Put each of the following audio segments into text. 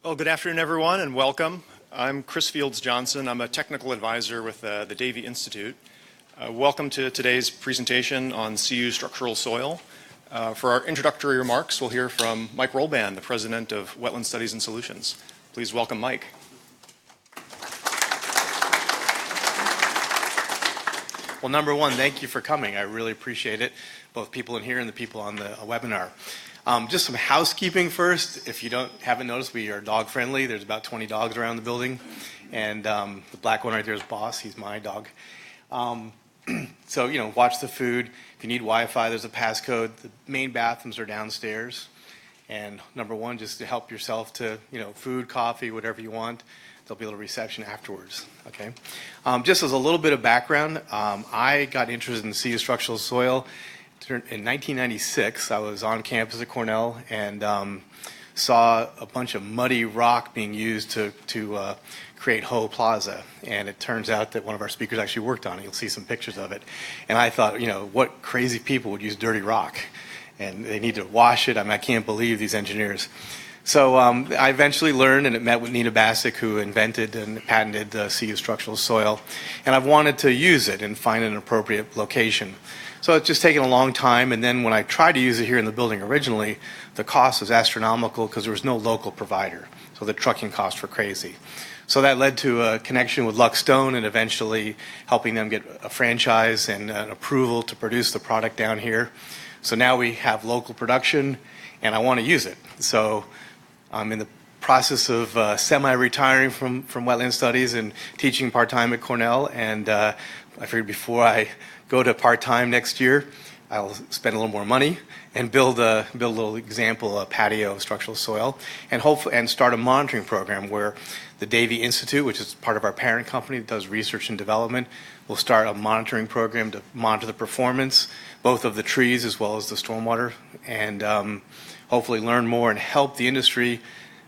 Well, good afternoon, everyone, and welcome. I'm Chris Fields Johnson. I'm a technical advisor with the Davey Institute. Welcome to today's presentation on cu-structural soil. For our introductory remarks, we'll hear from Mike Rolban, the president of Wetland Studies and Solutions. Please welcome Mike. Well, number one, thank you for coming. I really appreciate it, both people in here and the people on the webinar. Just some housekeeping first. If you haven't noticed, we are dog friendly. There's about 20 dogs around the building, and the black one right there is Boss. He's my dog. So watch the food. If you need Wi-Fi, there's a passcode. The main bathrooms are downstairs. And number one, just to help yourself to food, coffee, whatever you want. There'll be a little reception afterwards. Okay. Just as a little bit of background, I got interested in cu-structural soil. In 1996, I was on campus at Cornell and saw a bunch of muddy rock being used to create Ho Plaza. And it turns out that one of our speakers actually worked on it. You'll see some pictures of it. And I thought, what crazy people would use dirty rock? And they need to wash it. I mean, I can't believe these engineers. So I eventually learned and met with Nina Basic, who invented and patented the cu-structural soil. And I've wanted to use it and find an appropriate location. So it's just taken a long time, and then when I tried to use it here in the building originally, the cost was astronomical because there was no local provider. So the trucking costs were crazy. So that led to a connection with Luck Stone and eventually helping them get a franchise and an approval to produce the product down here. So now we have local production, and I want to use it. So I'm in the process of semi-retiring from wetland studies and teaching part-time at Cornell, and I figured before I go to part-time next year, I'll spend a little more money and build a little example, a patio of structural soil, and start a monitoring program where the Davey Institute, which is part of our parent company that does research and development, will start a monitoring program to monitor the performance, both of the trees as well as the stormwater, and hopefully learn more and help the industry,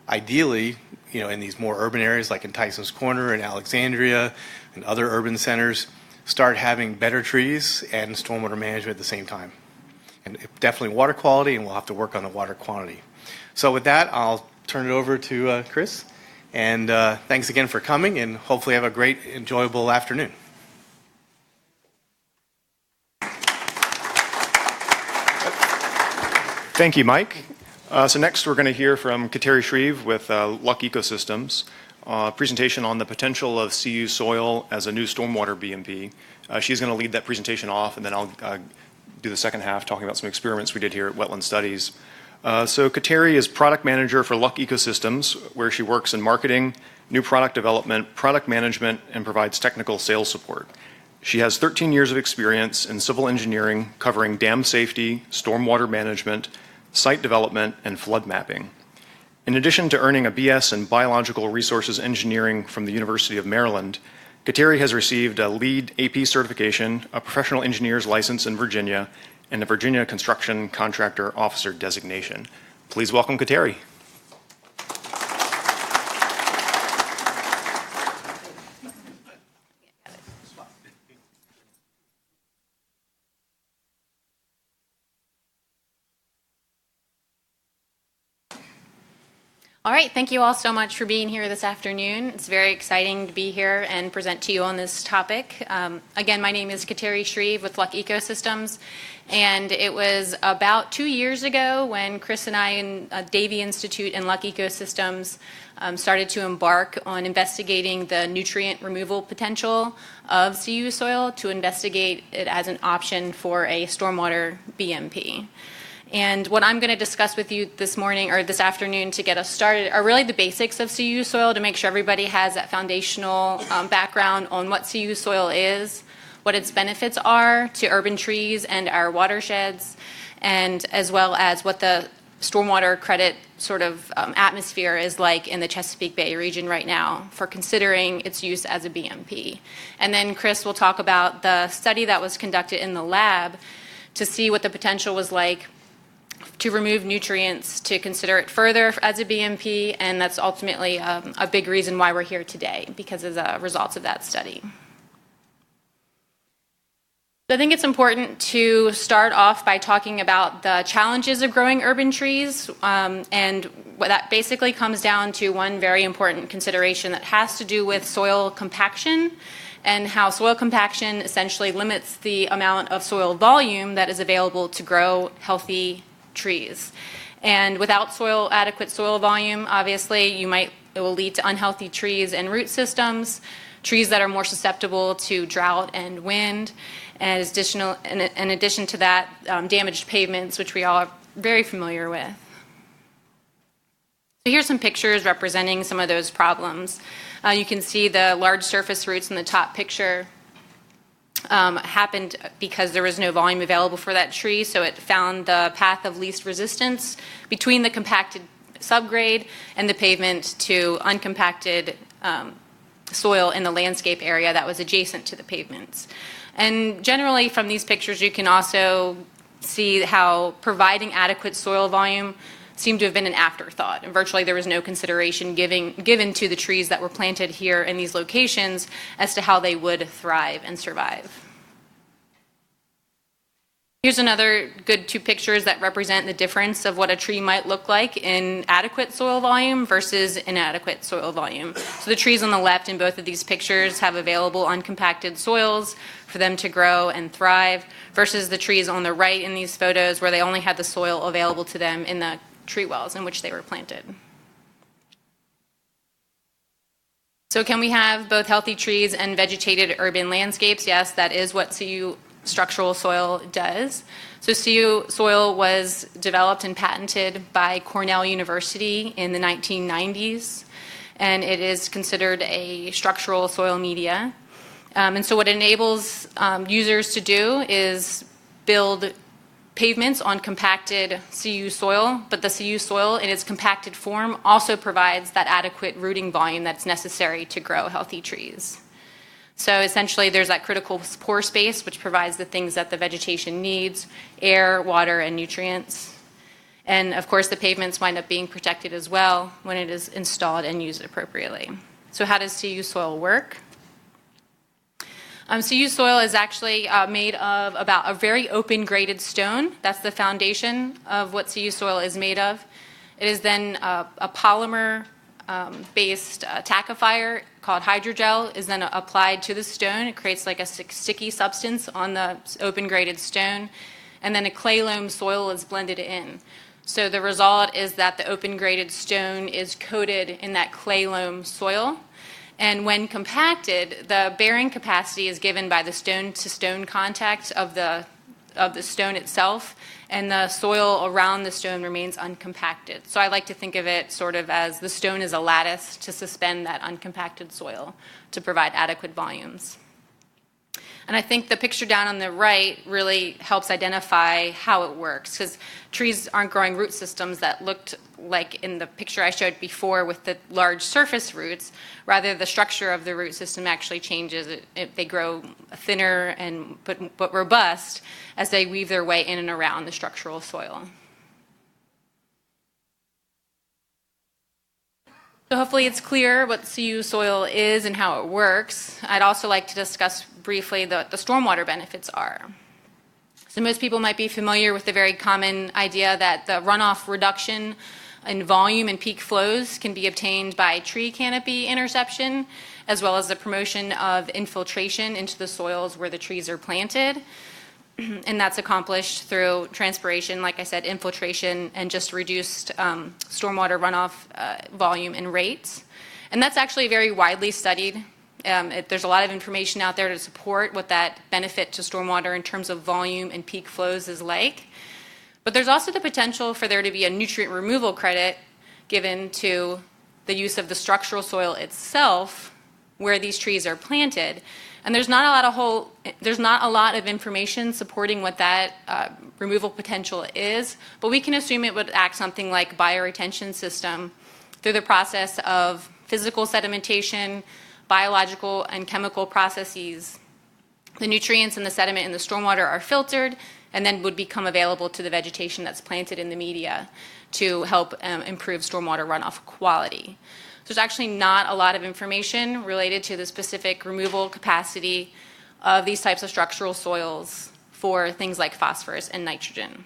ideally, in these more urban areas like in Tyson's Corner and Alexandria and other urban centers, start having better trees and stormwater management at the same time. And definitely water quality, and we'll have to work on the water quantity. So with that, I'll turn it over to Chris. And thanks again for coming, and hopefully have a great, enjoyable afternoon. Thank you, Mike. So next we're going to hear from Kateri Shreve with Luck Ecosystems. Presentation on the potential of CU soil as a new stormwater BMP. She's going to lead that presentation off, and then I'll do the second half talking about some experiments we did here at Wetland Studies. So Kateri is product manager for Luck Ecosystems, where she works in marketing, new product development, product management, and provides technical sales support. She has 13 years of experience in civil engineering covering dam safety, stormwater management, site development, and flood mapping. In addition to earning a BS in Biological Resources Engineering from the University of Maryland, Kateri has received a LEED AP certification, a professional engineer's license in Virginia, and a Virginia Construction Contractor Officer designation. Please welcome Kateri. All right, thank you all so much for being here this afternoon. It's very exciting to be here and present to you on this topic. Again, my name is Kateri Shreve with Luck Ecosystems, and it was about 2 years ago when Chris and I and Davey Institute and Luck Ecosystems started to embark on investigating the nutrient removal potential of CU soil to investigate it as an option for a stormwater BMP. And what I'm going to discuss with you this morning or this afternoon to get us started are really the basics of CU soil to make sure everybody has that foundational background on what CU soil is, what its benefits are to urban trees and our watersheds, and as well as what the stormwater credit sort of atmosphere is like in the Chesapeake Bay region right now for considering its use as a BMP. And then Chris will talk about the study that was conducted in the lab to see what the potential was like to remove nutrients, to consider it further as a BMP, and that's ultimately a big reason why we're here today, because of the results of that study. I think it's important to start off by talking about the challenges of growing urban trees, and what that basically comes down to one very important consideration that has to do with soil compaction, and how soil compaction essentially limits the amount of soil volume that is available to grow healthy trees. And without adequate soil volume, obviously, it will lead to unhealthy trees and root systems, trees that are more susceptible to drought and wind, and in addition to that, damaged pavements, which we all are very familiar with. So here's some pictures representing some of those problems. You can see the large surface roots in the top picture happened because there was no volume available for that tree, so it found the path of least resistance between the compacted subgrade and the pavement to uncompacted soil in the landscape area that was adjacent to the pavements. And generally from these pictures you can also see how providing adequate soil volume seemed to have been an afterthought, and virtually there was no consideration given to the trees that were planted here in these locations as to how they would thrive and survive. Here's another good two pictures that represent the difference of what a tree might look like in adequate soil volume versus inadequate soil volume. So the trees on the left in both of these pictures have available uncompacted soils for them to grow and thrive, versus the trees on the right in these photos where they only had the soil available to them in the tree wells in which they were planted. So can we have both healthy trees and vegetated urban landscapes? Yes, that is what cu-structural soil does. So cu soil was developed and patented by Cornell University in the 1990s, and it is considered a structural soil media. And so what it enables users to do is build pavements on compacted cu soil, but the cu soil in its compacted form also provides that adequate rooting volume that's necessary to grow healthy trees. So essentially there's that critical pore space which provides the things that the vegetation needs: air, water, and nutrients. And of course the pavements wind up being protected as well when it is installed and used appropriately. So how does cu soil work? Cu soil is actually made of about a very open graded stone. That's the foundation of what cu soil is made of. It is then a polymer based tackifier called hydrogel is then applied to the stone. It creates like a sticky substance on the open graded stone, and then a clay loam soil is blended in. So the result is that the open graded stone is coated in that clay loam soil. And when compacted, the bearing capacity is given by the stone-to-stone contact of the stone itself, and the soil around the stone remains uncompacted. So I like to think of it sort of as the stone is a lattice to suspend that uncompacted soil to provide adequate volumes. And I think the picture down on the right really helps identify how it works, because trees aren't growing root systems that looked like in the picture I showed before with the large surface roots. Rather, the structure of the root system actually changes. They grow thinner and but robust as they weave their way in and around the structural soil. So hopefully it's clear what cu soil is and how it works. I'd also like to discuss briefly the stormwater benefits are. So most people might be familiar with the very common idea that the runoff reduction in volume and peak flows can be obtained by tree canopy interception, as well as the promotion of infiltration into the soils where the trees are planted. And that's accomplished through transpiration, like I said, infiltration, and just reduced stormwater runoff volume and rates. And that's actually very widely studied. There's a lot of information out there to support what that benefit to stormwater in terms of volume and peak flows is like. But there's also the potential for there to be a nutrient removal credit given to the use of the structural soil itself where these trees are planted. And there's not a lot of information supporting what that removal potential is, but we can assume it would act something like bioretention system through the process of physical sedimentation, biological and chemical processes. The nutrients in the sediment in the stormwater are filtered and then would become available to the vegetation that's planted in the media to help improve stormwater runoff quality. There's actually not a lot of information related to the specific removal capacity of these types of structural soils for things like phosphorus and nitrogen.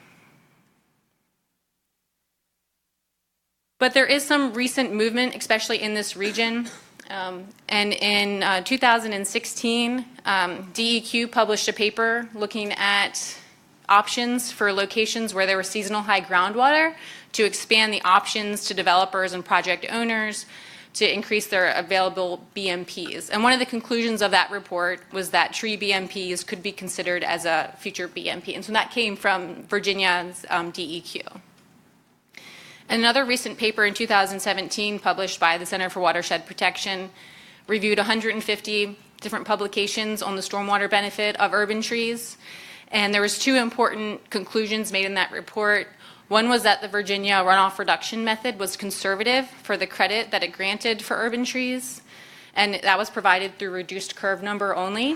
But there is some recent movement, especially in this region. And in 2016, DEQ published a paper looking at options for locations where there was seasonal high groundwater to expand the options to developers and project owners to increase their available BMPs. And one of the conclusions of that report was that tree BMPs could be considered as a future BMP. And so that came from Virginia's DEQ. Another recent paper in 2017 published by the Center for Watershed Protection reviewed 150 different publications on the stormwater benefit of urban trees. And there was two important conclusions made in that report. One was that the Virginia runoff reduction method was conservative for the credit that it granted for urban trees, and that was provided through reduced curve number only.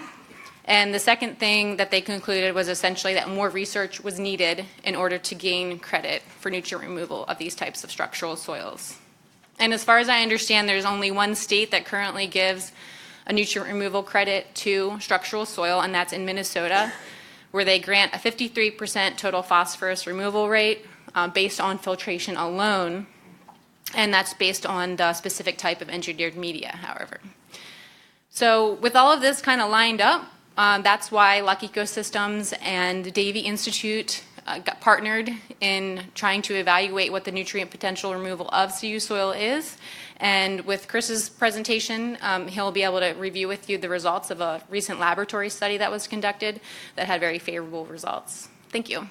And the second thing that they concluded was essentially that more research was needed in order to gain credit for nutrient removal of these types of structural soils. And as far as I understand, there's only one state that currently gives a nutrient removal credit to structural soil, and that's in Minnesota, where they grant a 53% total phosphorus removal rate based on filtration alone, and that's based on the specific type of engineered media, however. So with all of this kind of lined up, that's why Luck Ecosystems and Davey Institute got partnered in trying to evaluate what the nutrient potential removal of CU soil is. And with Chris's presentation, he'll be able to review with you the results of a recent laboratory study that was conducted that had very favorable results. Thank you.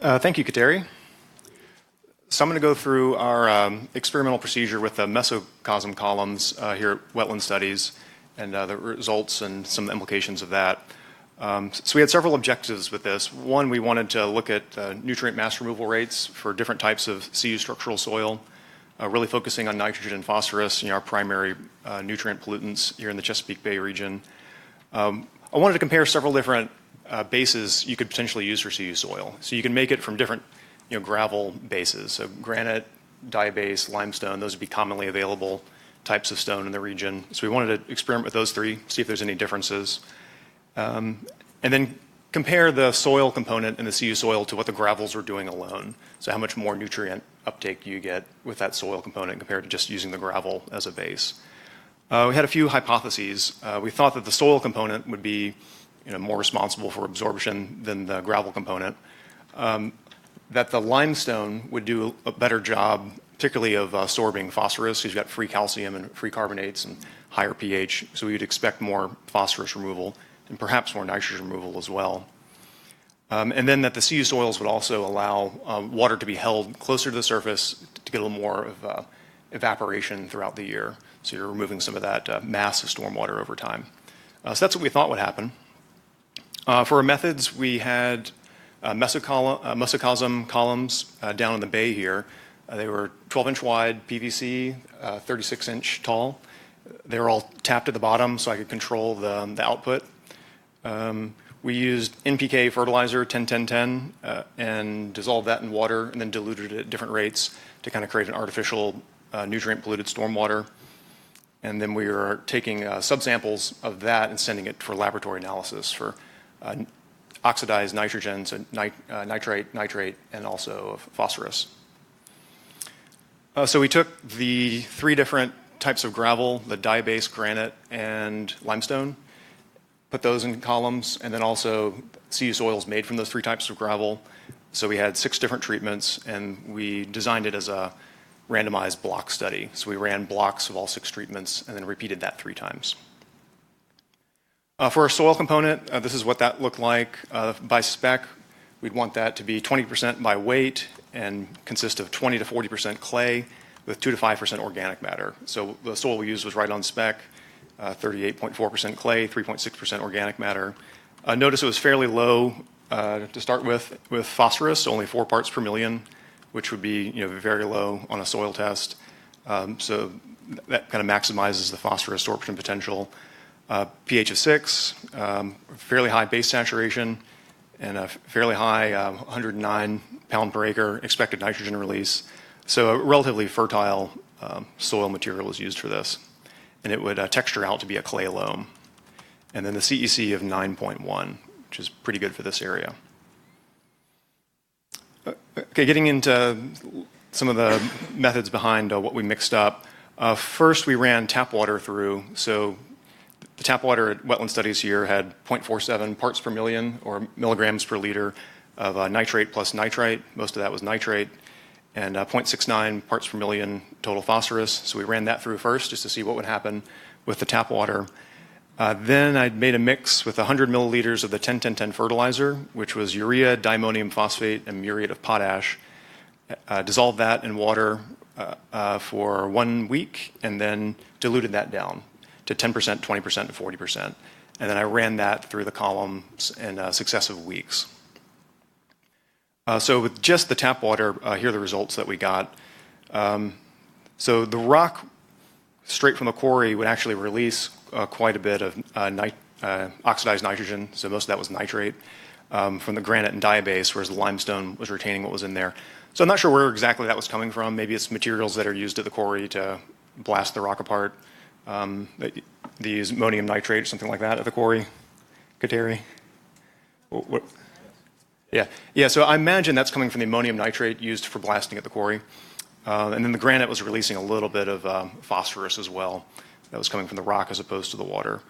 Thank you, Kateri. So I'm going to go through our experimental procedure with the mesocosm columns here at Wetland Studies and the results and some implications of that. So we had several objectives with this. One, we wanted to look at nutrient mass removal rates for different types of CU structural soil, really focusing on nitrogen and phosphorus, our primary nutrient pollutants here in the Chesapeake Bay region. I wanted to compare several different bases you could potentially use for CU soil. So you can make it from different gravel bases, so granite, diabase, limestone, those would be commonly available types of stone in the region. So we wanted to experiment with those three, see if there's any differences. And then compare the soil component in the CU soil to what the gravels were doing alone. So how much more nutrient uptake do you get with that soil component compared to just using the gravel as a base. We had a few hypotheses. We thought that the soil component would be more responsible for absorption than the gravel component. That the limestone would do a better job, particularly of absorbing phosphorus, because you've got free calcium and free carbonates and higher pH, so we would expect more phosphorus removal and perhaps more nitrogen removal as well. And then that the CU soils would also allow water to be held closer to the surface to get a little more of evaporation throughout the year, so you're removing some of that mass of stormwater over time. So that's what we thought would happen. For our methods, we had mesocosm columns down in the bay here. They were 12-inch wide PVC, 36-inch tall. They were all tapped at the bottom so I could control the output. We used NPK fertilizer 10-10-10 and dissolved that in water and then diluted it at different rates to kind of create an artificial nutrient polluted stormwater. And then we were taking subsamples of that and sending it for laboratory analysis for oxidized nitrogen, so nitrate, nitrate, and also phosphorus. So we took the three different types of gravel, the diabase, granite, and limestone, put those in columns, and then also CU soils made from those three types of gravel. So we had 6 different treatments, and we designed it as a randomized block study. So we ran blocks of all 6 treatments and then repeated that 3 times. For our soil component, this is what that looked like by spec. We'd want that to be 20% by weight and consist of 20 to 40% clay with 2 to 5% organic matter. So the soil we used was right on spec, 38.4% clay, 3.6% organic matter. Notice it was fairly low to start with phosphorus, only 4 parts per million, which would be very low on a soil test. So that kind of maximizes the phosphorus absorption potential. pH of 6, fairly high base saturation, and a fairly high 109 pound per acre expected nitrogen release. So a relatively fertile soil material was used for this, and it would texture out to be a clay loam. And then the CEC of 9.1, which is pretty good for this area. Okay, getting into some of the methods behind what we mixed up. First, we ran tap water through. So the tap water at wetland studies here had 0.47 parts per million, or milligrams per liter, of nitrate plus nitrite. Most of that was nitrate. And 0.69 parts per million total phosphorus. So we ran that through first just to see what would happen with the tap water. Then I made a mix with 100 milliliters of the 10-10-10 fertilizer, which was urea, diammonium phosphate, and muriate of potash. Dissolved that in water for 1 week, and then diluted that down to 10%, 20%, and 40%. And then I ran that through the columns in successive weeks. So with just the tap water, here are the results that we got. So the rock straight from the quarry would actually release quite a bit of oxidized nitrogen, so most of that was nitrate, from the granite and diabase, whereas the limestone was retaining what was in there. So I'm not sure where exactly that was coming from. Maybe it's materials that are used at the quarry to blast the rock apart. They use ammonium nitrate or something like that at the quarry. Kateri? What? Yeah, so I imagine that's coming from the ammonium nitrate used for blasting at the quarry. And then the granite was releasing a little bit of phosphorus as well. That was coming from the rock as opposed to the water.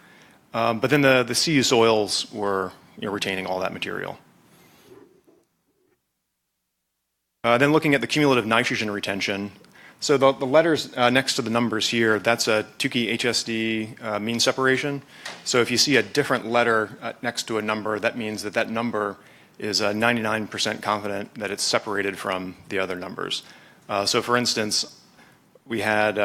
But then the CU soils were retaining all that material. Then looking at the cumulative nitrogen retention. So the letters next to the numbers here, that's a Tukey HSD mean separation. So if you see a different letter next to a number, that means that that number is 99% confident that it's separated from the other numbers. So for instance, we had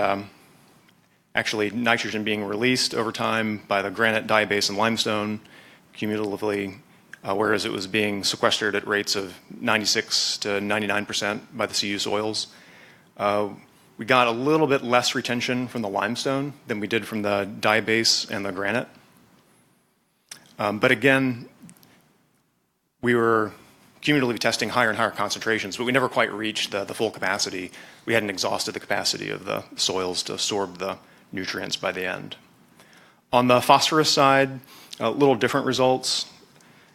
actually nitrogen being released over time by the granite, diabase, and limestone cumulatively, whereas it was being sequestered at rates of 96 to 99% by the CU soils. We got a little bit less retention from the limestone than we did from the diabase and the granite. But again, we were cumulatively testing higher and higher concentrations, but we never quite reached the full capacity. We hadn't exhausted the capacity of the soils to absorb the nutrients by the end. On the phosphorus side, a little different results.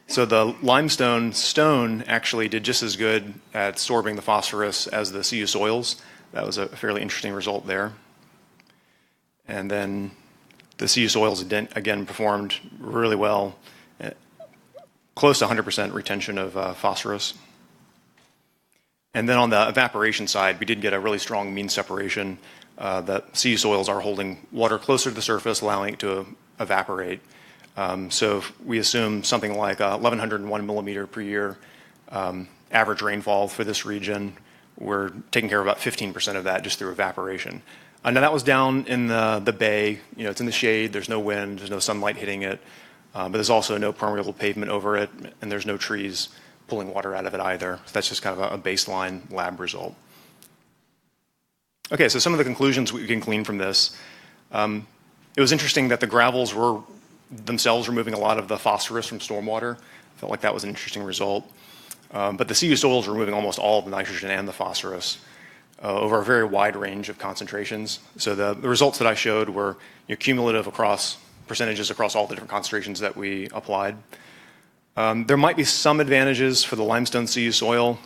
So the limestone stone actually did just as good at absorbing the phosphorus as the CU soils. That was a fairly interesting result there. And then the CU soils again performed really well, close to 100% retention of phosphorus. And then on the evaporation side, we did get a really strong mean separation. The CU soils are holding water closer to the surface, allowing it to evaporate. So if we assume something like 1,101 millimeter per year average rainfall for this region, we're taking care of about 15% of that just through evaporation. Now that was down in the bay. It's in the shade. There's no wind. There's no sunlight hitting it. But there's also no permeable pavement over it, and there's no trees pulling water out of it either. So that's just kind of a baseline lab result. Okay, so some of the conclusions we can glean from this. It was interesting that the gravels were themselves removing a lot of the phosphorus from stormwater. I felt like that was an interesting result. But the CU soils were removing almost all of the nitrogen and the phosphorus over a very wide range of concentrations. So the results that I showed were cumulative percentages across all the different concentrations that we applied. There might be some advantages for the limestone CU soil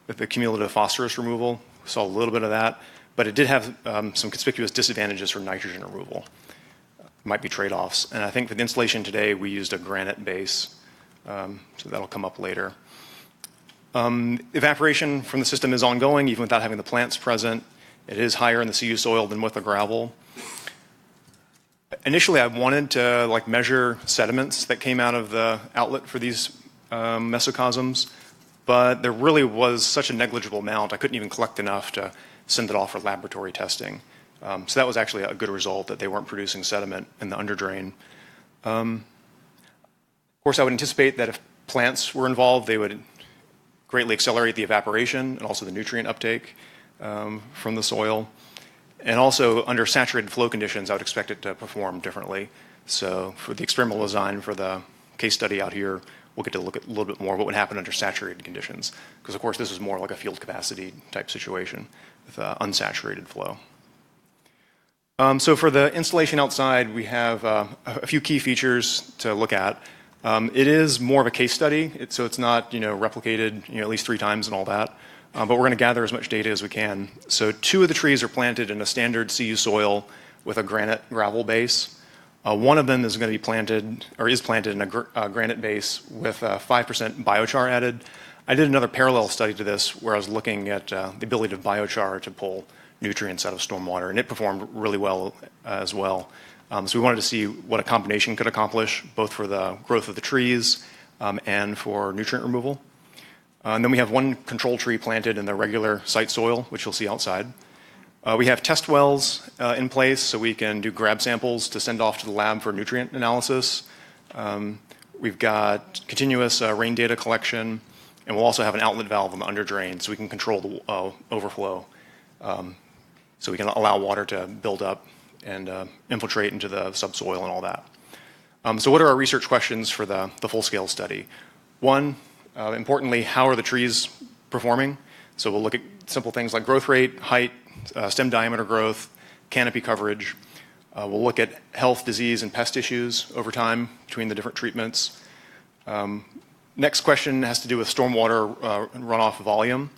with the cumulative phosphorus removal. We saw a little bit of that, but it did have some conspicuous disadvantages for nitrogen removal. Might be trade-offs. And I think for the installation today, we used a granite base, so that'll come up later. Evaporation from the system is ongoing, even without having the plants present. It is higher in the CU soil than with the gravel. Initially, I wanted to measure sediments that came out of the outlet for these mesocosms, but there really was such a negligible amount, I couldn't even collect enough to send it off for laboratory testing. So that was actually a good result, that they weren't producing sediment in the underdrain. Of course, I would anticipate that if plants were involved, they would greatly accelerate the evaporation and also the nutrient uptake from the soil. And also, under saturated flow conditions, I would expect it to perform differently. So for the experimental design for the case study out here, we'll get to look at a little bit more what would happen under saturated conditions. Because of course this is more like a field capacity type situation with unsaturated flow. So for the installation outside, we have a few key features to look at. It is more of a case study, so it's not replicated at least 3 times and all that. But we're going to gather as much data as we can. So 2 of the trees are planted in a standard CU soil with a granite gravel base. One of them is going to be planted, or is planted in a granite base with 5% biochar added. I did another parallel study to this where I was looking at the ability of biochar to pull nutrients out of stormwater, and it performed really well as well. So we wanted to see what a combination could accomplish, both for the growth of the trees and for nutrient removal. And then we have 1 control tree planted in the regular site soil, which you'll see outside. We have test wells in place so we can do grab samples to send off to the lab for nutrient analysis. We've got continuous rain data collection, and we'll also have an outlet valve on the underdrain so we can control the overflow, so we can allow water to build up and infiltrate into the subsoil and all that. So what are our research questions for the full-scale study? 1, importantly, how are the trees performing? So we'll look at simple things like growth rate, height, stem diameter growth, canopy coverage. We'll look at health, disease, and pest issues over time between the different treatments. Next question has to do with stormwater runoff volume.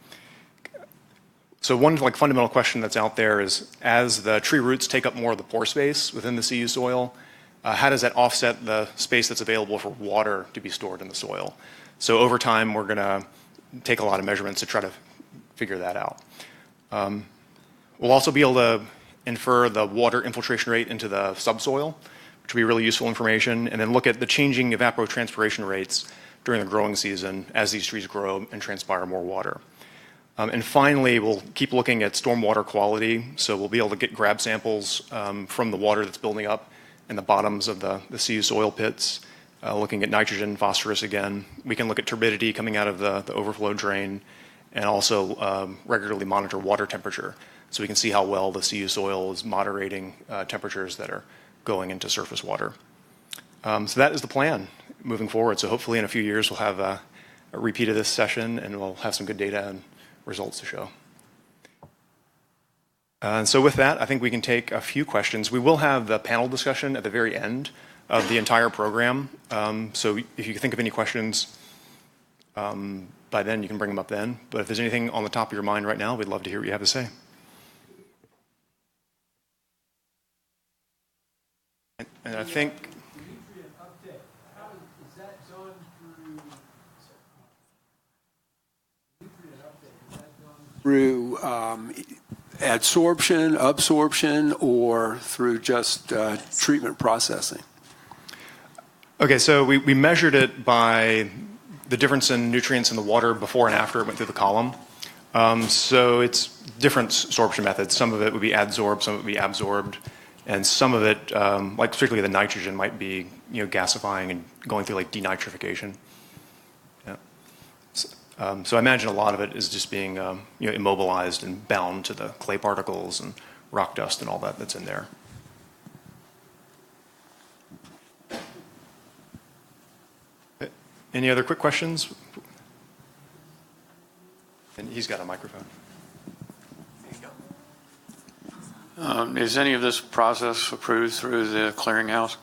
So one fundamental question that's out there is, as the tree roots take up more of the pore space within the CU soil, how does that offset the space that's available for water to be stored in the soil? So over time, we're going to take a lot of measurements to try to figure that out. We'll also be able to infer the water infiltration rate into the subsoil, which will be really useful information, and then look at the changing evapotranspiration rates during the growing season as these trees grow and transpire more water. And finally, we'll keep looking at stormwater quality, so we'll be able to get grab samples from the water that's building up in the bottoms of the CU soil pits, looking at nitrogen, phosphorus again. We can look at turbidity coming out of the overflow drain, and also regularly monitor water temperature, so we can see how well the CU soil is moderating temperatures that are going into surface water. So that is the plan moving forward. So hopefully in a few years we'll have a repeat of this session, and we'll have some good data and results to show. And so with that, I think we can take a few questions. We will have the panel discussion at the very end of the entire program. So if you think of any questions by then, you can bring them up then. But if there's anything on the top of your mind right now, we'd love to hear what you have to say. And I think... nutrient uptake, how is that done through... nutrient uptake, is that done through adsorption, absorption, or through just treatment processing? Okay, so we measured it by the difference in nutrients in the water before and after it went through the column. So it's different sorption methods. Some of it would be adsorbed, some of it would be absorbed, and some of it, like particularly the nitrogen, might be gasifying and going through like denitrification. Yeah. So I imagine a lot of it is just being immobilized and bound to the clay particles and rock dust and all that that's in there. Any other quick questions? And he's got a microphone. Is any of this process approved through the clearinghouse?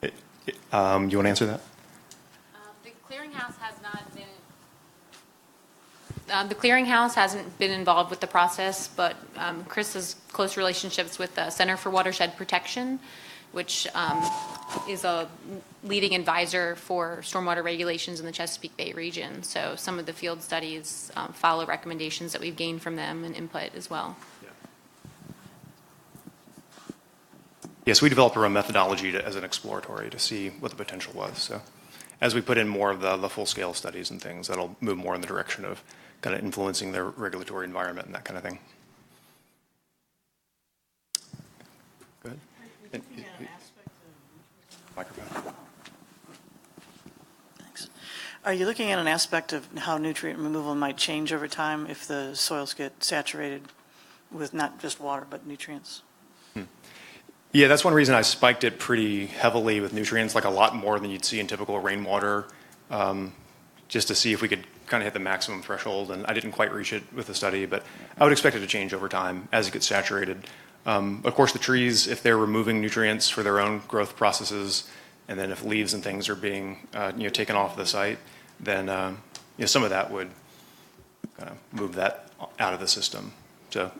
You want to answer that? The clearinghouse has not been. The clearinghouse hasn't been involved with the process, but Chris has close relationships with the Center for Watershed Protection, which is a leading advisor for stormwater regulations in the Chesapeake Bay region. So some of the field studies follow recommendations that we've gained from them and input as well. Yes, we developed our own methodology as an exploratory to see what the potential was. So as we put in more of the full-scale studies and things, that'll move more in the direction of kind of influencing the regulatory environment and that kind of thing. Good. Microphone. Thanks. Are you looking at an aspect of how nutrient removal might change over time if the soils get saturated with not just water but nutrients? Yeah, that's one reason I spiked it pretty heavily with nutrients, like a lot more than you'd see in typical rainwater, just to see if we could kind of hit the maximum threshold. And I didn't quite reach it with the study, but I would expect it to change over time as it gets saturated. Of course, the trees, if they're removing nutrients for their own growth processes, and then if leaves and things are being taken off the site, then some of that would kind of move that out of the system. So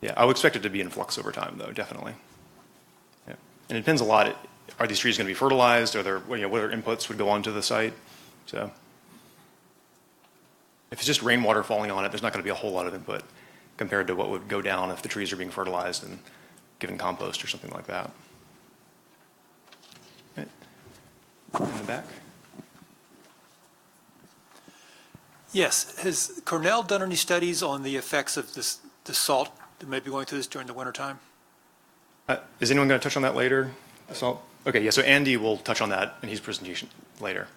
yeah, I would expect it to be in flux over time, though, definitely. Yeah. And it depends a lot. Are these trees going to be fertilized? Are there, what other inputs would go onto the site? So if it's just rainwater falling on it, there's not going to be a whole lot of input compared to what would go down if the trees are being fertilized and given compost or something like that. Right. In the back. Yes. Has Cornell done any studies on the effects of the salt that may be going through this during the wintertime? Is anyone going to touch on that later? Salt? Okay, yeah, so Andy will touch on that in his presentation later.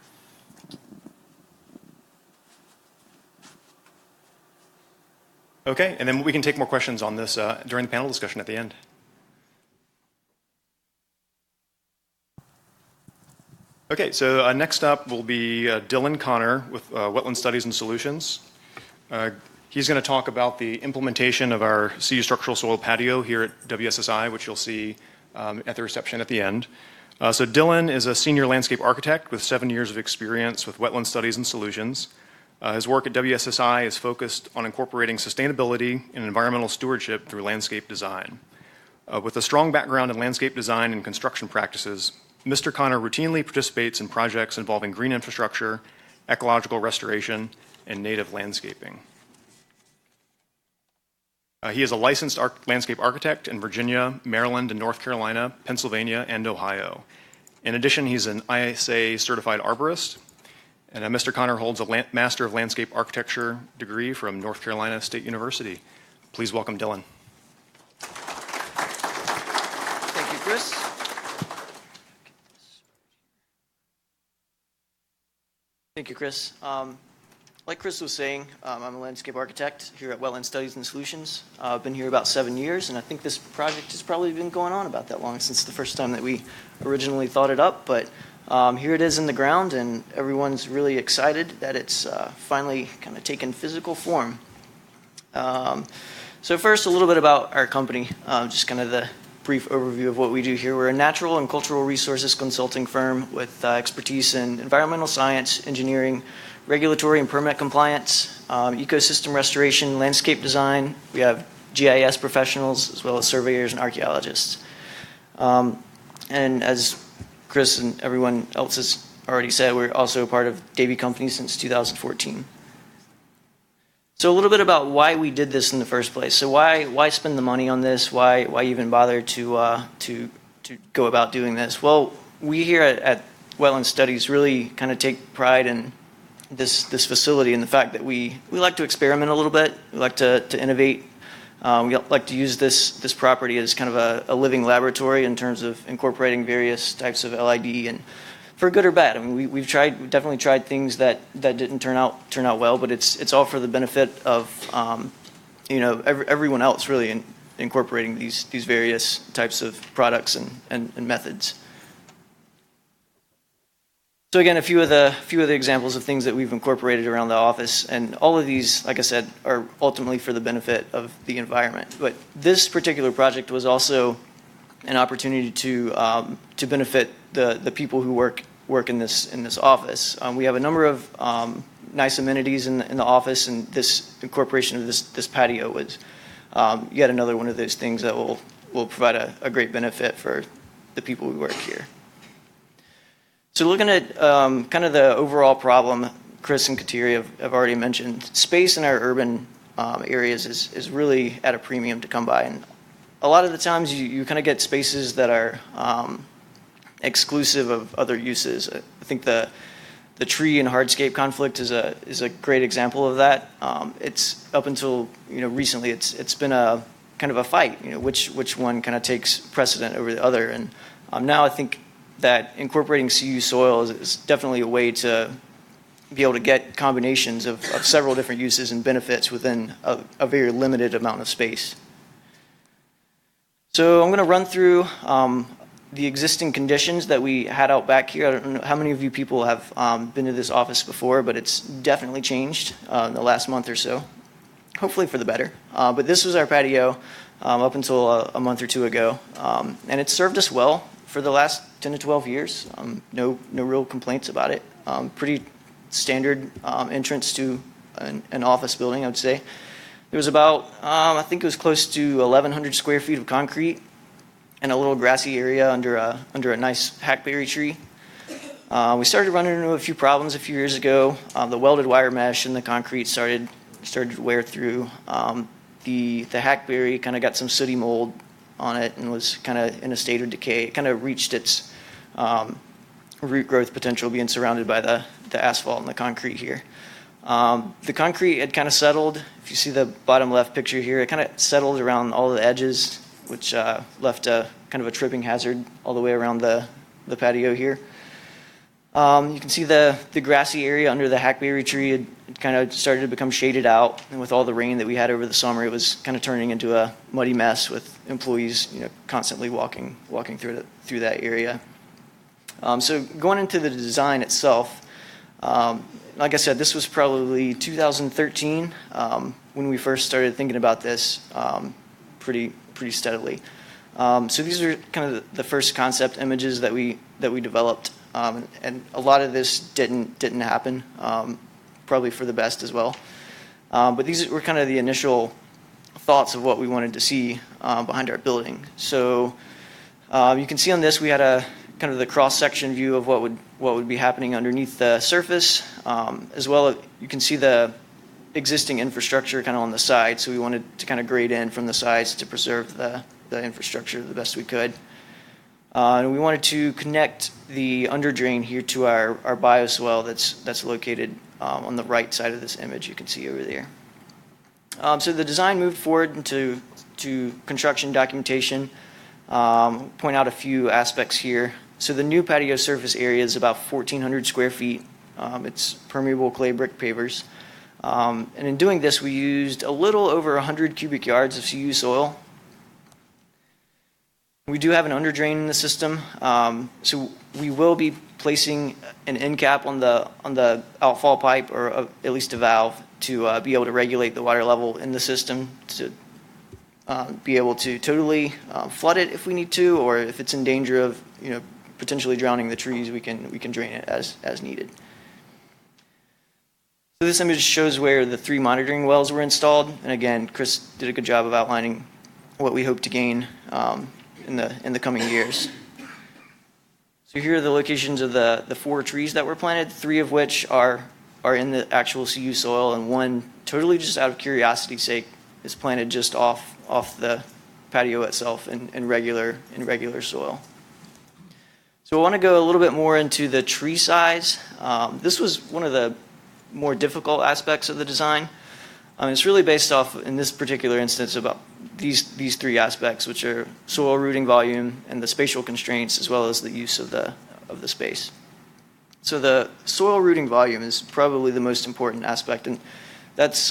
Okay, and then we can take more questions on this during the panel discussion at the end. Okay, so next up will be Dylan Connor with Wetland Studies and Solutions. He's going to talk about the implementation of our cu-structural soil patio here at WSSI, which you'll see at the reception at the end. So Dylan is a senior landscape architect with 7 years of experience with wetland studies and solutions. His work at WSSI is focused on incorporating sustainability and environmental stewardship through landscape design. With a strong background in landscape design and construction practices, Mr. Connor routinely participates in projects involving green infrastructure, ecological restoration, and native landscaping. He is a licensed landscape architect in Virginia, Maryland, and North Carolina, Pennsylvania, and Ohio. In addition, he's an ISA certified arborist. And Mr. Connor holds a Master of Landscape Architecture degree from North Carolina State University. Please welcome Dylan. Thank you, Chris. Thank you, Chris. Like Chris was saying, I'm a landscape architect here at Wetland Studies and Solutions. I've been here about 7 years, and I think this project has probably been going on about that long since the first time that we originally thought it up. But here it is in the ground, and everyone's really excited that it's finally kind of taken physical form. So first, a little bit about our company, just kind of the brief overview of what we do here. We're a natural and cultural resources consulting firm with expertise in environmental science, engineering, regulatory and permit compliance, ecosystem restoration, landscape design. We have GIS professionals as well as surveyors and archaeologists. And as Chris and everyone else has already said, we're also a part of Davey Company since 2014. So a little bit about why we did this in the first place. So why spend the money on this? Why even bother to go about doing this? Well, we here at Wetland Studies really kind of take pride in this facility and the fact that we like to experiment a little bit. We like to innovate. We like to use this property as kind of a living laboratory in terms of incorporating various types of LID, and for good or bad. I mean, we've definitely tried things that didn't turn out well, but it's all for the benefit of everyone else really in incorporating these various types of products and methods. So again, a few of the examples of things that we've incorporated around the office, and all of these, like I said, are ultimately for the benefit of the environment. But this particular project was also an opportunity to benefit the people who work in this office. We have a number of nice amenities in the office, and this incorporation of this patio was yet another one of those things that will provide a great benefit for the people who work here. So looking at kind of the overall problem, Chris and Kateri have already mentioned, space in our urban areas is really at a premium to come by. And a lot of the times you kind of get spaces that are exclusive of other uses. I think the tree and hardscape conflict is a great example of that. It's up until recently it's been a kind of a fight, which one kind of takes precedent over the other. And now I think that incorporating CU soil is definitely a way to be able to get combinations of several different uses and benefits within a very limited amount of space. So I'm going to run through the existing conditions that we had out back here. I don't know how many of you people have been to this office before, but it's definitely changed in the last month or so, hopefully for the better. But this was our patio up until a month or two ago, and it served us well for the last 10 to 12 years. No real complaints about it. Pretty standard entrance to an office building, I would say. There was about, I think it was close to 1,100 square feet of concrete and a little grassy area under a nice hackberry tree. We started running into a few problems a few years ago. The welded wire mesh and the concrete started to wear through. The hackberry kind of got some sooty mold on it and was kind of in a state of decay. It kind of reached its root growth potential being surrounded by the asphalt and the concrete here. The concrete had kind of settled. If you see the bottom left picture here, it kind of settled around all the edges, which left a kind of a tripping hazard all the way around the patio here. You can see the grassy area under the hackberry tree had kind of started to become shaded out, and with all the rain that we had over the summer, it was kind of turning into a muddy mess with employees, constantly walking through that area. So going into the design itself, like I said, this was probably 2013 when we first started thinking about this pretty steadily. So these are kind of the first concept images that we developed, and a lot of this didn't happen, probably for the best as well. But these were kind of the initial thoughts of what we wanted to see behind our building. So you can see on this we had a kind of the cross-section view of what would be happening underneath the surface, as well as you can see the existing infrastructure kind of on the side. So we wanted to kind of grade in from the sides to preserve the infrastructure the best we could. And we wanted to connect the underdrain here to our bioswale that's located on the right side of this image you can see over there. So the design moved forward into construction documentation. Point out a few aspects here. So the new patio surface area is about 1,400 square feet. It's permeable clay brick pavers. And in doing this, we used a little over 100 cubic yards of CU soil. We do have an underdrain in the system, so we will be placing an end cap on the outfall pipe, or at least a valve, to be able to regulate the water level in the system, to be able to totally flood it if we need to, or if it's in danger of potentially drowning the trees, we can drain it as needed. So this image shows where the 3 monitoring wells were installed, and again, Chris did a good job of outlining what we hope to gain in the coming years. So here are the locations of the 4 trees that were planted, 3 of which are in the actual CU soil, and 1, totally just out of curiosity's sake, is planted just off the patio itself in regular soil. So I want to go a little bit more into the tree size. This was one of the more difficult aspects of the design. It's really based off, in this particular instance, about these 3 aspects, which are soil rooting volume and the spatial constraints, as well as the use of the space. So the soil rooting volume is probably the most important aspect, and that's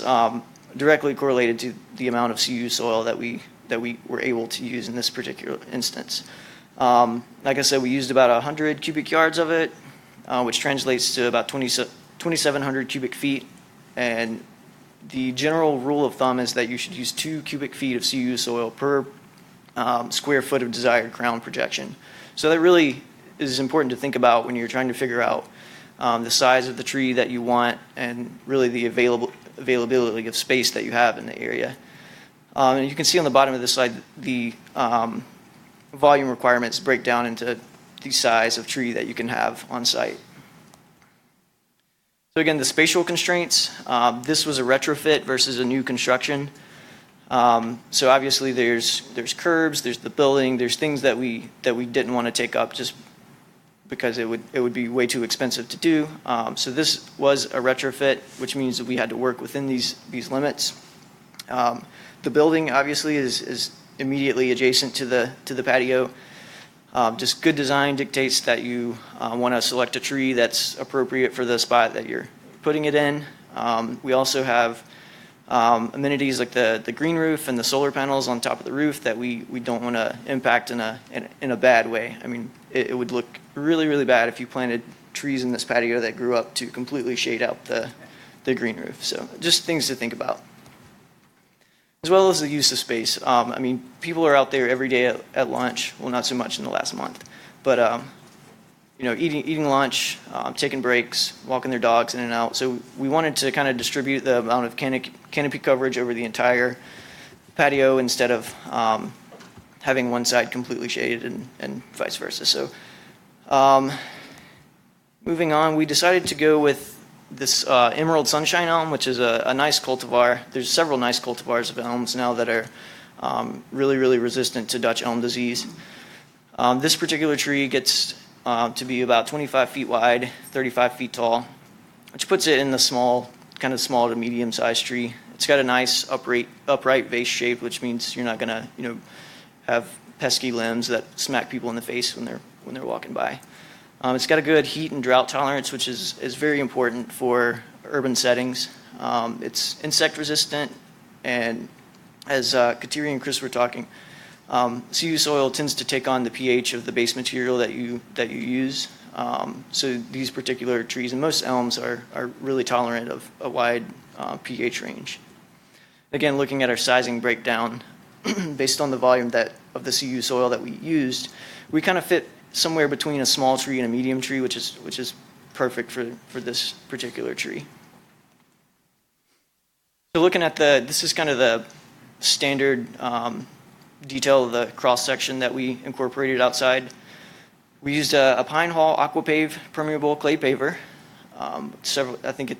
directly correlated to the amount of CU soil that we were able to use in this particular instance. Like I said, we used about 100 cubic yards of it, which translates to about 2,700 cubic feet, and the general rule of thumb is that you should use 2 cubic feet of CU soil per square foot of desired crown projection. So that really is important to think about when you're trying to figure out the size of the tree that you want, and really the availability of space that you have in the area. And you can see on the bottom of this slide the volume requirements break down into the size of tree that you can have on site. So again, the spatial constraints, this was a retrofit versus a new construction. So obviously there's curbs, there's the building, there's things that we didn't want to take up just because it would be way too expensive to do. So this was a retrofit, which means that we had to work within these limits. The building obviously is immediately adjacent to the patio. Just good design dictates that you want to select a tree that's appropriate for the spot that you're putting it in. We also have amenities like the green roof and the solar panels on top of the roof that we don't want to impact in a bad way. I mean, it would look really, really bad if you planted trees in this patio that grew up to completely shade out the green roof. So just things to think about. As well as the use of space. I mean, people are out there every day at lunch. Well, not so much in the last month, but you know, eating lunch, taking breaks, walking their dogs in and out. So we wanted to kind of distribute the amount of canopy coverage over the entire patio instead of having one side completely shaded and vice versa. So moving on, we decided to go with this Emerald Sunshine Elm, which is a nice cultivar. There's several nice cultivars of elms now that are really, really resistant to Dutch elm disease. This particular tree gets to be about 25 feet wide, 35 feet tall, which puts it in the small, kind of small to medium-sized tree. It's got a nice upright vase shape, which means you're not gonna, you know, have pesky limbs that smack people in the face when they're walking by. It's got a good heat and drought tolerance, which is very important for urban settings. It's insect resistant, and as Kateri and Chris were talking, CU soil tends to take on the pH of the base material that you use. So these particular trees, and most elms, are really tolerant of a wide pH range. Again, looking at our sizing breakdown, based on the volume of the CU soil that we used, we kind of fit somewhere between a small tree and a medium tree, which is perfect for this particular tree. So looking at this is kind of the standard detail of the cross section that we incorporated outside. We used a Pine Hall AquaPave permeable clay paver. I think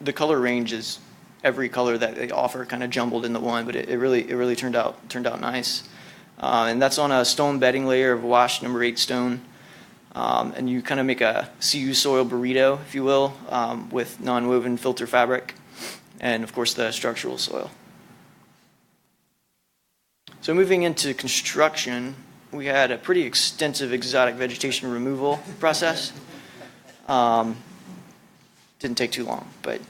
the color range is every color that they offer kind of jumbled into one, but it really turned out nice. And that's on a stone bedding layer of washed number 8 stone. And you kind of make a CU soil burrito, if you will, with non-woven filter fabric, and of course the structural soil. So moving into construction, we had a pretty extensive exotic vegetation removal process. Didn't take too long, but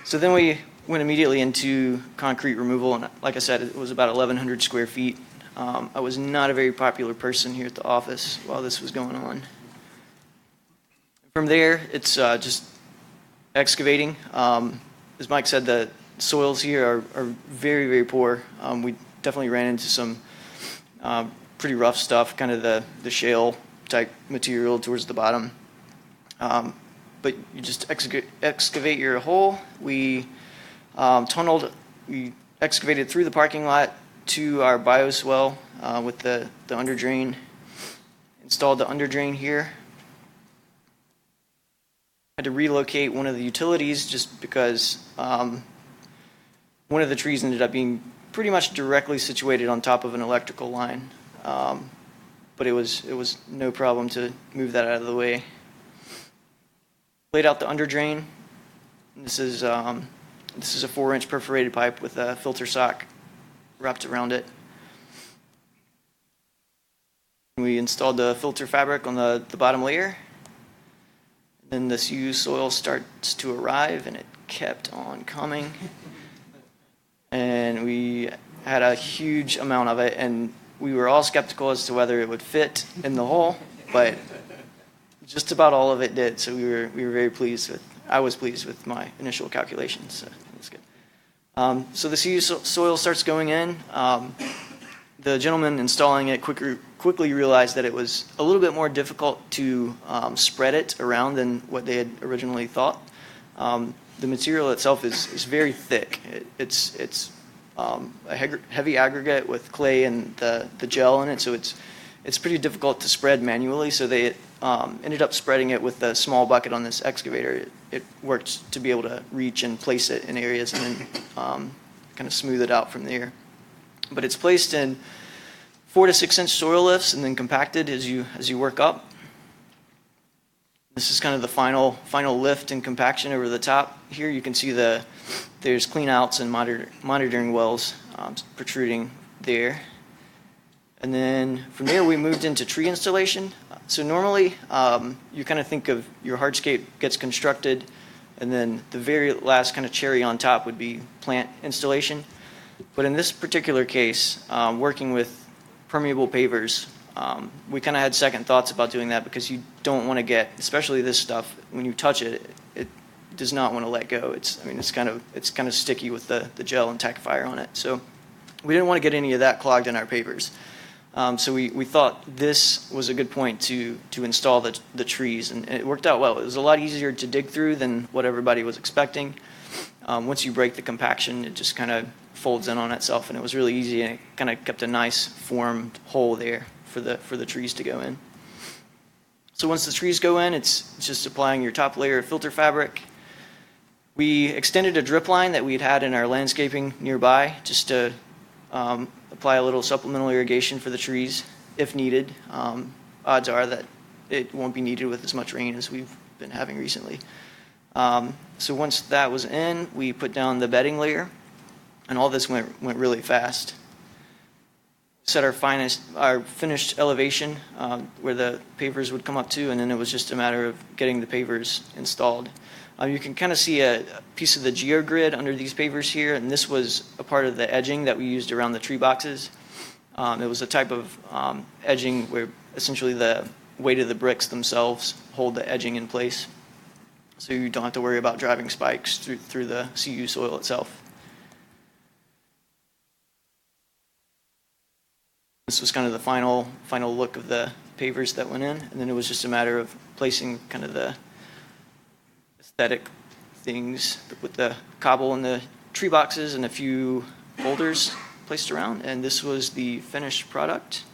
so then we went immediately into concrete removal, and like I said, it was about 1,100 square feet. I was not a very popular person here at the office while this was going on. From there, it's just excavating. As Mike said, the soils here are very, very poor. We definitely ran into some pretty rough stuff, kind of the shale type material towards the bottom. But you just excavate your hole. We we excavated through the parking lot to our bioswell with the underdrain. Installed the underdrain here. Had to relocate one of the utilities just because one of the trees ended up being pretty much directly situated on top of an electrical line. But it was no problem to move that out of the way. Laid out the underdrain. This is a 4-inch perforated pipe with a filter sock wrapped around it. We installed the filter fabric on the bottom layer. Then the CU soil starts to arrive, and it kept on coming. And we had a huge amount of it, and we were all skeptical as to whether it would fit in the hole, but just about all of it did. So we were very pleased with. I was pleased with my initial calculations. So that's good. So the CU soil starts going in. The gentleman installing it quickly realized that it was a little bit more difficult to spread it around than what they had originally thought. The material itself is very thick. It's a heavy aggregate with clay and the gel in it, so it's pretty difficult to spread manually. So they ended up spreading it with a small bucket on this excavator. It worked to be able to reach and place it in areas and then kind of smooth it out from there. But it's placed in 4 to 6 inch soil lifts and then compacted as you work up. This is kind of the final lift and compaction over the top. Here you can see there's clean outs and monitoring wells protruding there. And then from there we moved into tree installation. So normally you kind of think of your hardscape gets constructed And then the very last kind of cherry on top would be plant installation. But in this particular case, working with permeable pavers, we kind of had second thoughts about doing that because you don't want to get, especially this stuff, when you touch it, it does not want to let go. It's kind of sticky with the gel and tackifier on it. So we didn't want to get any of that clogged in our pavers. So we thought this was a good point to install the trees, and it worked out well. It was a lot easier to dig through than what everybody was expecting. Once you break the compaction, it just kind of folds in on itself, and it was really easy, and it kind of kept a nice formed hole there for the trees to go in. So once the trees go in, it's just applying your top layer of filter fabric. We extended a drip line that we'd had in our landscaping nearby just to apply a little supplemental irrigation for the trees if needed. Odds are that it won't be needed with as much rain as we've been having recently. So once that was in, we put down the bedding layer, and all this went really fast. Set our finished elevation where the pavers would come up to, and then it was just a matter of getting the pavers installed. You can kind of see a piece of the geogrid under these pavers here, and this was a part of the edging that we used around the tree boxes. It was a type of edging where essentially the weight of the bricks themselves hold the edging in place, so you don't have to worry about driving spikes through the CU soil itself. This was kind of the final look of the pavers that went in, and then it was just a matter of placing kind of the aesthetic things with the cobble and the tree boxes and a few boulders placed around, and this was the finished product.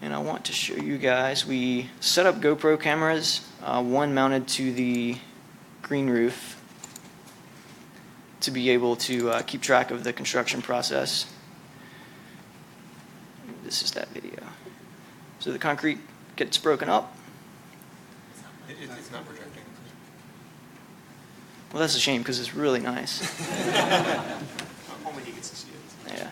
And I want to show you guys, we set up GoPro cameras, one mounted to the green roof to be able to keep track of the construction process. This is that video. So the concrete gets broken up. It's not projecting. Well, that's a shame because it's really nice. Only he gets to see it. Yeah.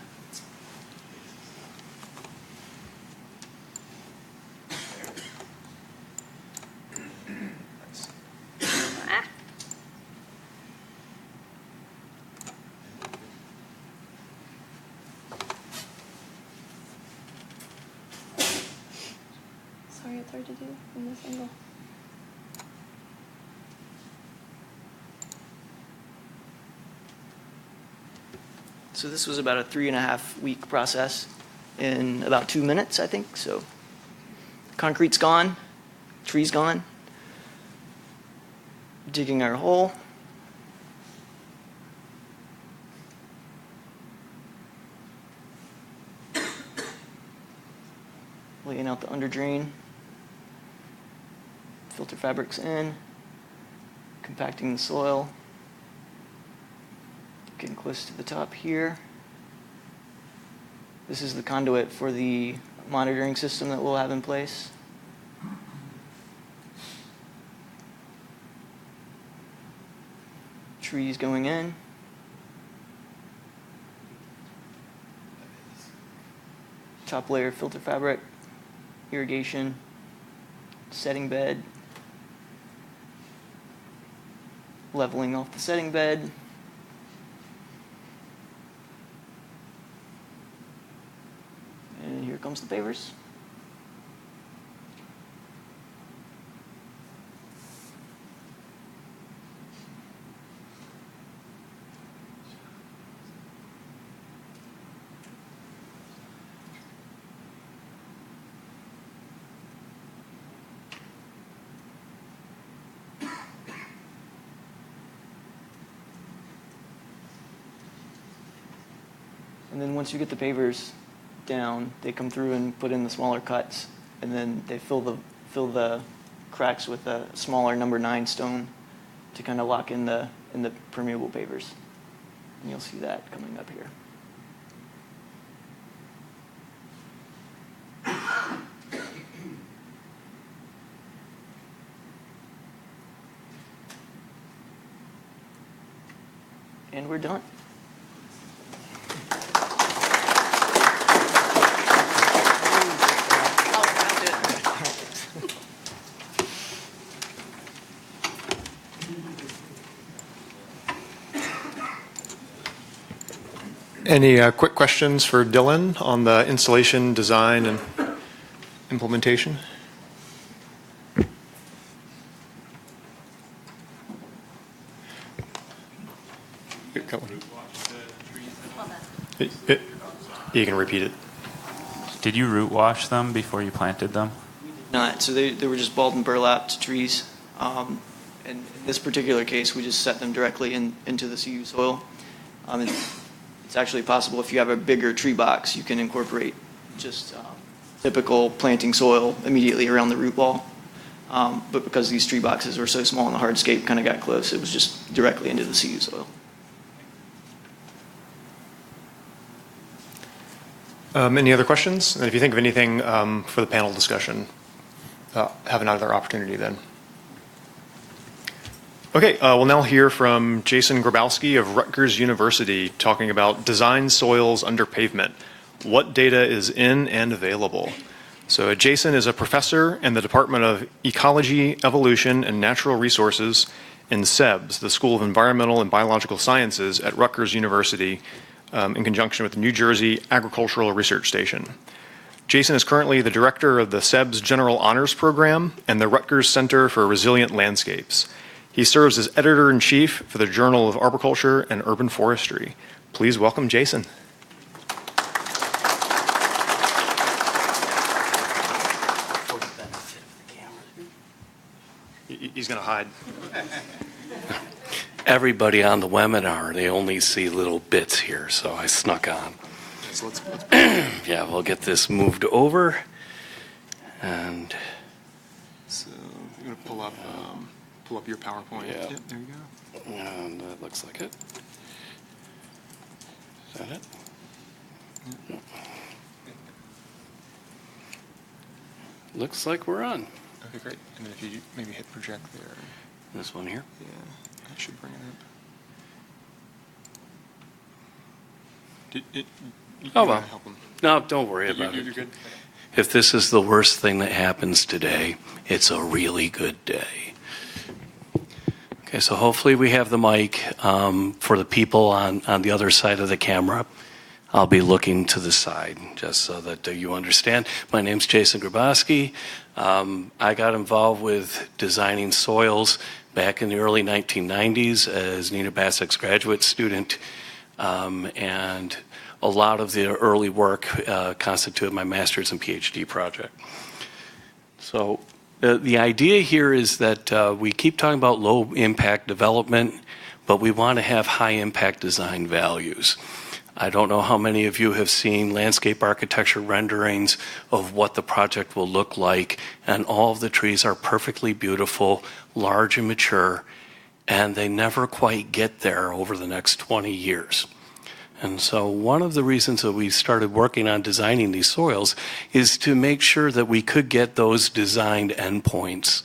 Sorry, it's hard to do from this angle. So this was about a 3.5-week process in about 2 minutes, I think. So concrete's gone, tree's gone. Digging our hole. Laying out the under drain. Filter fabric's in. Compacting the soil. Getting close to the top here. This is the conduit for the monitoring system that we'll have in place. Trees going in. Top layer filter fabric, irrigation, setting bed, leveling off the setting bed. And here comes the pavers. And then once you get the pavers down, they come through and put in the smaller cuts, and then they fill the cracks with a smaller number 9 stone to kind of lock in the permeable pavers. And you'll see that coming up here. And we're done. Any quick questions for Dylan on the installation, design, and implementation? You can repeat it. Did you root wash them before you planted them? Not, so they were just balled and burlapped trees. And in this particular case, we just set them directly into the CU soil. It's actually possible if you have a bigger tree box, you can incorporate just typical planting soil immediately around the root ball. But because these tree boxes were so small and the hardscape kind of got close, it was just directly into the CU soil. Any other questions? And if you think of anything for the panel discussion, have another opportunity then. Okay, we'll now hear from Jason Grabowski of Rutgers University talking about design soils under pavement. What data is in and available? So Jason is a professor in the Department of Ecology, Evolution, and Natural Resources in SEBS, the School of Environmental and Biological Sciences at Rutgers University, in conjunction with the New Jersey Agricultural Research Station. Jason is currently the director of the SEBS General Honors Program and the Rutgers Center for Resilient Landscapes. He serves as editor-in-chief for the Journal of Arboriculture and Urban Forestry. Please welcome Jason. He's going to hide. Everybody on the webinar, they only see little bits here, so I snuck on. So let's yeah, we'll get this moved over. And so you're going to pull up your PowerPoint. Yeah. Yep, there you go. And that looks like it. Is that it? Yep. Looks like we're on. Okay, great. And then if you maybe hit project there. This one here? Yeah, that should bring it up. Oh, well. Help him. No, don't worry about it. You're good? If this is the worst thing that happens today, it's a really good day. Okay, so hopefully we have the mic for the people on the other side of the camera. I'll be looking to the side just so that you understand. My name's Jason Grabowski. I got involved with designing soils back in the early 1990s as Nina Bassek's graduate student, and a lot of the early work constituted my master's and PhD project. So the idea here is that we keep talking about low impact development, but we want to have high impact design values. I don't know how many of you have seen landscape architecture renderings of what the project will look like, and all of the trees are perfectly beautiful, large and mature, and they never quite get there over the next 20 years. And so one of the reasons that we started working on designing these soils is to make sure that we could get those designed endpoints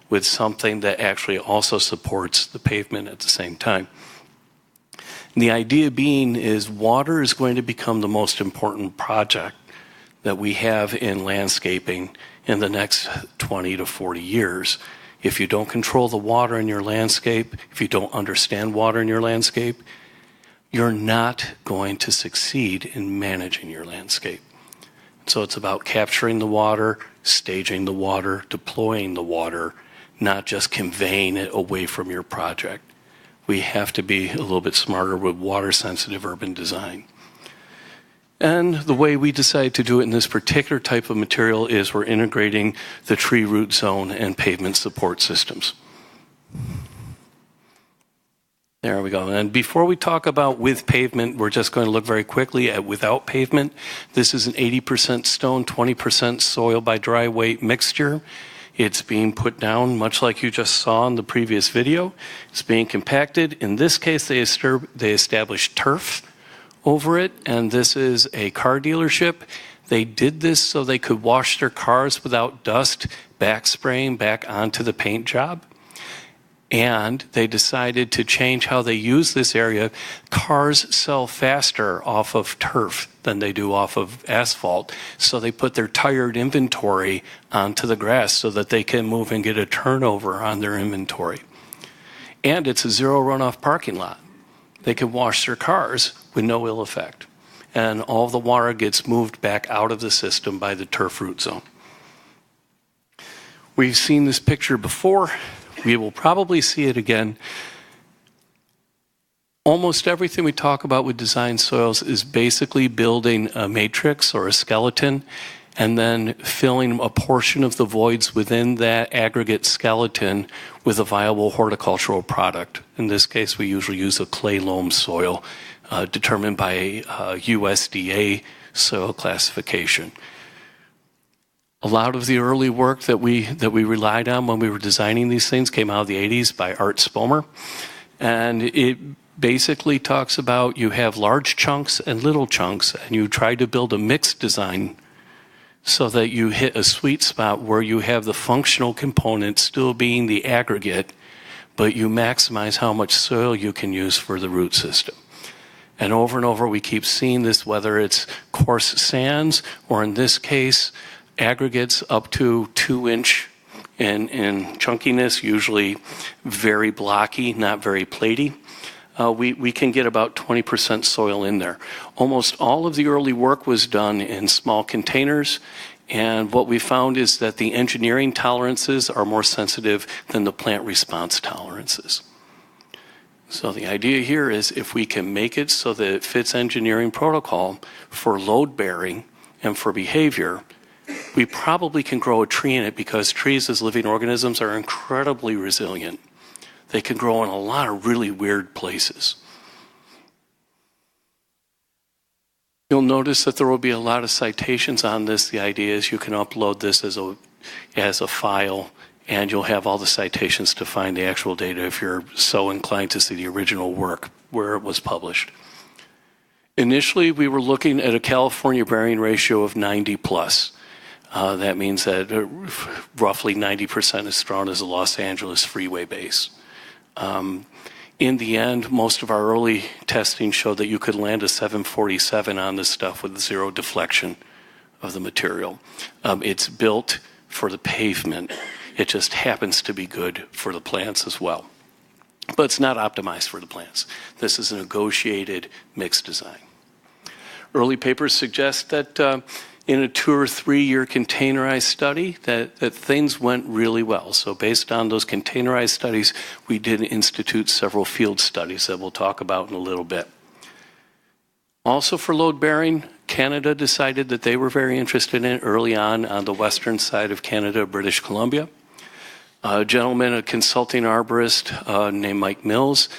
with something that actually also supports the pavement at the same time. And the idea being is water is going to become the most important project that we have in landscaping in the next 20 to 40 years. If you don't control the water in your landscape, if you don't understand water in your landscape, you're not going to succeed in managing your landscape. So it's about capturing the water, staging the water, deploying the water, not just conveying it away from your project. We have to be a little bit smarter with water-sensitive urban design. And the way we decide to do it in this particular type of material is we're integrating the tree root zone and pavement support systems. There we go. And before we talk about with pavement, we're just going to look very quickly at without pavement. This is an 80% stone, 20% soil by dry weight mixture. It's being put down, much like you just saw in the previous video. It's being compacted. In this case, they established turf over it, and this is a car dealership. They did this so they could wash their cars without dust, back spraying back onto the paint job. And they decided to change how they use this area. Cars sell faster off of turf than they do off of asphalt. So they put their tired inventory onto the grass so that they can move and get a turnover on their inventory. And it's a zero runoff parking lot. They can wash their cars with no ill effect. and all the water gets moved back out of the system by the turf root zone. We've seen this picture before. We will probably see it again. Almost everything we talk about with design soils is basically building a matrix or a skeleton and then filling a portion of the voids within that aggregate skeleton with a viable horticultural product. In this case, we usually use a clay loam soil determined by USDA soil classification. A lot of the early work that we relied on when we were designing these things came out of the 80s by Art Spomer. And it basically talks about you have large chunks and little chunks, and you try to build a mixed design so that you hit a sweet spot where you have the functional components still being the aggregate, but you maximize how much soil you can use for the root system. And over we keep seeing this, whether it's coarse sands or in this case, aggregates up to 2-inch in chunkiness, usually very blocky, not very platey. We can get about 20% soil in there. Almost all of the early work was done in small containers, and what we found is that the engineering tolerances are more sensitive than the plant response tolerances. So the idea here is if we can make it so that it fits engineering protocol for load bearing and for behavior, we probably can grow a tree in it, because trees as living organisms are incredibly resilient. They can grow in a lot of really weird places. You'll notice that there will be a lot of citations on this. The idea is you can upload this as a file, and you'll have all the citations to find the actual data if you're so inclined to see the original work where it was published. Initially, we were looking at a California bearing ratio of 90 plus. That means that roughly 90% as strong as the Los Angeles freeway base. In the end, most of our early testing showed that you could land a 747 on this stuff with zero deflection of the material. It's built for the pavement. It just happens to be good for the plants as well. But it's not optimized for the plants. This is a negotiated mixed design. Early papers suggest that in a 2 or 3 year containerized study that things went really well. So based on those containerized studies, we did institute several field studies that we'll talk about in a little bit. Also for load bearing, Canada decided that they were very interested in it early on the western side of Canada, British Columbia. A gentleman, a consulting arborist named Mike Mills,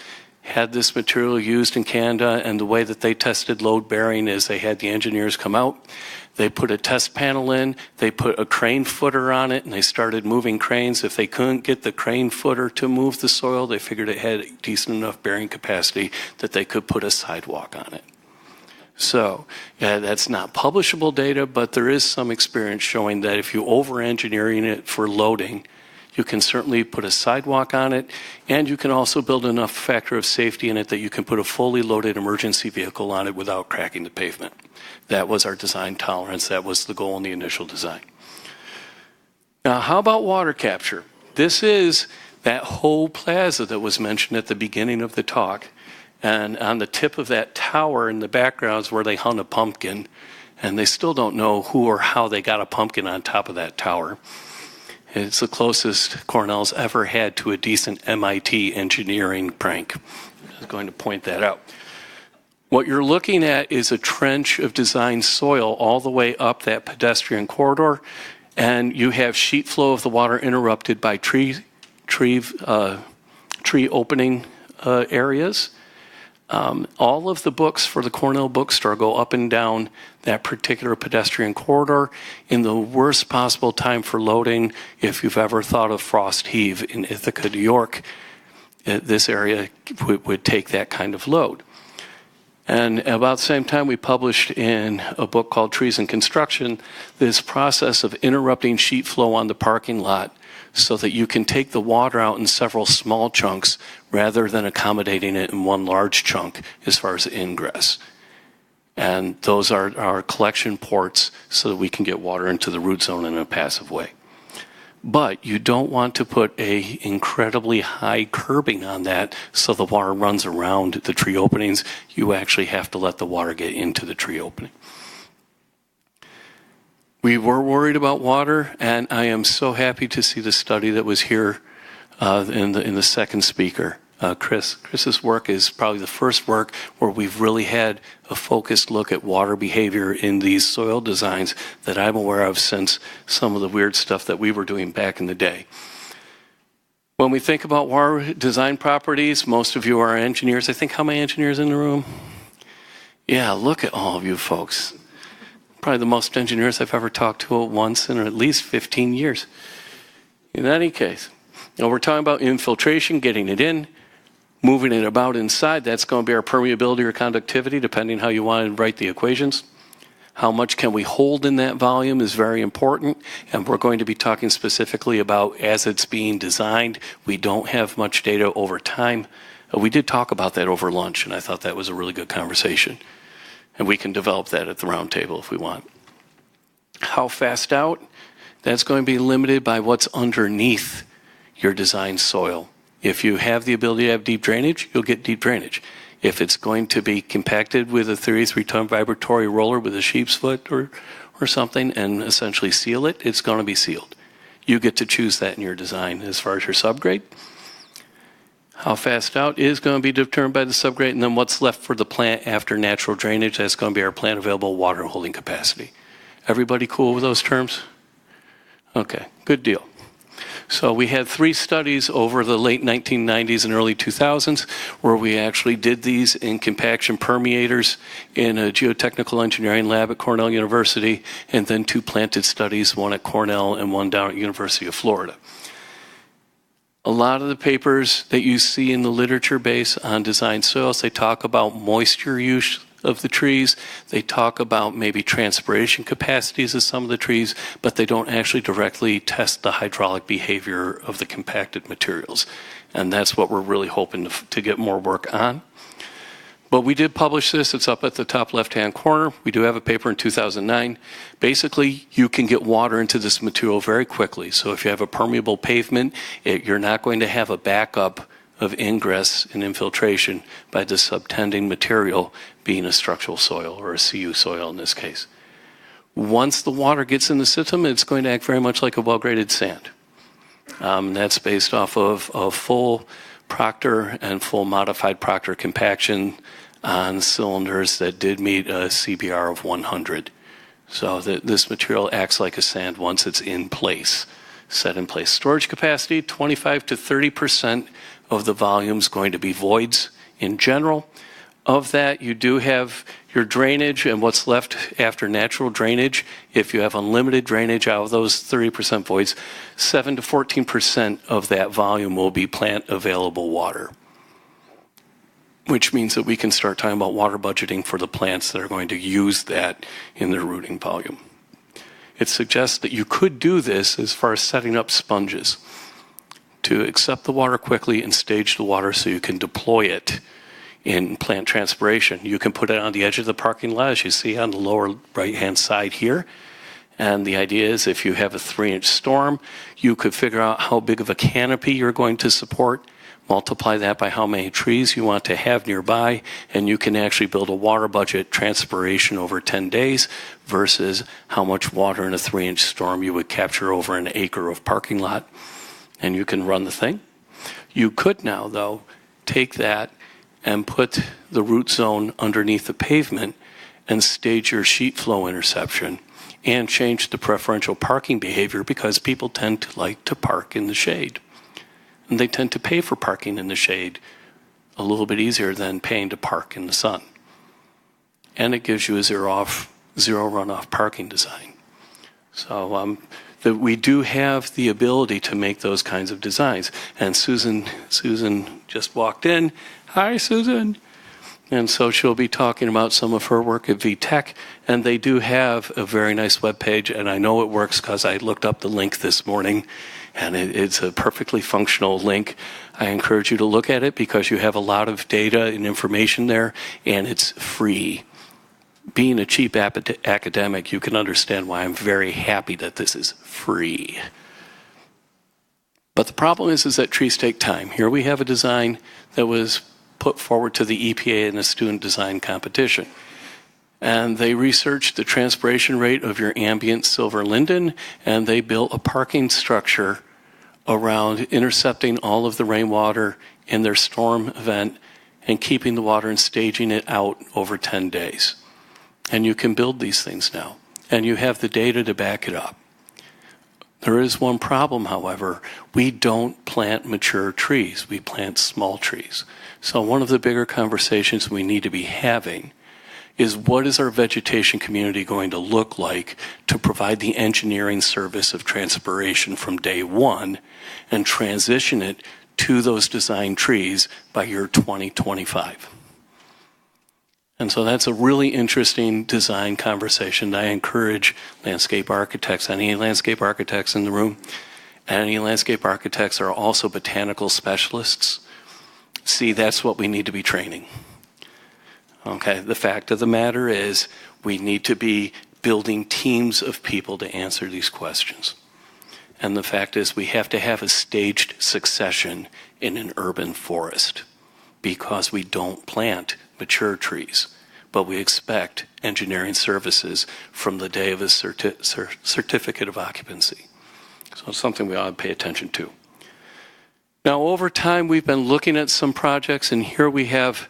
had this material used in Canada, and the way that they tested load bearing is they had the engineers come out, they put a test panel in, they put a crane footer on it, and they started moving cranes. If they couldn't get the crane footer to move the soil, they figured it had decent enough bearing capacity that they could put a sidewalk on it. So that's not publishable data, but there is some experience showing that if you over-engineering it for loading, you can certainly put a sidewalk on it, and you can also build enough factor of safety in it that you can put a fully loaded emergency vehicle on it without cracking the pavement. That was our design tolerance. That was the goal in the initial design. Now, how about water capture? This is that whole plaza that was mentioned at the beginning of the talk. And on the tip of that tower in the background is where they hung a pumpkin. And they still don't know who or how they got a pumpkin on top of that tower. It's the closest Cornell's ever had to a decent MIT engineering prank. I was going to point that out. What you're looking at is a trench of designed soil all the way up that pedestrian corridor, and you have sheet flow of the water interrupted by tree opening areas. All of the books for the Cornell bookstore go up and down that particular pedestrian corridor in the worst possible time for loading. If you've ever thought of frost heave in Ithaca, New York, this area would take that kind of load. And about the same time, we published in a book called Trees and Construction this process of interrupting sheet flow on the parking lot so that you can take the water out in several small chunks rather than accommodating it in one large chunk as far as ingress. And those are our collection ports so that we can get water into the root zone in a passive way. But you don't want to put a incredibly high curbing on that so the water runs around the tree openings. You actually have to let the water get into the tree opening. We were worried about water, and I am so happy to see the study that was here in the second speaker. Chris's work is probably the first work where we've really had a focused look at water behavior in these soil designs that I'm aware of since some of the weird stuff that we were doing back in the day. When we think about water design properties, most of you are engineers. I think how many engineers in the room? Yeah, look at all of you folks. Probably the most engineers I've ever talked to at once in at least 15 years. In any case, we're talking about infiltration, getting it in, moving it about inside. That's going to be our permeability or conductivity, depending how you want to write the equations. How much can we hold in that volume is very important, and we're going to be talking specifically about as it's being designed. We don't have much data over time. We did talk about that over lunch, and I thought that was a really good conversation. And we can develop that at the round table if we want. How fast out? That's going to be limited by what's underneath your design soil. If you have the ability to have deep drainage, you'll get deep drainage. If it's going to be compacted with a 33-ton vibratory roller with a sheep's foot or something and essentially seal it, it's going to be sealed. You get to choose that in your design as far as your subgrade. How fast out is going to be determined by the subgrade, and then what's left for the plant after natural drainage, that's going to be our plant available water holding capacity. Everybody cool with those terms? Okay, good deal. So we had 3 studies over the late 1990s and early 2000s where we actually did these in compaction permeators in a geotechnical engineering lab at Cornell University, and then 2 planted studies, one at Cornell and one down at University of Florida. A lot of the papers that you see in the literature base on design soils, they talk about moisture use of the trees. They talk about maybe transpiration capacities of some of the trees, but they don't actually directly test the hydraulic behavior of the compacted materials. And that's what we're really hoping to get more work on. But we did publish this. It's up at the top left-hand corner. We do have a paper in 2009. Basically, you can get water into this material very quickly. So if you have a permeable pavement, you're not going to have a backup of ingress and infiltration by the subtending material being a structural soil or a CU soil in this case. Once the water gets in the system, it's going to act very much like a well-graded sand. That's based off of full Proctor and full modified Proctor compaction on cylinders that did meet a CBR of 100. So this material acts like a sand once it's in place, set in place. Storage capacity, 25 to 30% of the volume is going to be voids in general. Of that, you do have your drainage and what's left after natural drainage. If you have unlimited drainage out of those 30% voids, 7 to 14% of that volume will be plant available water, which means that we can start talking about water budgeting for the plants that are going to use that in their rooting volume. It suggests that you could do this as far as setting up sponges to accept the water quickly and stage the water so you can deploy it in plant transpiration. You can put it on the edge of the parking lot, as you see on the lower right-hand side here. And the idea is if you have a 3-inch storm, you could figure out how big of a canopy you're going to support, multiply that by how many trees you want to have nearby, and you can actually build a water budget transpiration over 10 days versus how much water in a 3-inch storm you would capture over an acre of parking lot. And you can run the thing. You could now, though, take that and put the root zone underneath the pavement and stage your sheet flow interception and change the preferential parking behavior because people tend to like to park in the shade. And they tend to pay for parking in the shade a little bit easier than paying to park in the sun. And it gives you a zero runoff parking design. So that we do have the ability to make those kinds of designs. And Susan just walked in. Hi, Susan. And so she'll be talking about some of her work at VTech, and they do have a very nice webpage, and I know it works because I looked up the link this morning, and it's a perfectly functional link. I encourage you to look at it because you have a lot of data and information there, and it's free. Being a cheap academic, you can understand why I'm very happy that this is free. But the problem is that trees take time. Here we have a design that was put forward to the EPA in a student design competition. And they researched the transpiration rate of your ambient silver linden, and they built a parking structure around intercepting all of the rainwater in their storm event and keeping the water and staging it out over 10 days. And you can build these things now, and you have the data to back it up. There is one problem, however. We don't plant mature trees. We plant small trees. So one of the bigger conversations we need to be having is, what is our vegetation community going to look like to provide the engineering service of transpiration from day one and transition it to those design trees by year 2025. And so that's a really interesting design conversation. I encourage landscape architects, any landscape architects in the room, any landscape architects are also botanical specialists. See, that's what we need to be training. Okay, the fact of the matter is we need to be building teams of people to answer these questions. And the fact is we have to have a staged succession in an urban forest because we don't plant mature trees, but we expect engineering services from the day of a certificate of occupancy. So it's something we ought to pay attention to. Now, over time, we've been looking at some projects, and here we have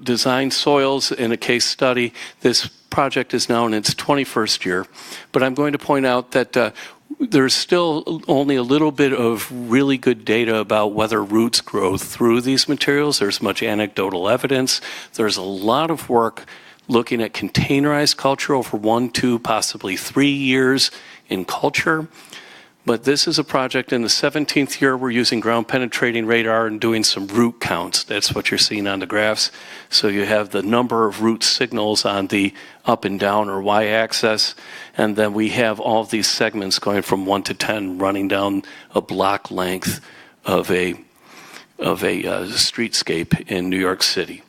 designed soils in a case study. This project is now in its 21st year, but I'm going to point out that there's still only a little bit of really good data about whether roots grow through these materials. There's much anecdotal evidence. There's a lot of work looking at containerized culture over 1, 2, possibly 3 years in culture. But this is a project in the 17th year. We're using ground penetrating radar and doing some root counts. That's what you're seeing on the graphs. So you have the number of root signals on the up and down or y-axis. And then we have all of these segments going from 1 to 10 running down a block length of a streetscape in New York City.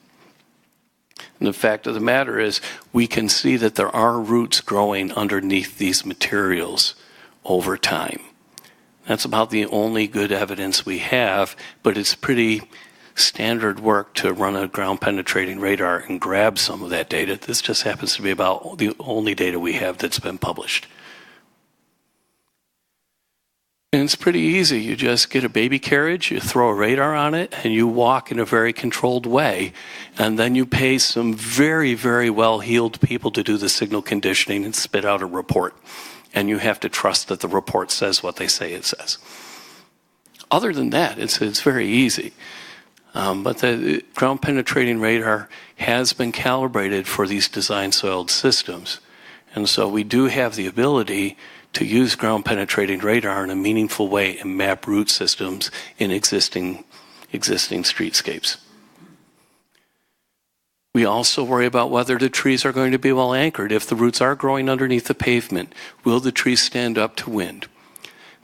And the fact of the matter is we can see that there are roots growing underneath these materials over time. That's about the only good evidence we have, but it's pretty standard work to run a ground penetrating radar and grab some of that data. This just happens to be about the only data we have that's been published. And it's pretty easy. You just get a baby carriage, you throw a radar on it, and you walk in a very controlled way. And then you pay some very, very well-heeled people to do the signal conditioning and spit out a report. And you have to trust that the report says what they say it says. Other than that, it's very easy. But the ground penetrating radar has been calibrated for these design soiled systems. And so we do have the ability to use ground penetrating radar in a meaningful way and map root systems in existing streetscapes. We also worry about whether the trees are going to be well anchored. If the roots are growing underneath the pavement, will the trees stand up to wind?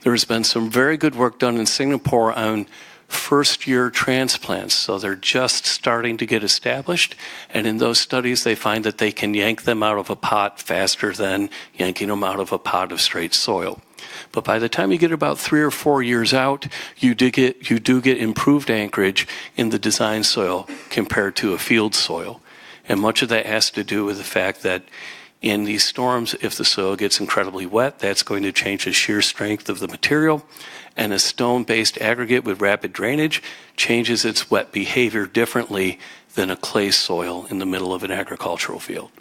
There's been some very good work done in Singapore on first-year transplants. So they're just starting to get established. And in those studies, they find that they can yank them out of a pot faster than yanking them out of a pot of straight soil. But by the time you get about 3 or 4 years out, you do get improved anchorage in the design soil compared to a field soil. And much of that has to do with the fact that in these storms, if the soil gets incredibly wet, that's going to change the shear strength of the material. And a stone-based aggregate with rapid drainage changes its wet behavior differently than a clay soil in the middle of an agricultural field.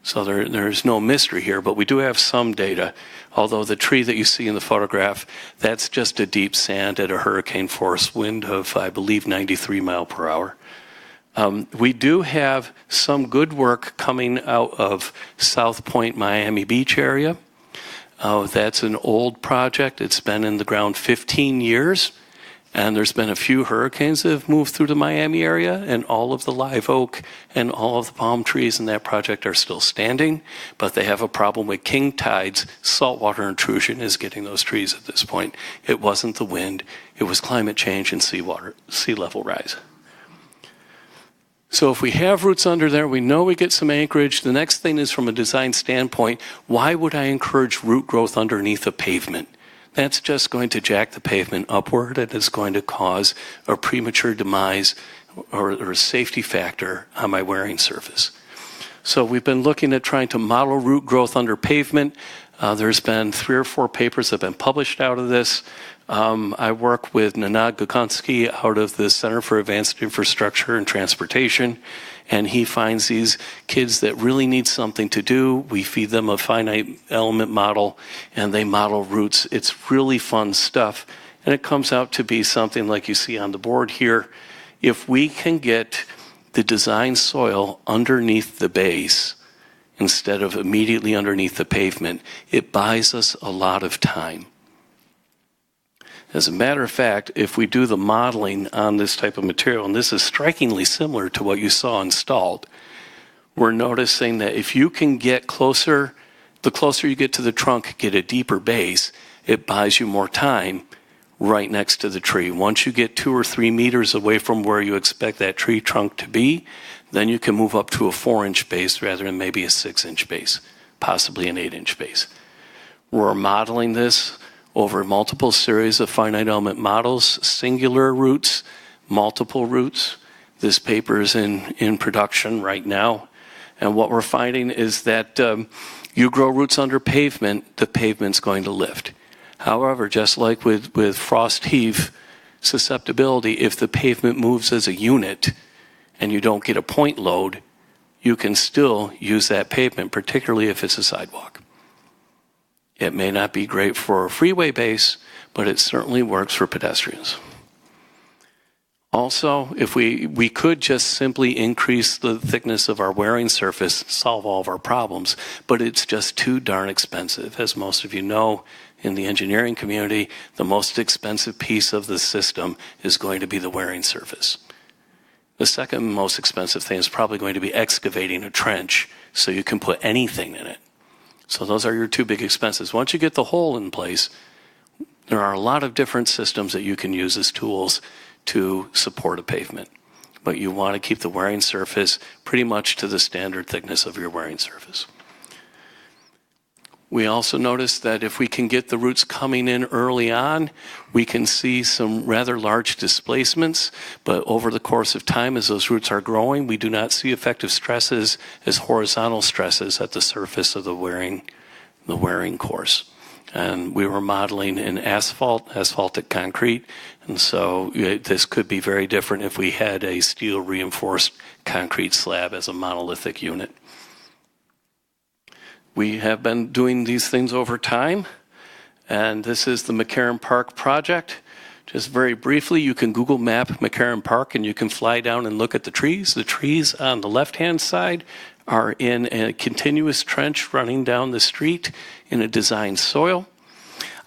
So there's no mystery here, but we do have some data. Although the tree that you see in the photograph, that's just a deep sand at a hurricane force wind of, I believe, 93 miles per hour. We do have some good work coming out of South Point, Miami Beach area. That's an old project. It's been in the ground 15 years. And there's been a few hurricanes that have moved through the Miami area, and all of the live oak and all of the palm trees in that project are still standing, but they have a problem with king tides. Saltwater intrusion is getting those trees at this point. It wasn't the wind, it was climate change and sea level rise. So if we have roots under there, we know we get some anchorage. The next thing is, from a design standpoint, why would I encourage root growth underneath a pavement? that's just going to jack the pavement upward, and it's going to cause a premature demise or a safety factor on my wearing surface. So we've been looking at trying to model root growth under pavement. There's been 3 or 4 papers that have been published out of this. I work with Nenad Gukansky out of the Center for Advanced Infrastructure and Transportation, and he finds these kids that really need something to do. We feed them a finite element model, and they model roots. It's really fun stuff, and it comes out to be something like you see on the board here. If we can get the design soil underneath the base instead of immediately underneath the pavement, it buys us a lot of time. As a matter of fact, if we do the modeling on this type of material, and this is strikingly similar to what you saw installed, we're noticing that if you can get closer, the closer you get to the trunk, get a deeper base, it buys you more time right next to the tree. Once you get 2 or 3 meters away from where you expect that tree trunk to be, then you can move up to a 4-inch base rather than maybe a 6-inch base, possibly an 8-inch base. We're modeling this over multiple series of finite element models, singular roots, multiple roots. This paper is in production right now. And what we're finding is that you grow roots under pavement, the pavement's going to lift. However, just like with frost heave susceptibility, if the pavement moves as a unit and you don't get a point load, you can still use that pavement, particularly if it's a sidewalk. It may not be great for a freeway base, but it certainly works for pedestrians. Also, if we could just simply increase the thickness of our wearing surface, solve all of our problems, but it's just too darn expensive. As most of you know, in the engineering community, the most expensive piece of the system is going to be the wearing surface. The second most expensive thing is probably going to be excavating a trench so you can put anything in it. So those are your 2 big expenses. Once you get the hole in place, there are a lot of different systems that you can use as tools to support a pavement. But you want to keep the wearing surface pretty much to the standard thickness of your wearing surface. We also noticed that if we can get the roots coming in early on, we can see some rather large displacements, but over the course of time as those roots are growing, we do not see effective stresses as horizontal stresses at the surface of the wearing course. And we were modeling in asphaltic concrete, and so this could be very different if we had a steel reinforced concrete slab as a monolithic unit. We have been doing these things over time, and this is the McCarran Park project. Just very briefly, you can Google map McCarran Park and you can fly down and look at the trees. The trees on the left-hand side are in a continuous trench running down the street in a designed soil.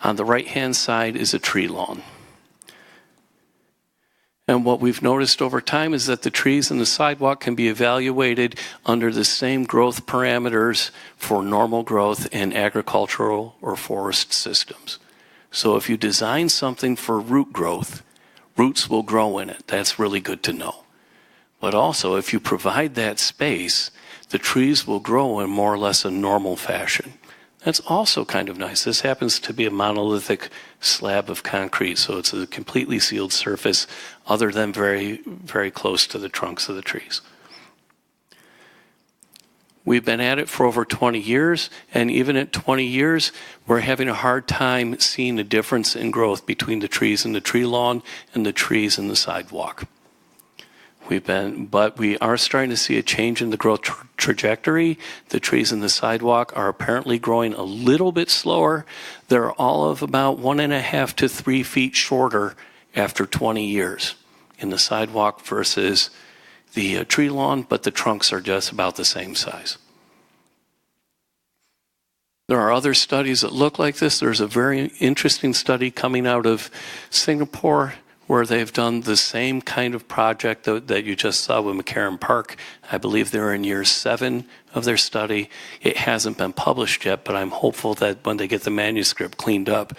On the right-hand side is a tree lawn. And what we've noticed over time is that the trees and the sidewalk can be evaluated under the same growth parameters for normal growth in agricultural or forest systems. So if you design something for root growth, roots will grow in it. That's really good to know. But also, if you provide that space, the trees will grow in more or less a normal fashion. That's also kind of nice. This happens to be a monolithic slab of concrete, so it's a completely sealed surface other than very, very close to the trunks of the trees. We've been at it for over 20 years, and even at 20 years, we're having a hard time seeing a difference in growth between the trees in the tree lawn and the trees in the sidewalk. But we are starting to see a change in the growth trajectory. The trees in the sidewalk are apparently growing a little bit slower. They're all of about 1.5 to 3 feet shorter after 20 years in the sidewalk versus the tree lawn, but the trunks are just about the same size. There are other studies that look like this. There's a very interesting study coming out of Singapore where they've done the same kind of project that you just saw with McCarran Park. I believe they're in year 7 of their study. It hasn't been published yet, but I'm hopeful that when they get the manuscript cleaned up,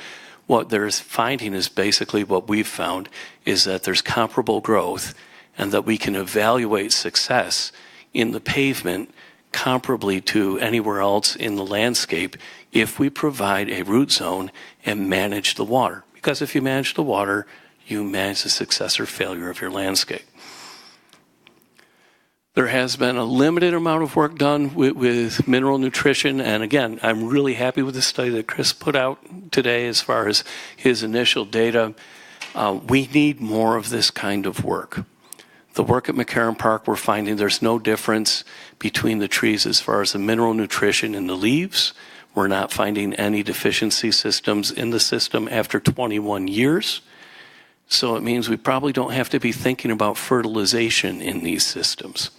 what they're finding is basically what we've found, is that there's comparable growth and that we can evaluate success in the pavement comparably to anywhere else in the landscape if we provide a root zone and manage the water. Because if you manage the water, you manage the success or failure of your landscape. There has been a limited amount of work done with mineral nutrition, and again, I'm really happy with the study that Chris put out today as far as his initial data. We need more of this kind of work. The work at McCarran Park, we're finding there's no difference between the trees as far as the mineral nutrition in the leaves. We're not finding any deficiency systems in the system after 21 years. So it means we probably don't have to be thinking about fertilization in these systems.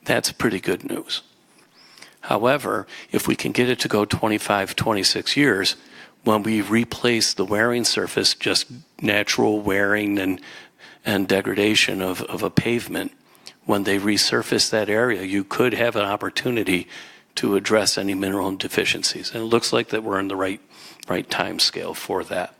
That's pretty good news. However, if we can get it to go 25, 26 years, when we replace the wearing surface, just natural wearing and degradation of a pavement, when they resurface that area, you could have an opportunity to address any mineral deficiencies. And it looks like that we're in the right time scale for that.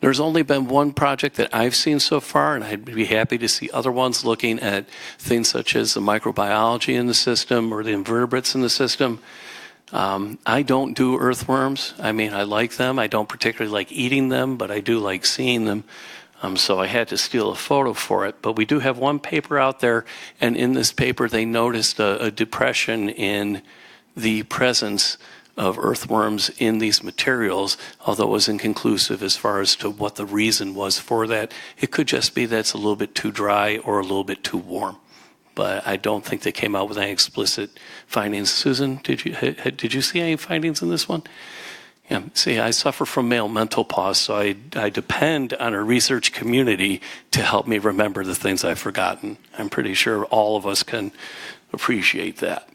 There's only been one project that I've seen so far, and I'd be happy to see other ones looking at things such as the microbiology in the system or the invertebrates in the system. I don't do earthworms. I mean, I like them. I don't particularly like eating them, but I do like seeing them. So I had to steal a photo for it. But we do have one paper out there, and in this paper they noticed a depression in the presence of earthworms in these materials, although it was inconclusive as far as to what the reason was for that. It could just be that it's a little bit too dry or a little bit too warm. But I don't think they came out with any explicit findings. Susan, did you see any findings in this one? Yeah, see, I suffer from male mental pause, so I depend on a research community to help me remember the things I've forgotten. I'm pretty sure all of us can appreciate that.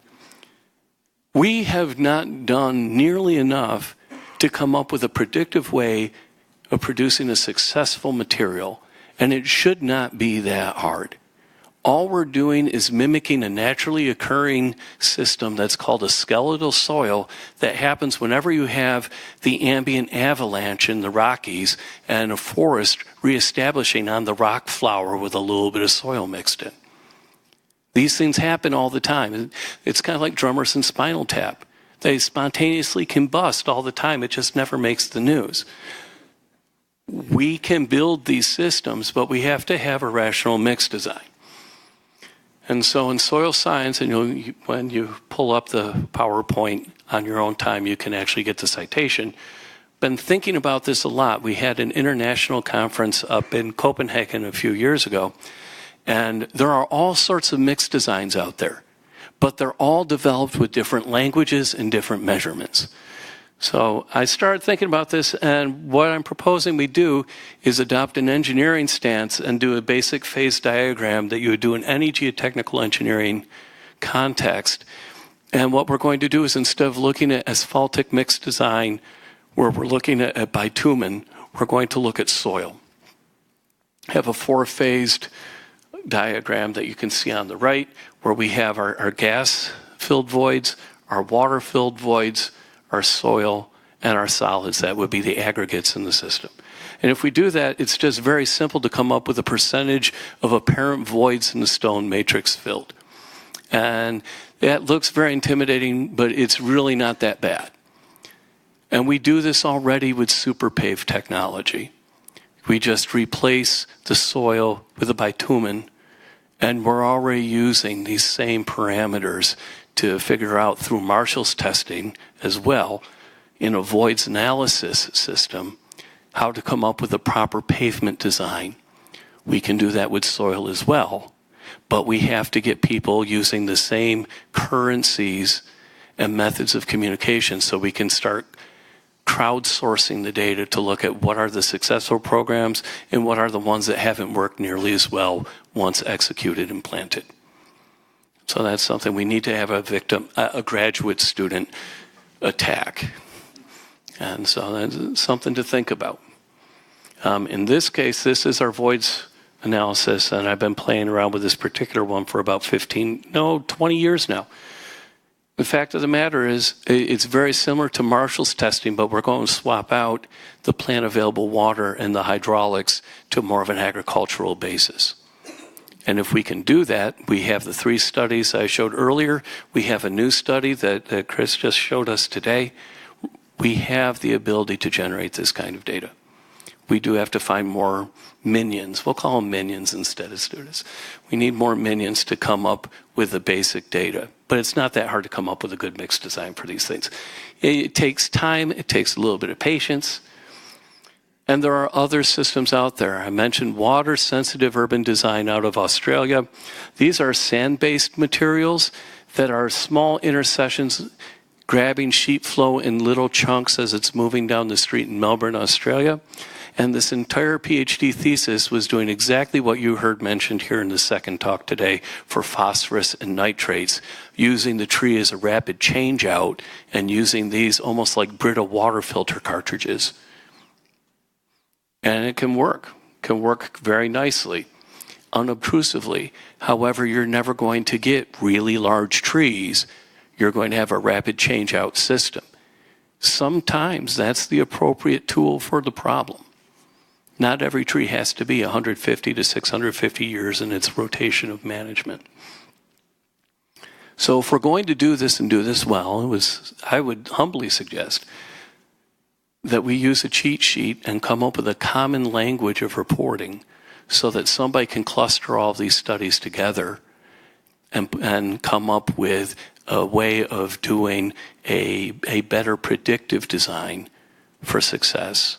We have not done nearly enough to come up with a predictive way of producing a successful material, and it should not be that hard. All we're doing is mimicking a naturally occurring system that's called a skeletal soil that happens whenever you have the ambient avalanche in the Rockies and a forest reestablishing on the rock floor with a little bit of soil mixed in. These things happen all the time. It's kind of like drummers and Spinal Tap. They spontaneously combust all the time. It just never makes the news. We can build these systems, but we have to have a rational mix design. And so in soil science, and when you pull up the PowerPoint on your own time, you can actually get the citation. Been thinking about this a lot. We had an international conference up in Copenhagen a few years ago. And there are all sorts of mixed designs out there, but they're all developed with different languages and different measurements. So I started thinking about this, and what I'm proposing we do is adopt an engineering stance and do a basic phase diagram that you would do in any geotechnical engineering context. And what we're going to do is, instead of looking at asphaltic mixed design, where we're looking at bitumen, we're going to look at soil. Have a four-phased diagram that you can see on the right, where we have our gas-filled voids, our water-filled voids, our soil, and our solids. That would be the aggregates in the system. And if we do that, it's just very simple to come up with a percentage of apparent voids in the stone matrix filled. And that looks very intimidating, but it's really not that bad. And we do this already with super paved technology. We just replace the soil with a bitumen, and we're already using these same parameters to figure out through Marshall's testing as well in a voids analysis system how to come up with a proper pavement design. We can do that with soil as well, but we have to get people using the same currencies and methods of communication so we can start crowdsourcing the data to look at what are the successful programs and what are the ones that haven't worked nearly as well once executed and planted. So that's something we need to have a graduate student attack. And so that's something to think about. In this case, this is our voids analysis, and I've been playing around with this particular one for about 20 years now. The fact of the matter is, it's very similar to Marshall's testing, but we're going to swap out the plant available water and the hydraulics to more of an agricultural basis. And if we can do that, we have the 3 studies I showed earlier. We have a new study that Chris just showed us today. We have the ability to generate this kind of data. We do have to find more minions. We'll call them minions instead of students. We need more minions to come up with the basic data. But it's not that hard to come up with a good mixed design for these things. It takes time. It takes a little bit of patience. And there are other systems out there. I mentioned water-sensitive urban design out of Australia. These are sand-based materials that are small intercessions grabbing sheet flow in little chunks as it's moving down the street in Melbourne, Australia. And this entire PhD thesis was doing exactly what you heard mentioned here in the second talk today for phosphorus and nitrates, using the tree as a rapid change out and using these almost like Brita water filter cartridges. And it can work very nicely, unobtrusively. However, you're never going to get really large trees. You're going to have a rapid change out system. Sometimes that's the appropriate tool for the problem. Not every tree has to be 150 to 650 years in its rotation of management. So if we're going to do this and do this well, I would humbly suggest that we use a cheat sheet and come up with a common language of reporting so that somebody can cluster all of these studies together and come up with a way of doing a better predictive design for success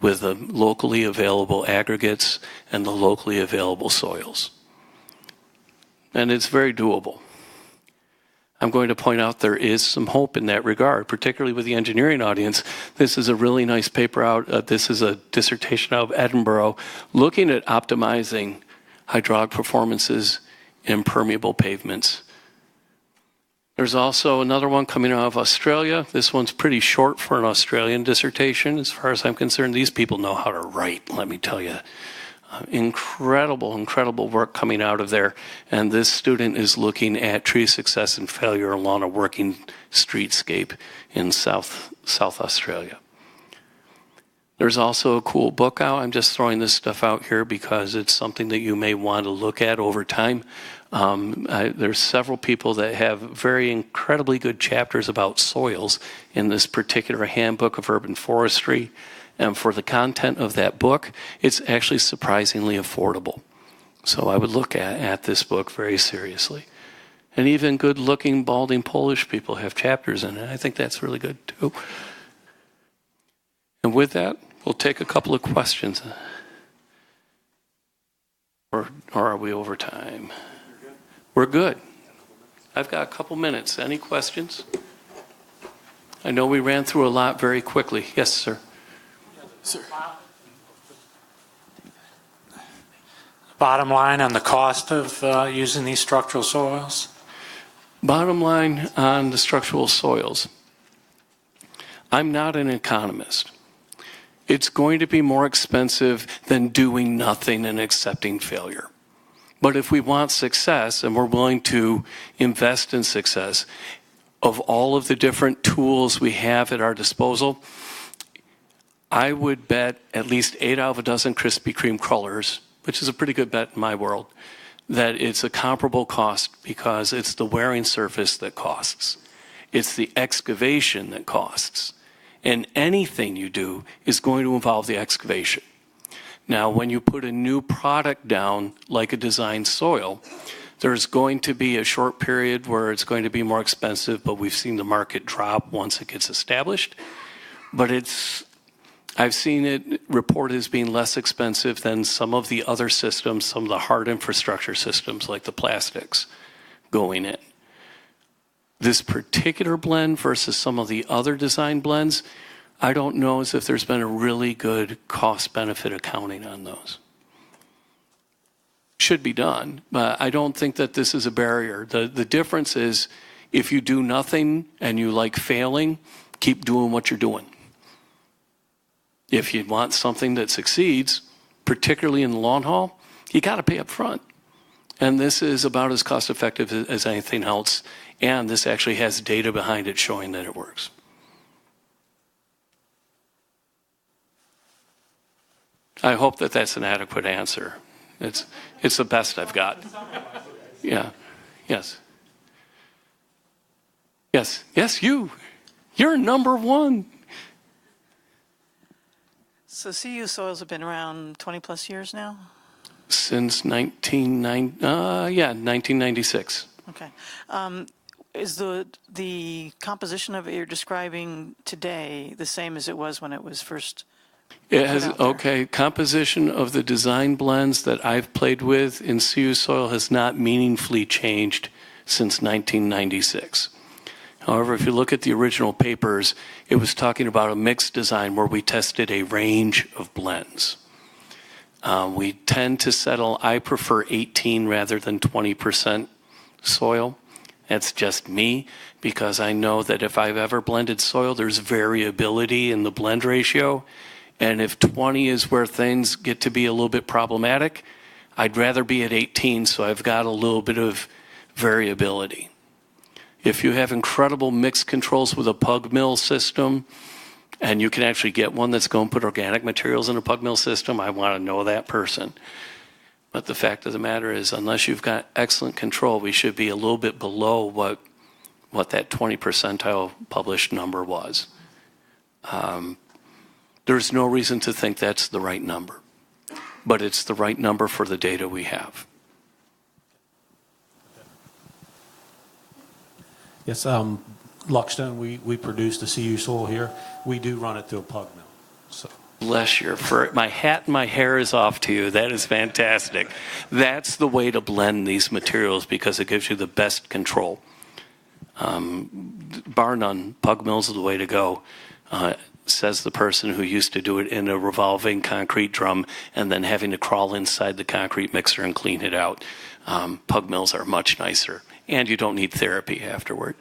with the locally available aggregates and the locally available soils. And it's very doable. I'm going to point out there is some hope in that regard, particularly with the engineering audience. This is a really nice paper out. This is a dissertation out of Edinburgh looking at optimizing hydraulic performances in permeable pavements. There's also another one coming out of Australia. This one's pretty short for an Australian dissertation. As far as I'm concerned, these people know how to write, let me tell you. Incredible work coming out of there. And this student is looking at tree success and failure along a working streetscape in South Australia. There's also a cool book out. I'm just throwing this stuff out here because it's something that you may want to look at over time. There's several people that have very incredibly good chapters about soils in this particular handbook of urban forestry. And for the content of that book, it's actually surprisingly affordable. So I would look at this book very seriously. And even good-looking, balding Polish people have chapters in it. I think that's really good, too. And with that, we'll take a couple of questions. Or are we over time? We're good. I've got a couple minutes. Any questions? I know we ran through a lot very quickly. Yes, sir. Sir. Bottom line on the cost of using these structural soils? Bottom line on the structural soils. I'm not an economist. It's going to be more expensive than doing nothing and accepting failure. But if we want success and we're willing to invest in success, of all of the different tools we have at our disposal, I would bet at least 8 out of a dozen Krispy Kreme crullers, which is a pretty good bet in my world, that it's a comparable cost because it's the wearing surface that costs. It's the excavation that costs. And anything you do is going to involve the excavation. Now, when you put a new product down, like a designed soil, there's going to be a short period where it's going to be more expensive, but we've seen the market drop once it gets established. But I've seen it reported as being less expensive than some of the other systems, some of the hard infrastructure systems like the plastics going in. This particular blend versus some of the other design blends, I don't know as if there's been a really good cost-benefit accounting on those. Should be done, but I don't think that this is a barrier. The difference is if you do nothing and you like failing, keep doing what you're doing. If you want something that succeeds, particularly in the long haul, you got to pay up front. And this is about as cost effective as anything else. And this actually has data behind it showing that it works. I hope that that's an adequate answer. It's the best I've got. Yeah. Yes. Yes. Yes, you. You're number one. So CU soils have been around 20 plus years now? Since 1996. Okay. Is the composition of it you're describing today the same as it was when it was first It has, out there? okay, composition of the design blends that I've played with in CU soil has not meaningfully changed since 1996. However, if you look at the original papers, it was talking about a mixed design where we tested a range of blends. We tend to settle, I prefer 18 rather than 20% soil. That's just me, because I know that if I've ever blended soil, there's variability in the blend ratio. And if 20 is where things get to be a little bit problematic, I'd rather be at 18 so I've got a little bit of variability. If you have incredible mix controls with a pug mill system, and you can actually get one that's going to put organic materials in a pug mill system, I want to know that person. But the fact of the matter is, unless you've got excellent control, we should be a little bit below what that 20 percentile published number was. There's no reason to think that's the right number, but it's the right number for the data we have. Yes, Luckstone, we produce the CU soil here. We do run it through a pug mill. So. Bless your fur. My hat and my hair is off to you. That is fantastic. That's the way to blend these materials because it gives you the best control. Bar none, pug mills are the way to go, says the person who used to do it in a revolving concrete drum and then having to crawl inside the concrete mixer and clean it out. Pug mills are much nicer, and you don't need therapy afterward.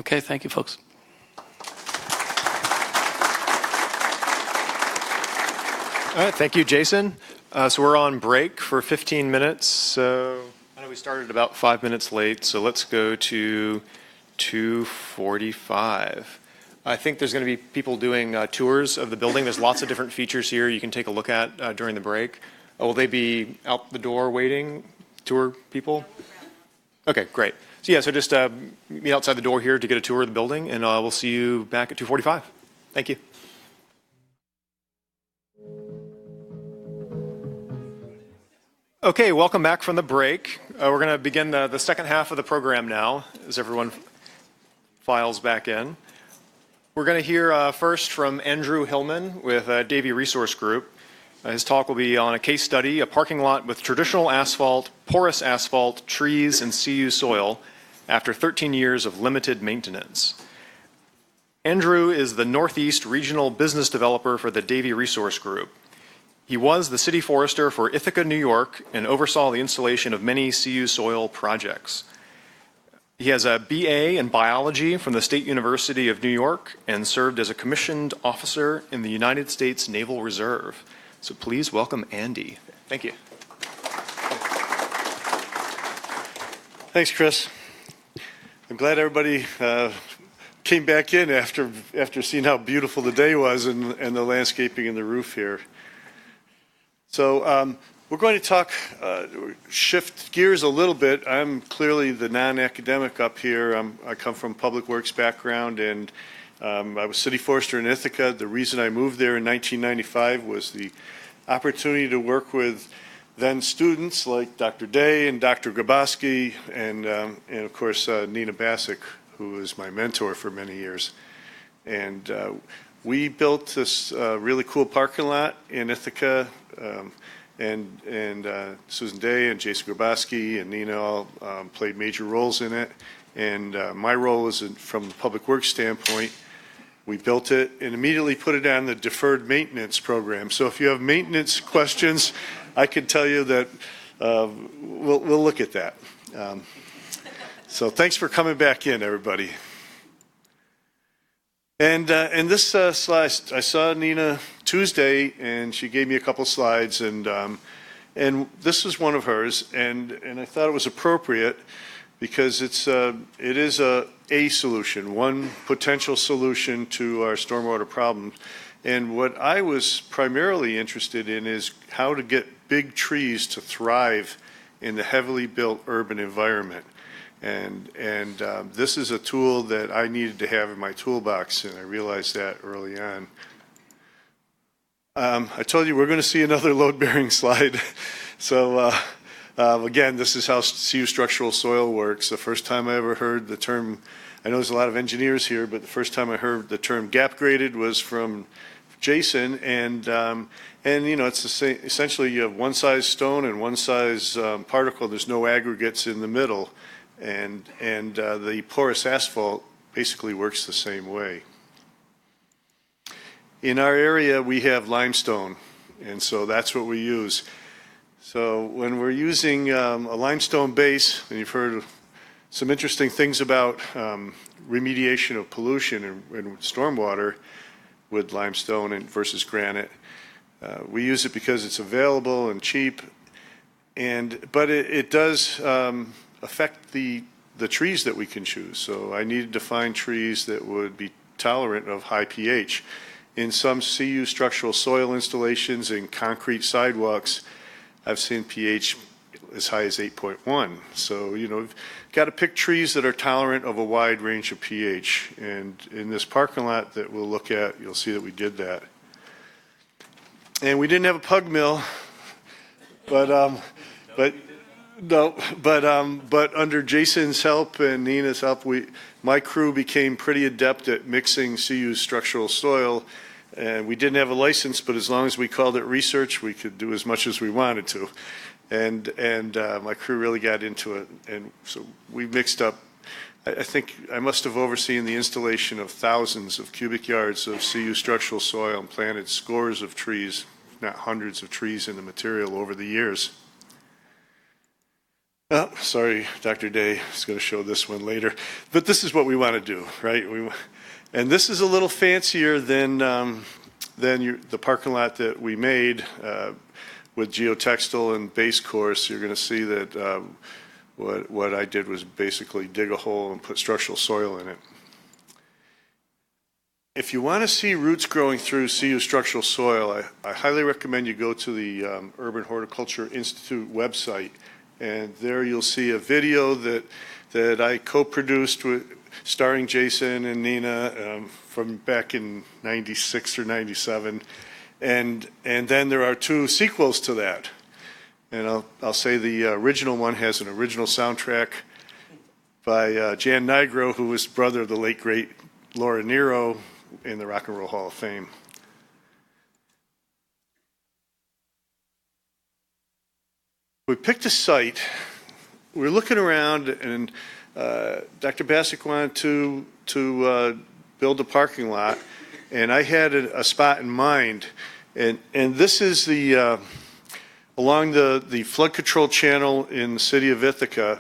Okay, thank you, folks. All right, thank you, Jason. So we're on break for 15 minutes. So I know we started about 5 minutes late, so let's go to 2:45. I think there's going to be people doing tours of the building. There's lots of different features here you can take a look at during the break. Will they be out the door waiting, tour people? Okay, great. So yeah, so just meet outside the door here to get a tour of the building, and we'll see you back at 2:45. Thank you. Okay, welcome back from the break. We're going to begin the second half of the program now, as everyone files back in. We're going to hear first from Andrew Hillman with Davey Resource Group. His talk will be on a case study, a parking lot with traditional asphalt, porous asphalt, trees, and CU soil after 13 years of limited maintenance. Andrew is the Northeast Regional Business Developer for the Davey Resource Group. He was the city forester for Ithaca, New York, and oversaw the installation of many CU soil projects. He has a BA in biology from the State University of New York and served as a commissioned officer in the United States Naval Reserve. So please welcome Andy. Thank you. Thanks, Chris. I'm glad everybody came back in after seeing how beautiful the day was and the landscaping and the roof here. So we're going to talk, shift gears a little bit. I'm clearly the non-academic up here. I come from public works background, and I was city forester in Ithaca. The reason I moved there in 1995 was the opportunity to work with then students like Dr. Day and Dr. Gaboski and of course Nina Bassick, who was my mentor for many years. And we built this really cool parking lot in Ithaca, and Susan Day and Jason Gaboski and Nina all played major roles in it. And my role was from the public works standpoint. We built it and immediately put it on the deferred maintenance program. So if you have maintenance questions, I can tell you that we'll look at that. So thanks for coming back in, everybody. And this slide, I saw Nina Tuesday, and she gave me a couple slides, and this is one of hers, and I thought it was appropriate because it is a solution, one potential solution to our stormwater problem. And what I was primarily interested in is how to get big trees to thrive in the heavily built urban environment. And this is a tool that I needed to have in my toolbox, and I realized that early on. I told you we're going to see another load-bearing slide. So again, this is how cu-structural soil works. The first time I ever heard the term, I know there's a lot of engineers here, but the first time I heard the term gap-graded was from Jason, and you know, it's the same. Essentially, you have one size stone and one size particle. There's no aggregates in the middle, and the porous asphalt basically works the same way. In our area, we have limestone, and so that's what we use. So when we're using a limestone base, and you've heard some interesting things about remediation of pollution and stormwater with limestone versus granite. We use it because it's available and cheap, but it does affect the trees that we can choose. So I needed to find trees that would be tolerant of high pH. In some cu-structural soil installations and concrete sidewalks, I've seen pH as high as 8.1. So, you know, you've got to pick trees that are tolerant of a wide range of pH. And in this parking lot that we'll look at, you'll see that we did that. And we didn't have a pug mill, but under Jason's help and Nina's help, my crew became pretty adept at mixing cu-structural soil. And we didn't have a license, but as long as we called it research, we could do as much as we wanted to. And my crew really got into it, and so we mixed up. I think I must have overseen the installation of thousands of cubic yards of cu-structural soil and planted scores of trees, not hundreds of trees in the material over the years. Oh, sorry, Dr. Day is going to show this one later, but this is what we want to do, right? And this is a little fancier than the parking lot that we made with geotextile and base course. You're going to see that what I did was basically dig a hole and put structural soil in it. If you want to see roots growing through cu-structural soil, I highly recommend you go to the Urban Horticulture Institute website, and there you'll see a video that I co-produced with starring Jason and Nina from back in 96 or 97. And then there are 2 sequels to that. And I'll say the original one has an original soundtrack by Jan Nigro, who was brother of the late, great Laura Nyro in the Rock and Roll Hall of Fame. We picked a site. We're looking around, and Dr. Bassick wanted to build a parking lot, and I had a spot in mind, and this is the along the flood control channel in the city of Ithaca,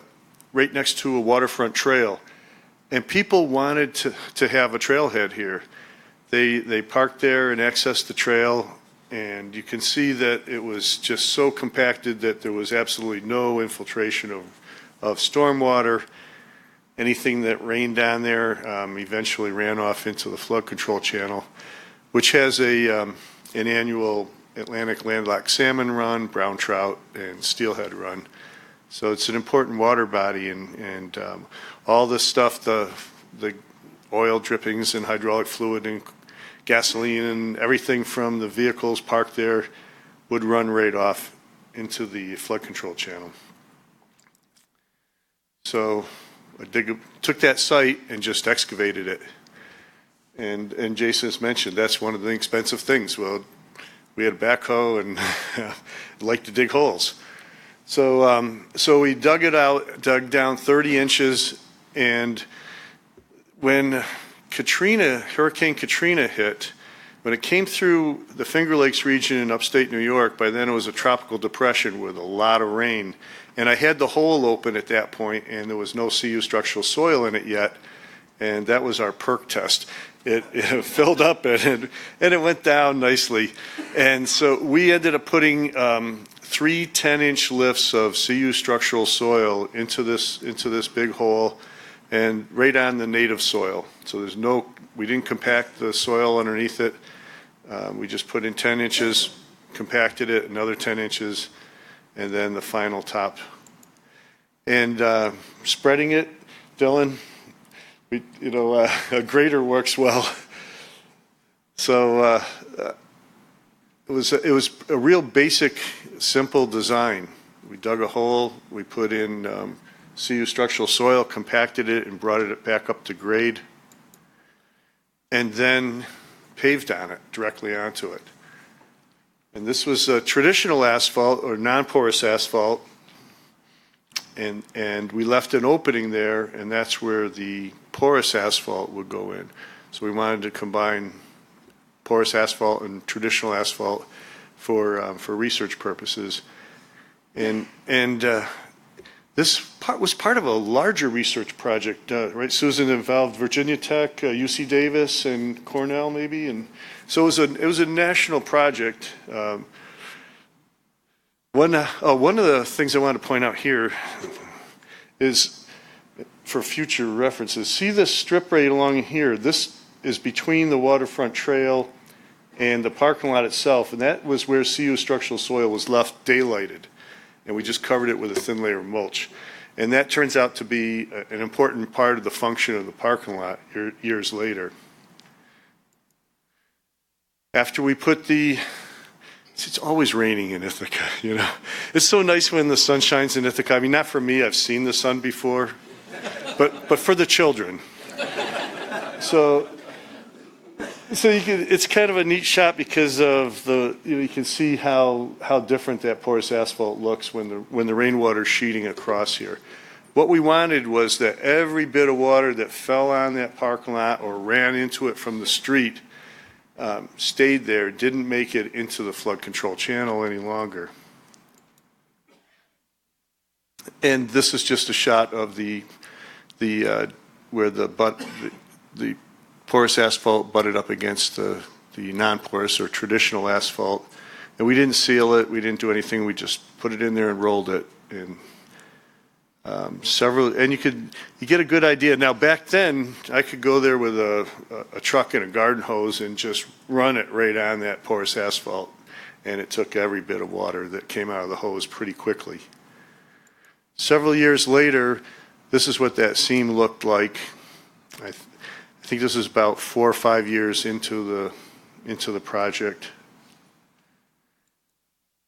right next to a waterfront trail, and people wanted to have a trailhead here. They parked there and accessed the trail, and you can see that it was just so compacted that there was absolutely no infiltration of stormwater. Anything that rained down there eventually ran off into the flood control channel, which has an annual Atlantic landlocked salmon run, brown trout, and steelhead run. So it's an important water body, and all this stuff, the oil drippings and hydraulic fluid and gasoline and everything from the vehicles parked there would run right off into the flood control channel. So I took that site and just excavated it. And Jason has mentioned that's one of the expensive things. Well, we had a backhoe and liked to dig holes. So we dug it out, dug down 30 inches, and when Hurricane Katrina hit, when it came through the Finger Lakes region in upstate New York, by then it was a tropical depression with a lot of rain. And I had the hole open at that point, and there was no cu-structural soil in it yet, and that was our perk test. It filled up and it went down nicely. And so we ended up putting 3 10-inch lifts of cu-structural soil into this big hole and right on the native soil. So we didn't compact the soil underneath it. We just put in 10 inches, compacted it, another 10 inches, and then the final top. And spreading it, Dylan, a grader works well. So it was a real basic, simple design. We dug a hole, we put in cu-structural soil, compacted it, and brought it back up to grade, and then paved on it, directly onto it. And this was a traditional asphalt or non-porous asphalt, and we left an opening there, and that's where the porous asphalt would go in. So we wanted to combine porous asphalt and traditional asphalt for research purposes. And this was part of a larger research project, right? Susan, involved Virginia Tech, UC Davis, and Cornell maybe, and so it was a national project. One of the things I want to point out here is, for future references, see this strip right along here. This is between the waterfront trail and the parking lot itself, and that was where cu-structural soil was left daylighted, and we just covered it with a thin layer of mulch. And that turns out to be an important part of the function of the parking lot years later. After we put it's always raining in Ithaca, you know. It's so nice when the sun shines in Ithaca. I mean, not for me, I've seen the sun before, but for the children. So it's kind of a neat shot because of you can see how different that porous asphalt looks when the rainwater's sheeting across here. What we wanted was that every bit of water that fell on that parking lot or ran into it from the street stayed there, didn't make it into the flood control channel any longer. And this is just a shot of where the porous asphalt butted up against the non-porous or traditional asphalt. And we didn't seal it, we didn't do anything, we just put it in there and rolled it. And you get a good idea. Now back then, I could go there with a truck and a garden hose and just run it right on that porous asphalt. And it took every bit of water that came out of the hose pretty quickly. Several years later, this is what that seam looked like. I think this is about 4 or 5 years into the project.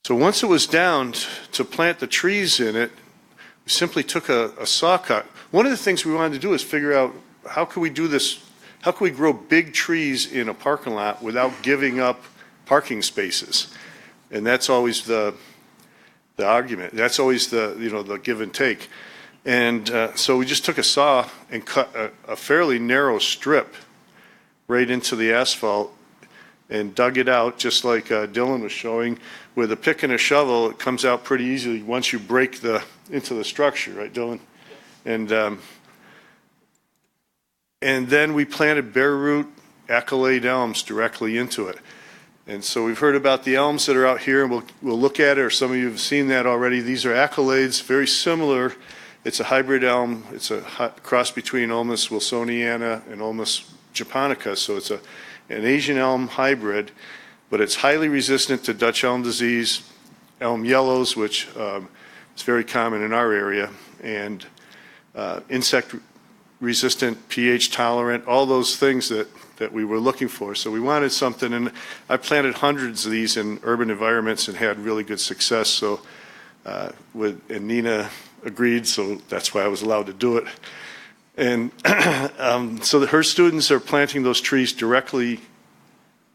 So once it was down to plant the trees in it, we simply took a saw cut. One of the things we wanted to do is figure out how could we do this, how could we grow big trees in a parking lot without giving up parking spaces? And that's always the argument. That's always the give and take. And so we just took a saw and cut a fairly narrow strip right into the asphalt and dug it out, just like Dylan was showing. With a pick and a shovel, it comes out pretty easily once you break into the structure, right, Dylan? And then we planted bare root accolade elms directly into it. And so we've heard about the elms that are out here, and we'll look at it, or some of you have seen that already. These are accolades, very similar. It's a hybrid elm. It's a cross between Ulmus wilsoniana and Ulmus japonica, so it's an Asian elm hybrid, but it's highly resistant to Dutch elm disease, elm yellows, which is very common in our area, and insect resistant, pH tolerant, all those things that we were looking for. So we wanted something, and I planted hundreds of these in urban environments and had really good success. So and Nina agreed, so that's why I was allowed to do it. And so her students are planting those trees directly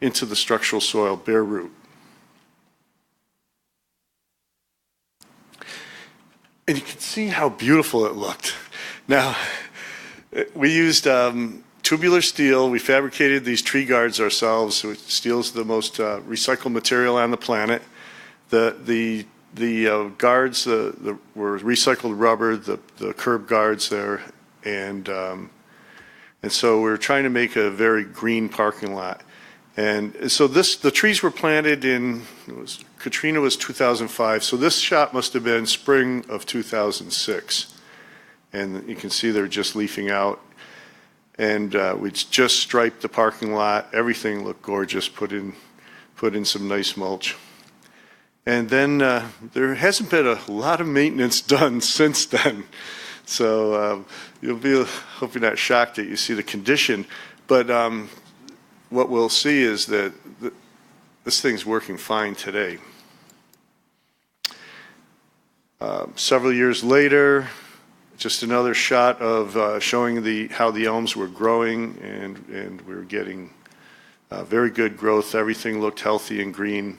into the structural soil, bare root. And you can see how beautiful it looked. Now, we used tubular steel. We fabricated these tree guards ourselves. So steel is the most recycled material on the planet. The guards were recycled rubber, the curb guards there, and so we were trying to make a very green parking lot. And so the trees were planted in, Katrina was 2005, so this shot must have been spring of 2006. And you can see they're just leafing out. And we just striped the parking lot. Everything looked gorgeous, put in put in some nice mulch. And then there hasn't been a lot of maintenance done since then. So you'll be, hope you're not shocked that you see the condition. But what we'll see is that this thing's working fine today. Several years later, just another shot of showing how the elms were growing, and we were getting very good growth. Everything looked healthy and green.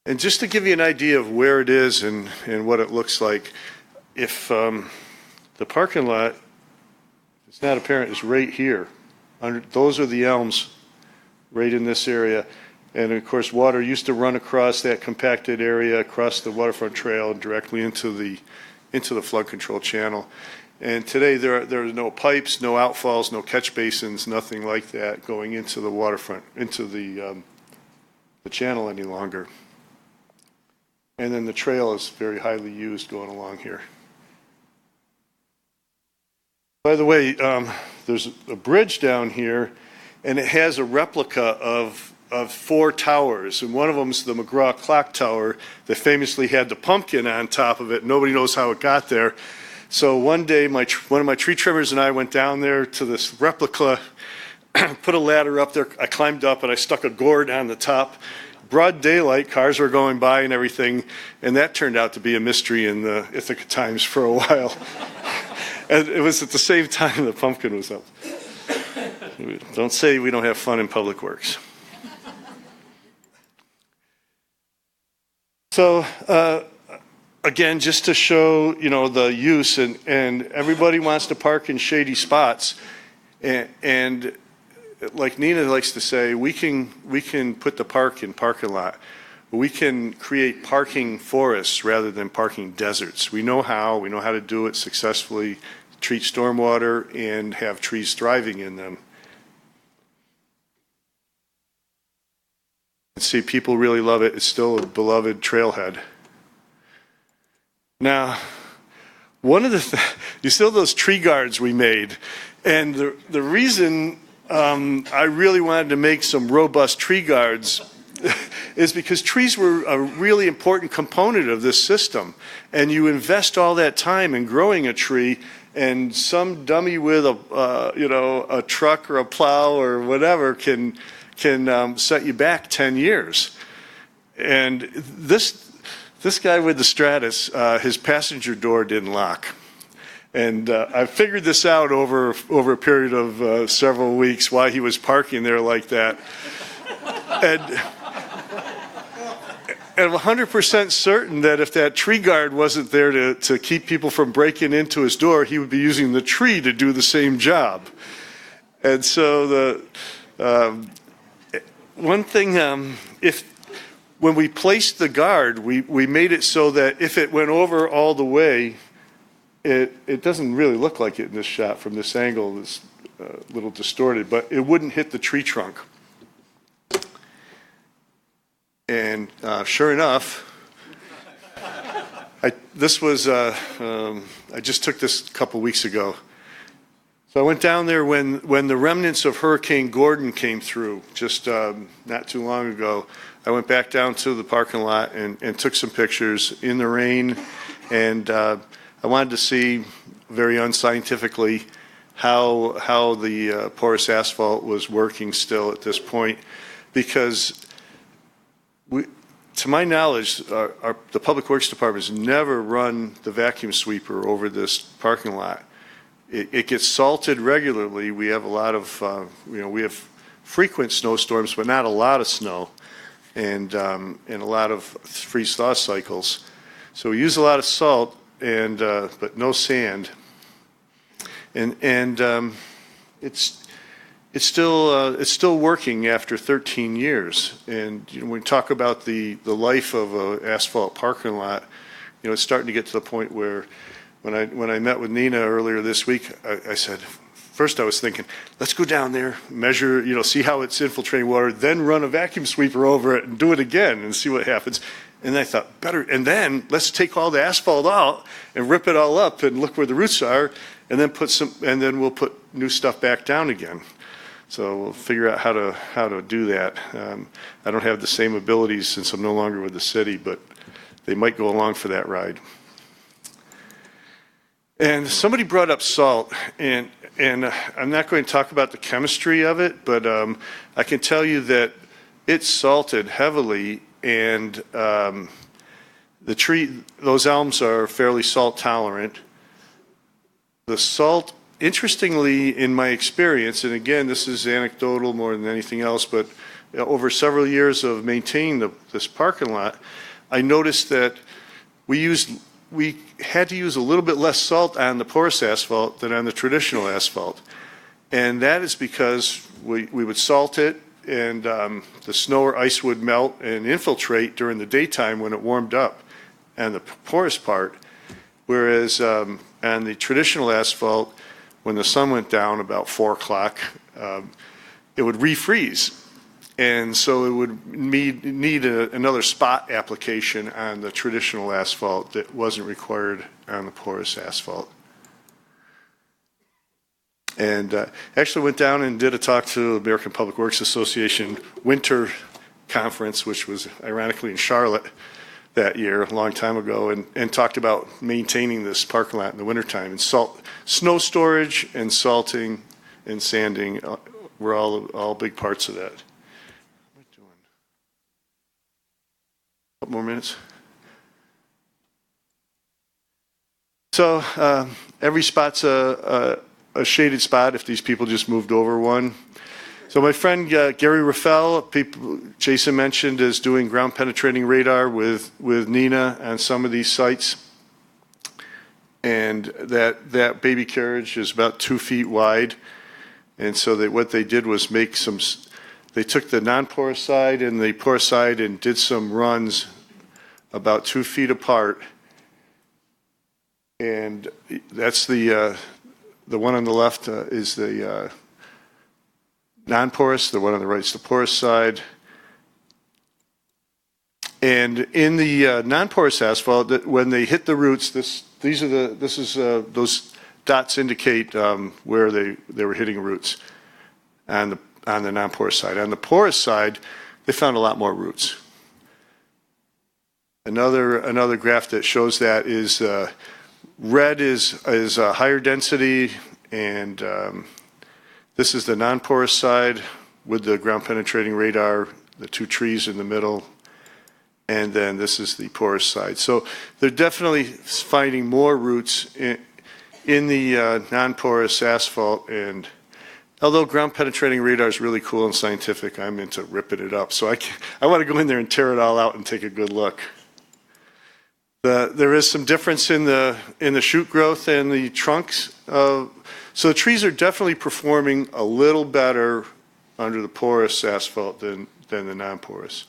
And just to give you an idea of where it is and what it looks like, if the parking lot, it's not apparent, is right here. Those are the elms right in this area. And of course, water used to run across that compacted area, across the waterfront trail, and directly into the flood control channel. And today there are no pipes, no outfalls, no catch basins, nothing like that going into the waterfront, into the channel any longer. And then the trail is very highly used going along here. By the way, there's a bridge down here, and it has a replica of 4 towers, and one of them is the McGraw Clock Tower that famously had the pumpkin on top of it. Nobody knows how it got there. So one day, one of my tree trimmers and I went down there to this replica, put a ladder up there. I climbed up and I stuck a gourd on the top. Broad daylight, cars were going by and everything, and that turned out to be a mystery in the Ithaca Times for a while. And it was at the same time the pumpkin was up. Don't say we don't have fun in public works. So again, just to show, the use, and everybody wants to park in shady spots, and like Nina likes to say, we can put the park in parking lot. We can create parking forests rather than parking deserts. We know how to do it successfully, treat stormwater and have trees thriving in them. See, people really love it. It's still a beloved trailhead. Now, you still those tree guards we made, and the reason I really wanted to make some robust tree guards is because trees were a really important component of this system, and you invest all that time in growing a tree, and some dummy with a truck or a plow or whatever can set you back 10 years. And this guy with the Stratus, his passenger door didn't lock. And I figured this out over a period of several weeks why he was parking there like that. And I'm 100% certain that if that tree guard wasn't there to keep people from breaking into his door, he would be using the tree to do the same job. And so one thing, when we placed the guard, we made it so that if it went over all the way, it doesn't really look like it in this shot from this angle. It's a little distorted, but it wouldn't hit the tree trunk. And sure enough, I just took this a couple weeks ago. So I went down there when the remnants of Hurricane Gordon came through just not too long ago. I went back down to the parking lot and took some pictures in the rain, and I wanted to see very unscientifically how the porous asphalt was working still at this point, because to my knowledge, the Public Works Department has never run the vacuum sweeper over this parking lot. It gets salted regularly. We have a lot of, we have frequent snowstorms, but not a lot of snow, and a lot of freeze-thaw cycles. So we use a lot of salt, but no sand. And it's still working after 13 years. And when we talk about the life of an asphalt parking lot, it's starting to get to the point where when I met with Nina earlier this week, I said, first I was thinking, let's go down there, measure, see how it's infiltrating water, then run a vacuum sweeper over it and do it again and see what happens. And I thought, better, and then let's take all the asphalt out and rip it all up and look where the roots are, and then we'll put new stuff back down again. So we'll figure out how to do that. I don't have the same abilities since I'm no longer with the city, but they might go along for that ride. And somebody brought up salt, and I'm not going to talk about the chemistry of it, but I can tell you that it's salted heavily, and those elms are fairly salt tolerant. The salt, interestingly, in my experience, and again, this is anecdotal more than anything else, but over several years of maintaining this parking lot, I noticed that we had to use a little bit less salt on the porous asphalt than on the traditional asphalt. And that is because we would salt it, and the snow or ice would melt and infiltrate during the daytime when it warmed up on the porous part, whereas on the traditional asphalt, when the sun went down about 4 o'clock, it would refreeze. And so it would need another spot application on the traditional asphalt that wasn't required on the porous asphalt. And actually went down and did a talk to the American Public Works Association winter conference, which was ironically in Charlotte that year, a long time ago, and talked about maintaining this parking lot in the wintertime. And snow storage and salting and sanding were all big parts of that. Couple more minutes. So every spot's a shaded spot if these people just moved over one. So my friend Gary Raffel, Jason mentioned, is doing ground penetrating radar with Nina on some of these sites. And that baby carriage is about 2 feet wide. And so what they did was they took the non-porous side and the porous side and did some runs about 2 feet apart. And that's the one on the left is the non-porous, the one on the right is the porous side. And in the non-porous asphalt, when they hit the roots, those dots indicate where they were hitting roots on the non-porous side. On the porous side, they found a lot more roots. Another graph that shows that is red is a higher density, and this is the non-porous side with the ground penetrating radar, the 2 trees in the middle, and then this is the porous side. So they're definitely finding more roots in the non-porous asphalt. And although ground penetrating radar is really cool and scientific, I'm into ripping it up. So I want to go in there and tear it all out and take a good look. There is some difference in the shoot growth and the trunks. So the trees are definitely performing a little better under the porous asphalt than the non-porous.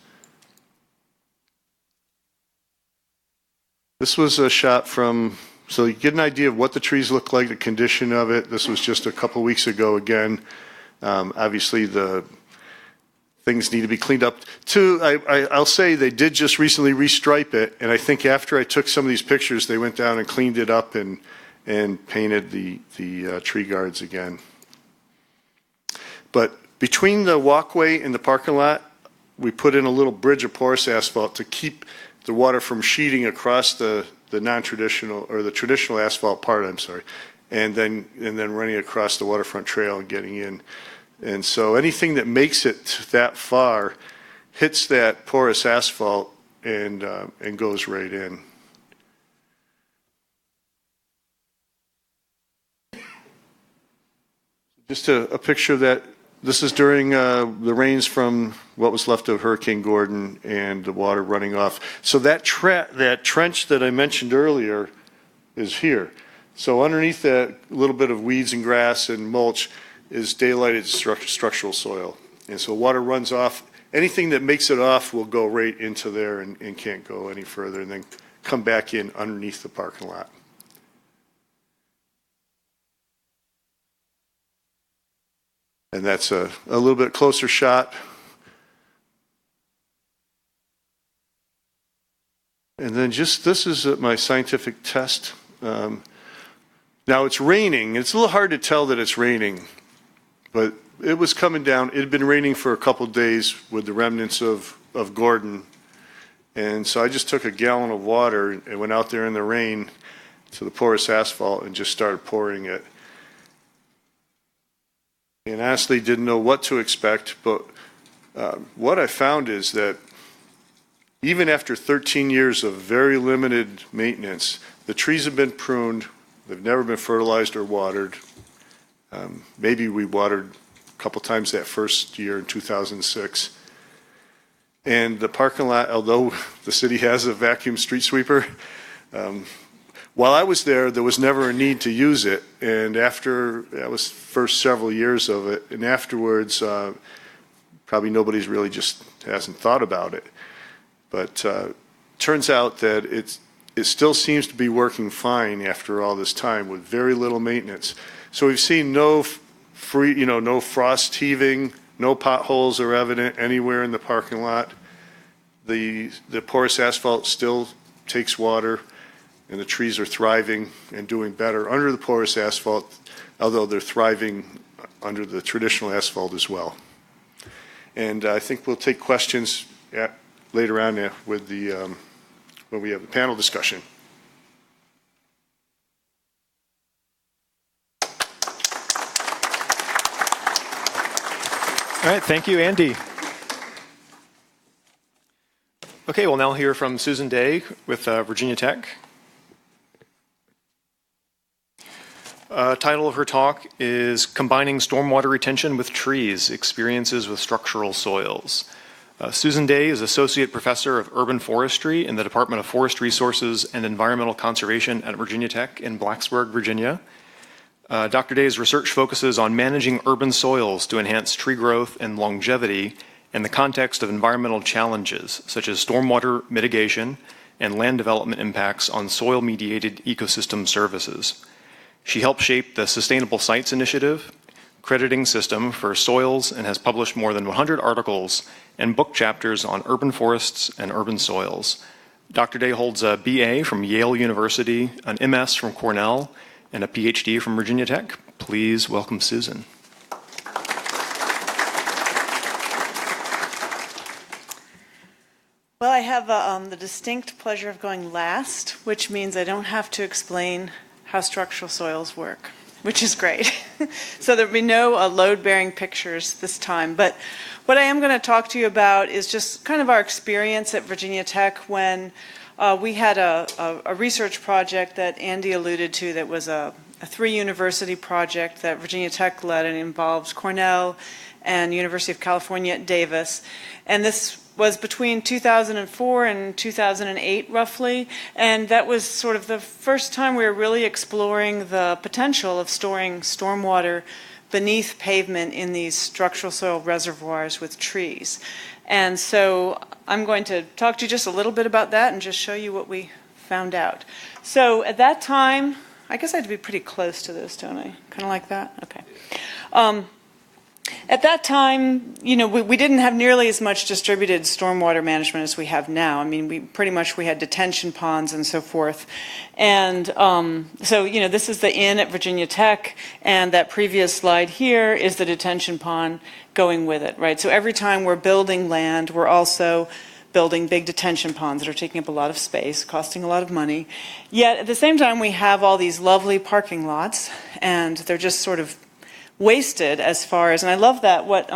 This was a shot so you get an idea of what the trees look like, the condition of it. This was just a couple weeks ago again. Obviously the things need to be cleaned up. I'll say they did just recently restripe it, and I think after I took some of these pictures, they went down and cleaned it up and painted the tree guards again. But between the walkway and the parking lot, we put in a little bridge of porous asphalt to keep the water from sheeting across the non-traditional or the traditional asphalt part, and then running across the waterfront trail and getting in. And so anything that makes it that far hits that porous asphalt and goes right in. Just a picture of that. This is during the rains from what was left of Hurricane Gordon and the water running off. So that trench that I mentioned earlier is here. So underneath that little bit of weeds and grass and mulch is daylighted structural soil. And so water runs off. Anything that makes it off will go right into there and can't go any further, and then come back in underneath the parking lot. And that's a little bit closer shot. And then this is my scientific test. Now it's raining. It's a little hard to tell that it's raining, but it was coming down. It had been raining for a couple days with the remnants of Gordon. And so I just took a gallon of water and went out there in the rain to the porous asphalt and just started pouring it. And honestly didn't know what to expect, but what I found is that even after 13 years of very limited maintenance, the trees have been pruned, they've never been fertilized or watered. Maybe we watered a couple times that first year in 2006. And the parking lot, although the city has a vacuum street sweeper, while I was there, there was never a need to use it. And after, that was first several years of it, and afterwards, probably nobody's really just hasn't thought about it. But turns out that it still seems to be working fine after all this time with very little maintenance. So we've seen no no frost heaving, no potholes are evident anywhere in the parking lot. The porous asphalt still takes water, and the trees are thriving and doing better under the porous asphalt, although they're thriving under the traditional asphalt as well. And I think we'll take questions later on with when we have the panel discussion. All right, thank you, Andy. Okay, we'll now hear from Susan Day with Virginia Tech. Title of her talk is Combining Stormwater Retention with Trees, Experiences with Structural Soils. Susan Day is Associate Professor of Urban Forestry in the Department of Forest Resources and Environmental Conservation at Virginia Tech in Blacksburg, Virginia. Dr. Day's research focuses on managing urban soils to enhance tree growth and longevity in the context of environmental challenges such as stormwater mitigation and land development impacts on soil-mediated ecosystem services. She helped shape the Sustainable Sites Initiative, crediting system for soils, and has published more than 100 articles and book chapters on urban forests and urban soils. Dr. Day holds a BA from Yale University, an MS from Cornell, and a PhD from Virginia Tech. Please welcome Susan. Well, I have the distinct pleasure of going last, which means I don't have to explain how structural soils work, which is great. So there'll be no load-bearing pictures this time. But what I am going to talk to you about is just kind of our experience at Virginia Tech when we had a research project that Andy alluded to that was a three-university project that Virginia Tech led, and involved Cornell and University of California at Davis. And this was between 2004 and 2008, roughly, and that was sort of the first time we were really exploring the potential of storing stormwater beneath pavement in these structural soil reservoirs with trees. And so I'm going to talk to you just a little bit about that and just show you what we found out. So at that time, I guess I had to be pretty close to this, don't I? Kind of like that? Okay. At that time, we didn't have nearly as much distributed stormwater management as we have now. I mean, we had detention ponds and so forth. And so, this is the inn at Virginia Tech, and that previous slide here is the detention pond going with it, right? So every time we're building land, we're also building big detention ponds that are taking up a lot of space, costing a lot of money. Yet at the same time, we have all these lovely parking lots, and they're just sort of wasted as far as, and I love that what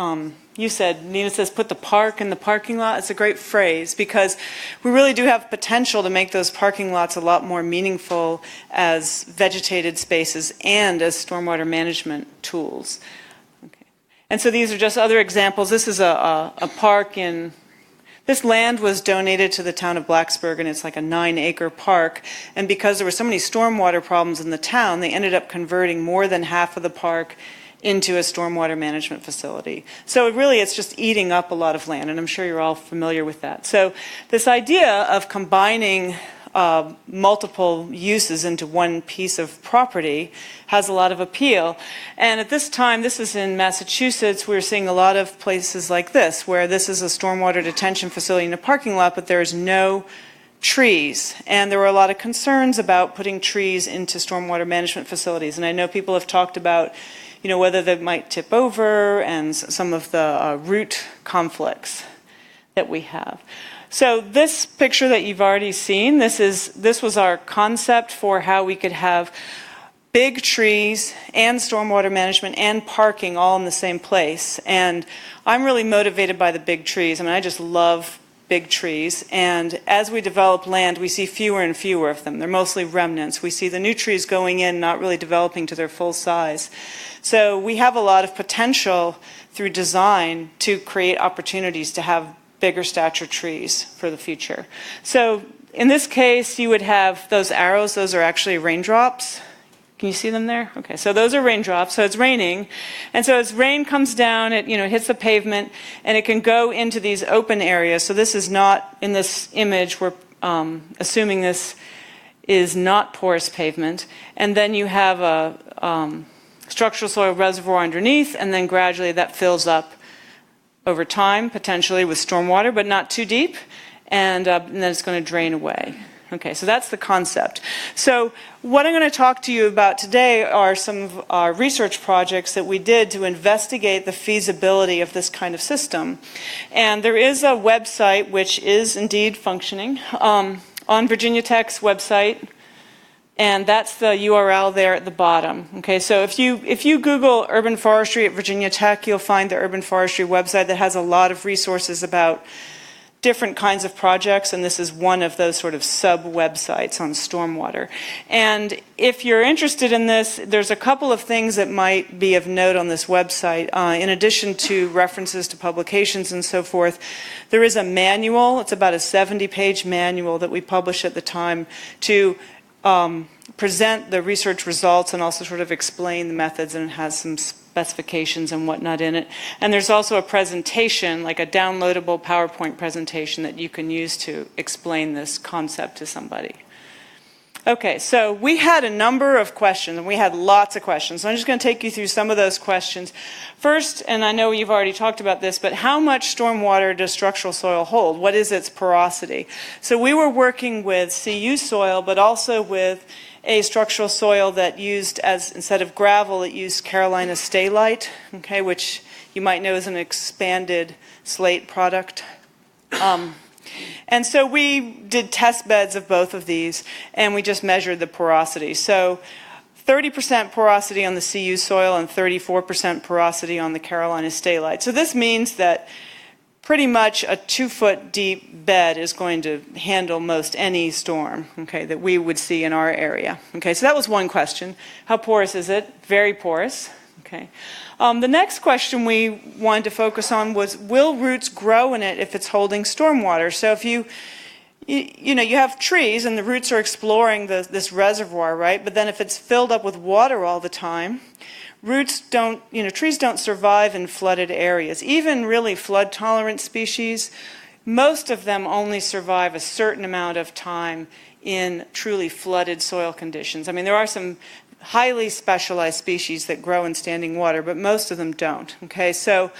you said, Nina says, put the park in the parking lot. It's a great phrase because we really do have potential to make those parking lots a lot more meaningful as vegetated spaces and as stormwater management tools. Okay. And so these are just other examples. This is a park in, this land was donated to the town of Blacksburg, and it's like a 9-acre park. And because there were so many stormwater problems in the town, they ended up converting more than half of the park into a stormwater management facility. So it's just eating up a lot of land, and I'm sure you're all familiar with that. So this idea of combining multiple uses into one piece of property has a lot of appeal. And at this time, this is in Massachusetts, we're seeing a lot of places like this, where this is a stormwater detention facility in a parking lot, but there is no trees, and there were a lot of concerns about putting trees into stormwater management facilities. And I know people have talked about, you know, whether they might tip over and some of the root conflicts that we have. So this picture that you've already seen, this was our concept for how we could have big trees and stormwater management and parking all in the same place. And I'm really motivated by the big trees. I mean, I just love big trees. And as we develop land, we see fewer and fewer of them. They're mostly remnants. We see the new trees going in, not really developing to their full size. So we have a lot of potential through design to create opportunities to have bigger stature trees for the future. So in this case, you would have those arrows. Those are actually raindrops. Can you see them there? Okay, so those are raindrops, so it's raining. And so as rain comes down, it hits the pavement, and it can go into these open areas. So this is not, in this image, we're assuming this is not porous pavement. And then you have a structural soil reservoir underneath, and then gradually that fills up over time, potentially with stormwater, but not too deep, and then it's going to drain away. Okay, so that's the concept. So what I'm going to talk to you about today are some of our research projects that we did to investigate the feasibility of this kind of system. And there is a website which is indeed functioning on Virginia Tech's website, and that's the URL there at the bottom. Okay, so if you Google urban forestry at Virginia Tech, you'll find the urban forestry website that has a lot of resources about different kinds of projects, and this is one of those sort of sub-websites on stormwater. And if you're interested in this, there's a couple of things that might be of note on this website. In addition to references to publications and so forth, there is a manual. It's about a 70-page manual that we publish at the time to present the research results and also sort of explain the methods, and it has some specifications and whatnot in it. And there's also a presentation, like a downloadable PowerPoint presentation that you can use to explain this concept to somebody. Okay, so we had a number of questions, and we had lots of questions. So I'm just going to take you through some of those questions. First, and I know you've already talked about this, but how much stormwater does structural soil hold? What is its porosity? So we were working with CU soil, but also with a structural soil that used, as instead of gravel, it used Carolina stay-lite, okay, which you might know is an expanded slate product. And so we did test beds of both of these, and we just measured the porosity. So 30% porosity on the CU soil and 34% porosity on the Carolina stay-lite. So this means that pretty much a 2-foot deep bed is going to handle most any storm, okay, that we would see in our area. Okay, so that was one question. How porous is it? Very porous. Okay. The next question we wanted to focus on was, will roots grow in it if it's holding stormwater? So if you have trees and the roots are exploring this reservoir, right? But then if it's filled up with water all the time, trees don't survive in flooded areas. Even really flood-tolerant species, most of them only survive a certain amount of time in truly flooded soil conditions. I mean, there are some highly specialized species that grow in standing water, but most of them don't. Okay, so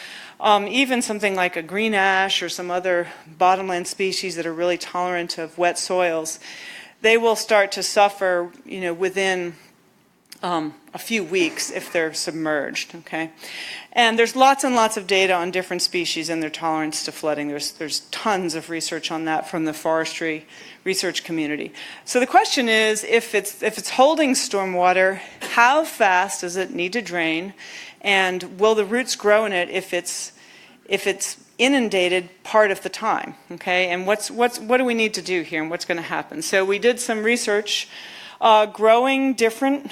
even something like a green ash or some other bottomland species that are really tolerant of wet soils, they will start to suffer, within a few weeks if they're submerged, okay? And there's lots and lots of data on different species and their tolerance to flooding. There's tons of research on that from the forestry research community. So the question is, if it's holding stormwater, how fast does it need to drain? And will the roots grow in it if it's inundated part of the time, okay? And what do we need to do here, and what's going to happen? So we did some research growing different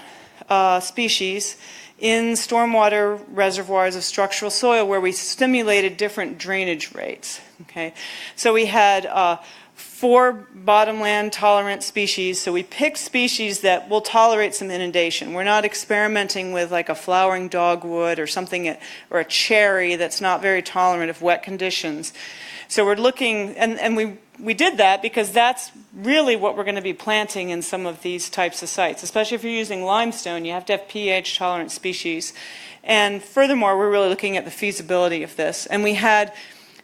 species in stormwater reservoirs of structural soil where we stimulated different drainage rates. Okay, so we had 4 bottomland tolerant species. So we picked species that will tolerate some inundation. We're not experimenting with like a flowering dogwood or something, or a cherry that's not very tolerant of wet conditions. So we're looking, and we did that because that's really what we're going to be planting in some of these types of sites. Especially if you're using limestone, you have to have pH-tolerant species. And furthermore, we're really looking at the feasibility of this. And we had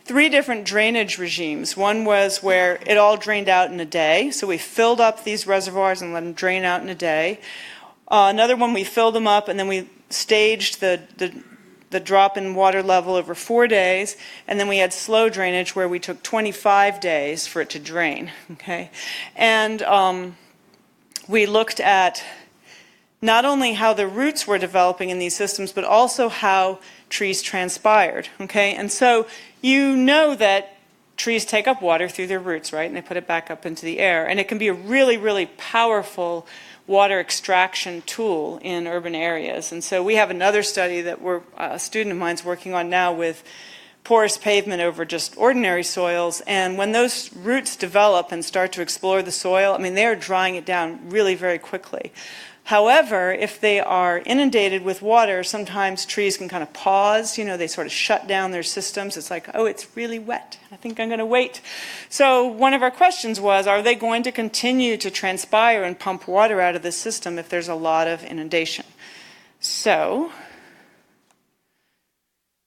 3 different drainage regimes. One was where it all drained out in a day. So we filled up these reservoirs and let them drain out in a day. Another one, we filled them up and then we staged the drop in water level over 4 days. And then we had slow drainage where we took 25 days for it to drain. Okay? And we looked at not only how the roots were developing in these systems, but also how trees transpired, okay? And so you know that trees take up water through their roots, right? And they put it back up into the air. And it can be a really, really powerful water extraction tool in urban areas. And so we have another study that a student of mine's working on now with porous pavement over just ordinary soils. And when those roots develop and start to explore the soil, I mean, they're drying it down really very quickly. However, if they are inundated with water, sometimes trees can kind of pause, they sort of shut down their systems. It's like, oh, it's really wet. I think I'm going to wait. So one of our questions was, are they going to continue to transpire and pump water out of the system if there's a lot of inundation? So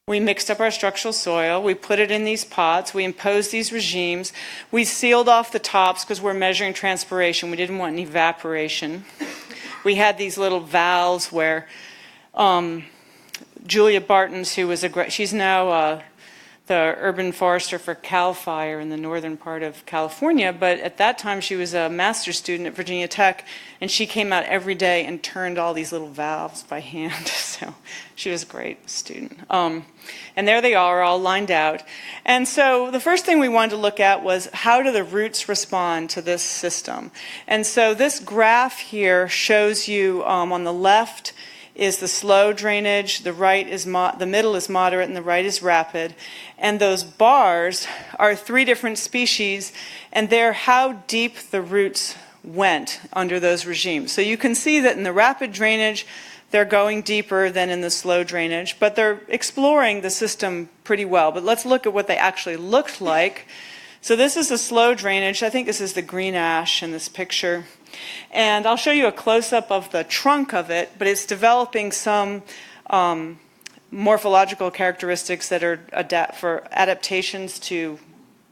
we mixed up our structural soil. We put it in these pots. We imposed these regimes. We sealed off the tops because we're measuring transpiration. We didn't want any evaporation. We had these little valves where Julia Bartons, who was she's now the urban forester for CAL FIRE in the northern part of California, but at that time she was a master's student at Virginia Tech, and she came out every day and turned all these little valves by hand. So she was a great student. And there they are, all lined out. And so the first thing we wanted to look at was, how do the roots respond to this system? And so this graph here shows you on the left is the slow drainage, the right is the middle is moderate, and the right is rapid. And those bars are 3 different species, and they're how deep the roots went under those regimes. So you can see that in the rapid drainage, they're going deeper than in the slow drainage, but they're exploring the system pretty well. But let's look at what they actually looked like. So this is the slow drainage. I think this is the green ash in this picture. And I'll show you a close-up of the trunk of it, but it's developing some morphological characteristics that are for adaptations to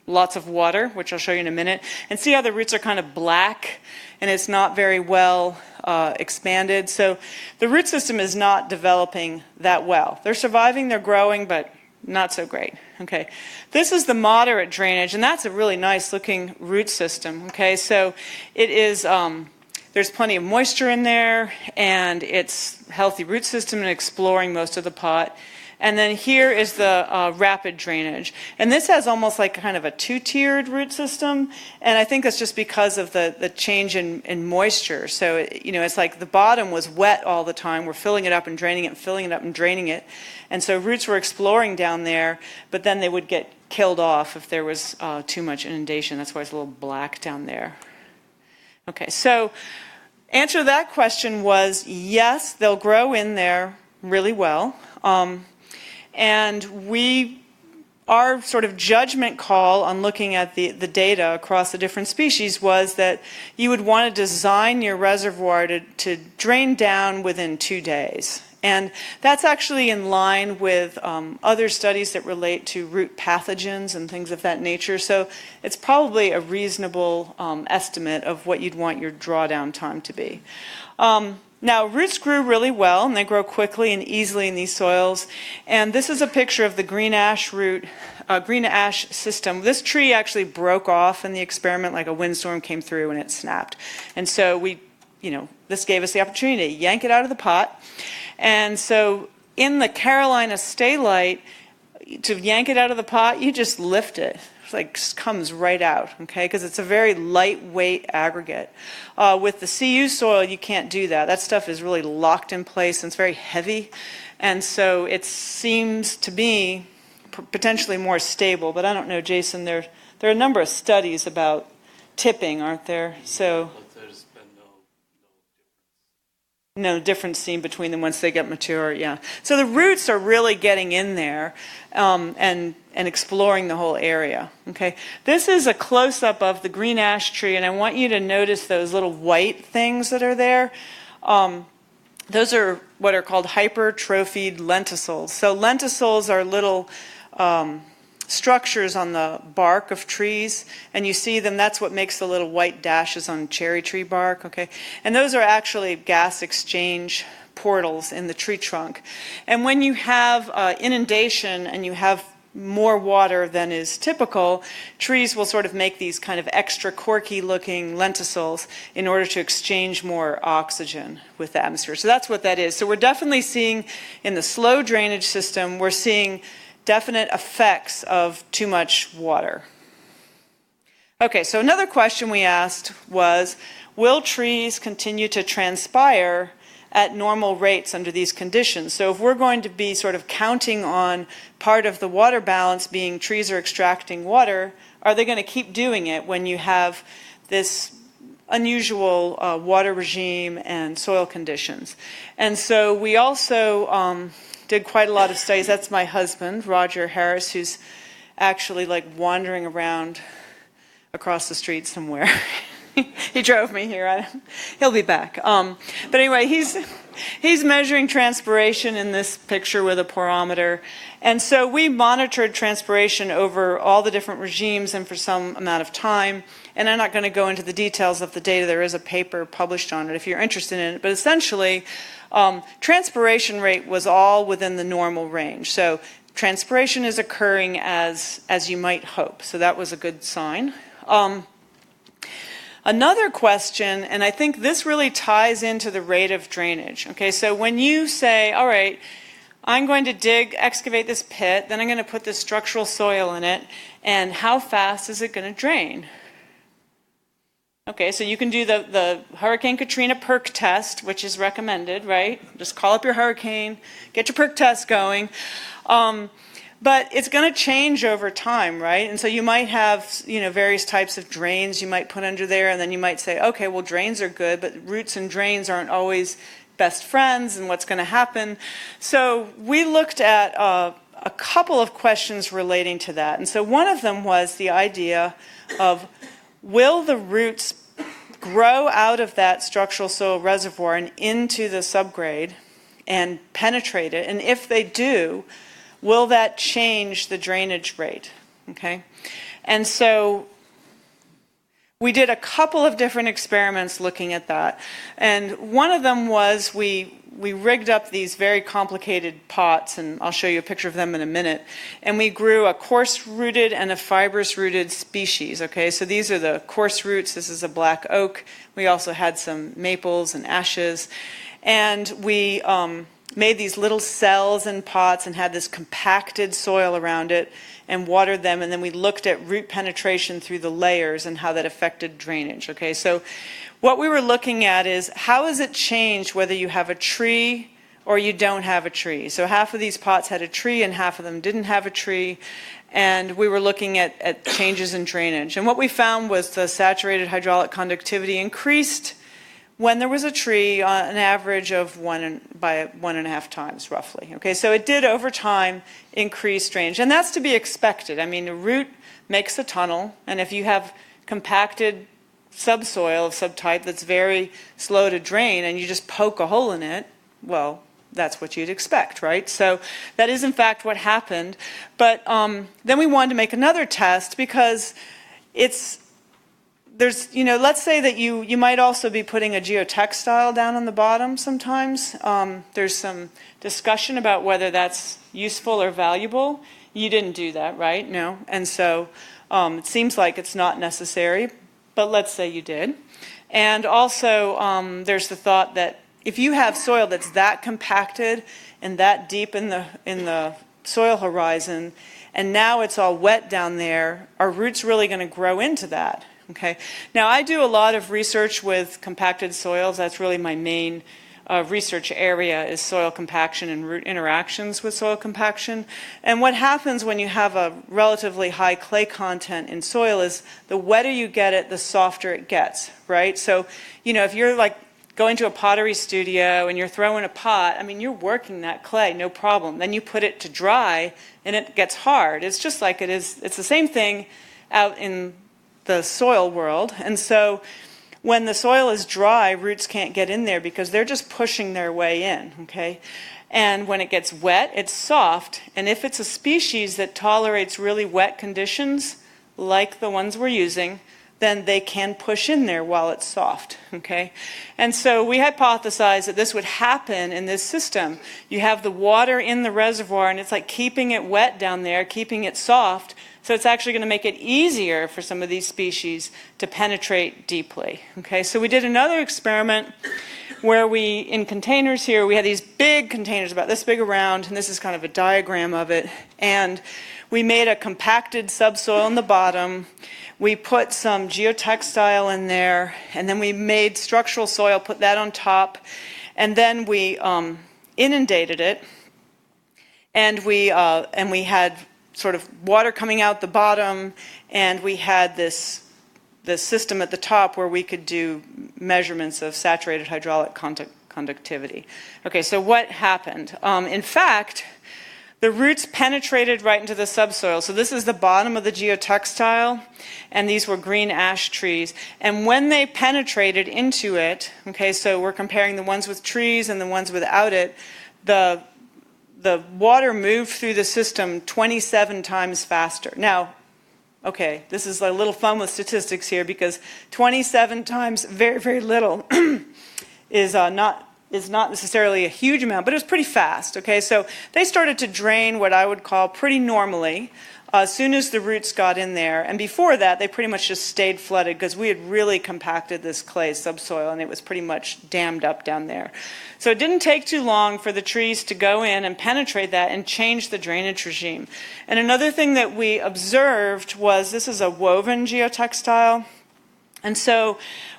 lots of water, which I'll show you in a minute. And see how the roots are kind of black, and it's not very well expanded. So the root system is not developing that well. They're surviving, they're growing, but not so great. Okay, this is the moderate drainage, and that's a really nice looking root system. Okay, so it is, there's plenty of moisture in there, and it's a healthy root system and exploring most of the pot. And then here is the rapid drainage. And this has almost like kind of a 2-tiered root system. And I think that's just because of the change in moisture. So, it's like the bottom was wet all the time. We're filling it up and draining it, and filling it up and draining it. And so roots were exploring down there, but then they would get killed off if there was too much inundation. That's why it's a little black down there. Okay, so answer to that question was, yes, they'll grow in there really well. And our sort of judgment call on looking at the data across the different species was that you would want to design your reservoir to drain down within 2 days. And that's actually in line with other studies that relate to root pathogens and things of that nature. So it's probably a reasonable estimate of what you'd want your drawdown time to be. Now, roots grew really well, and they grow quickly and easily in these soils. And this is a picture of the green ash system. This tree actually broke off in the experiment, like a windstorm came through and it snapped. And so this gave us the opportunity to yank it out of the pot. And so in the Carolina stay-lite, to yank it out of the pot, you just lift it. Like comes right out, okay, because it's a very lightweight aggregate. With the CU soil, you can't do that. That stuff is really locked in place, and it's very heavy, and so it seems to be potentially more stable. But I don't know, Jason. There are a number of studies about tipping, aren't there? So there's been no difference seen between them once they get mature. Yeah. So the roots are really getting in there, and exploring the whole area. Okay, this is a close-up of the green ash tree, and I want you to notice those little white things that are there. Those are what are called hypertrophied lenticels. So lenticels are little structures on the bark of trees, and you see them, that's what makes the little white dashes on cherry tree bark, okay? And those are actually gas exchange portals in the tree trunk. And when you have inundation and you have more water than is typical, trees will sort of make these kind of extra corky looking lenticels in order to exchange more oxygen with the atmosphere. So that's what that is. So we're definitely seeing in the slow drainage system, we're seeing definite effects of too much water. Okay, so another question we asked was, will trees continue to transpire at normal rates under these conditions? So if we're going to be sort of counting on part of the water balance being trees are extracting water, are they going to keep doing it when you have this unusual water regime and soil conditions? And so we also did quite a lot of studies. That's my husband, Roger Harris, who's actually like wandering around across the street somewhere. He drove me here. He'll be back. But anyway, he's measuring transpiration in this picture with a porometer. And so we monitored transpiration over all the different regimes and for some amount of time. And I'm not going to go into the details of the data. There is a paper published on it if you're interested in it. But essentially, transpiration rate was all within the normal range. So transpiration is occurring as you might hope. So that was a good sign. Another question, and I think this really ties into the rate of drainage. Okay, so when you say, all right, I'm going to excavate this pit, then I'm going to put this structural soil in it, and how fast is it going to drain? Okay, so you can do the Hurricane Katrina perk test, which is recommended, right? Just call up your hurricane, get your perk test going. But it's going to change over time, right? And so you might have, various types of drains you might put under there, and then you might say, okay, well, drains are good, but roots and drains aren't always best friends, and what's going to happen? So we looked at a couple of questions relating to that. And so one of them was the idea of, will the roots grow out of that structural soil reservoir and into the subgrade and penetrate it? And if they do, will that change the drainage rate? Okay, and so we did a couple of different experiments looking at that. And one of them was we rigged up these very complicated pots, and I'll show you a picture of them in a minute. And we grew a coarse-rooted and a fibrous-rooted species. Okay, so these are the coarse roots. This is a black oak. We also had some maples and ashes. And we made these little cells in pots and had this compacted soil around it and watered them, and then we looked at root penetration through the layers and how that affected drainage. Okay, so what we were looking at is, how has it changed whether you have a tree or you don't have a tree? So half of these pots had a tree and half of them didn't have a tree, and we were looking at changes in drainage. And what we found was the saturated hydraulic conductivity increased when there was a tree on an average of 1.5 times, roughly. Okay, so it did over time increase drainage, and that's to be expected. I mean, a root makes a tunnel, and if you have compacted subsoil of some type that's very slow to drain and you just poke a hole in it, well, that's what you'd expect, right? So that is in fact what happened. But then we wanted to make another test because let's say that you might also be putting a geotextile down on the bottom sometimes. There's some discussion about whether that's useful or valuable. You didn't do that, right? No. And so it seems like it's not necessary, but let's say you did. And also there's the thought that if you have soil that's that compacted and that deep in the soil horizon, and now it's all wet down there, are roots really going to grow into that? Okay. Now, I do a lot of research with compacted soils. That's really my main research area, is soil compaction and root interactions with soil compaction. And what happens when you have a relatively high clay content in soil is the wetter you get it, the softer it gets, right? So, if you're like going to a pottery studio and you're throwing a pot, I mean, you're working that clay, no problem. Then you put it to dry and it gets hard. It's just like it's the same thing out in the soil world. And so When the soil is dry, roots can't get in there because they're just pushing their way in, okay? And when it gets wet, it's soft. And if it's a species that tolerates really wet conditions, like the ones we're using, then they can push in there while it's soft, okay? And so we hypothesized that this would happen in this system. You have the water in the reservoir, and it's like keeping it wet down there, keeping it soft, so it's actually going to make it easier for some of these species to penetrate deeply, okay? So we did another experiment where we, in containers here, we had these big containers about this big around, and this is kind of a diagram of it, and we made a compacted subsoil in the bottom. We put some geotextile in there, and then we made structural soil, put that on top, and then we inundated it, and we had sort of water coming out the bottom, and we had this system at the top where we could do measurements of saturated hydraulic conductivity. Okay, so what happened? In fact, the roots penetrated right into the subsoil. So this is the bottom of the geotextile, and these were green ash trees. And when they penetrated into it, okay, so we're comparing the ones with trees and the ones without it, the water moved through the system 27 times faster. Now, okay, this is a little fun with statistics here because 27 times very, very little is not necessarily a huge amount, but it was pretty fast, okay? So they started to drain what I would call pretty normally as soon as the roots got in there. And before that, they pretty much just stayed flooded because we had really compacted this clay subsoil and it was pretty much dammed up down there. So it didn't take too long for the trees to go in and penetrate that and change the drainage regime. And another thing that we observed was this is a woven geotextile. And so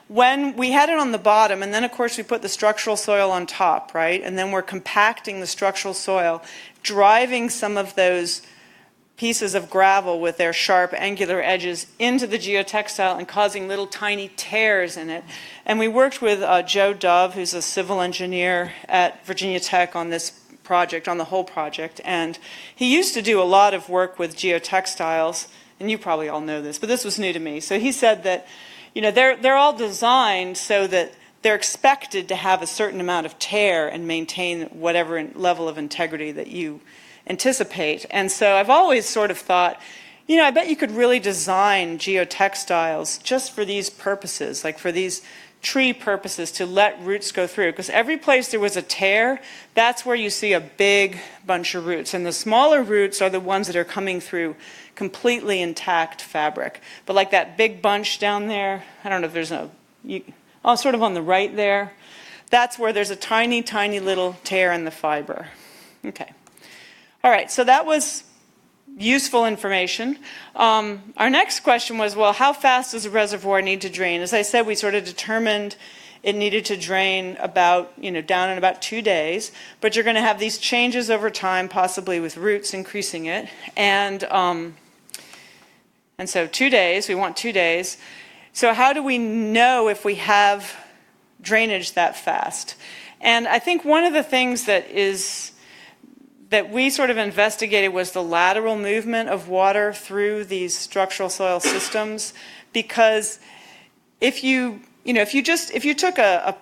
when we had it on the bottom, and then of course we put the structural soil on top, right? And then we're compacting the structural soil, driving some of those pieces of gravel with their sharp angular edges into the geotextile and causing little tiny tears in it. And we worked with Joe Dove, who's a civil engineer at Virginia Tech on this project, on the whole project. And he used to do a lot of work with geotextiles, and you probably all know this, but this was new to me. So he said that, you know, they're all designed so that they're expected to have a certain amount of tear and maintain whatever level of integrity that you anticipate. And so I've always sort of thought, you know, I bet you could really design geotextiles just for these purposes, like for these tree purposes, to let roots go through. Because every place there was a tear, that's where you see a big bunch of roots. And the smaller roots are the ones that are coming through completely intact fabric. But like that big bunch down there, I don't know if there's sort of on the right there, that's where there's a tiny, tiny little tear in the fiber. Okay. All right, so that was useful information. Our next question was, well, how fast does a reservoir need to drain? As I said, we sort of determined it needed to drain about, down in about 2 days, but you're going to have these changes over time, possibly with roots increasing it. And so 2 days, we want 2 days. So how do we know if we have drainage that fast? And I think one of the things that we sort of investigated was the lateral movement of water through these structural soil systems, because if you took a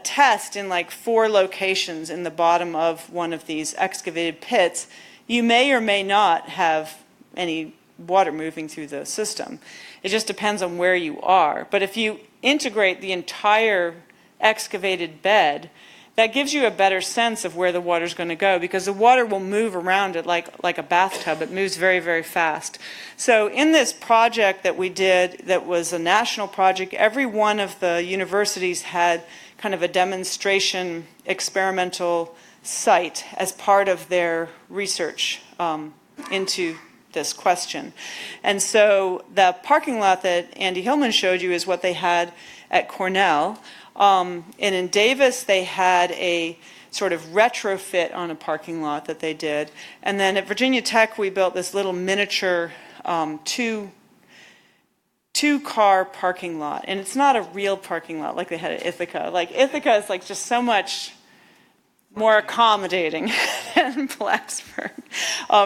test in like 4 locations in the bottom of one of these excavated pits, you may or may not have any water moving through the system. It just depends on where you are. But if you integrate the entire excavated bed, that gives you a better sense of where the water's going to go, because the water will move around it like a bathtub. It moves very, very fast. So in this project that we did, that was a national project, every one of the universities had kind of a demonstration experimental site as part of their research into this question. And so the parking lot that Andy Hillman showed you is what they had at Cornell. And in Davis, they had a sort of retrofit on a parking lot that they did. And then at Virginia Tech, we built this little miniature two-car parking lot. And it's not a real parking lot like they had at Ithaca. Like Ithaca is like just so much more accommodating than Blacksburg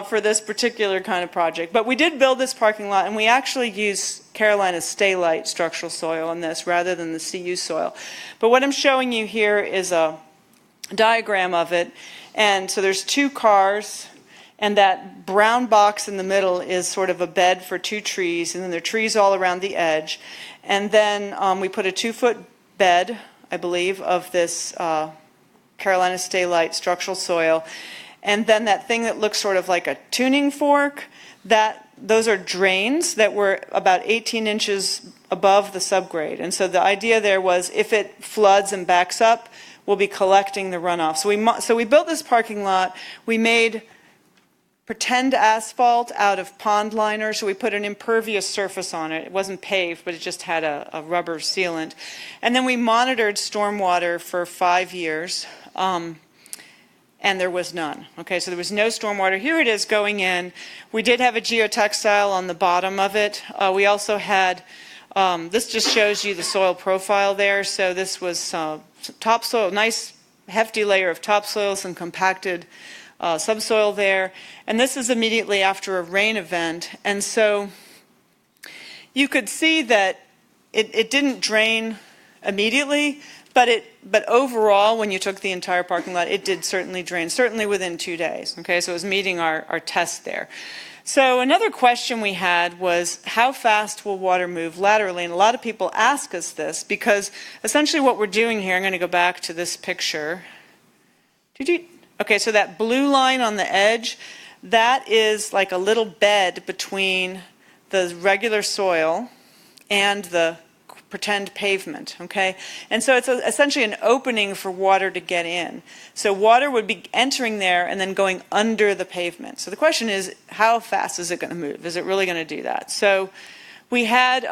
for this particular kind of project. But we did build this parking lot, and we actually used Carolina Stay-Lite structural soil in this rather than the CU soil. But what I'm showing you here is a diagram of it. And so there's 2 cars, and that brown box in the middle is sort of a bed for 2 trees, and then there are trees all around the edge. And then we put a 2-foot bed, I believe, of this Carolina Stay-Lite structural soil. And then that thing that looks sort of like a tuning fork, those are drains that were about 18 inches above the subgrade. And so the idea there was if it floods and backs up, we'll be collecting the runoff. So we built this parking lot. We made pretend asphalt out of pond liner, so we put an impervious surface on it. It wasn't paved, but it just had a rubber sealant. And then we monitored stormwater for 5 years, and there was none. Okay, so there was no stormwater. Here it is going in. We did have a geotextile on the bottom of it. We also had, this just shows you the soil profile there. So this was topsoil, nice hefty layer of topsoil, some compacted subsoil there. And this is immediately after a rain event. And so you could see that it didn't drain immediately, but overall, when you took the entire parking lot, it did certainly drain, certainly within 2 days. Okay, so it was meeting our test there. So another question we had was, how fast will water move laterally? And a lot of people ask us this because essentially what we're doing here, I'm going to go back to this picture. Okay, so that blue line on the edge, that is like a little bed between the regular soil and the pretend pavement, okay? And so it's essentially an opening for water to get in. So water would be entering there and then going under the pavement. So the question is, how fast is it going to move? Is it really going to do that? So we had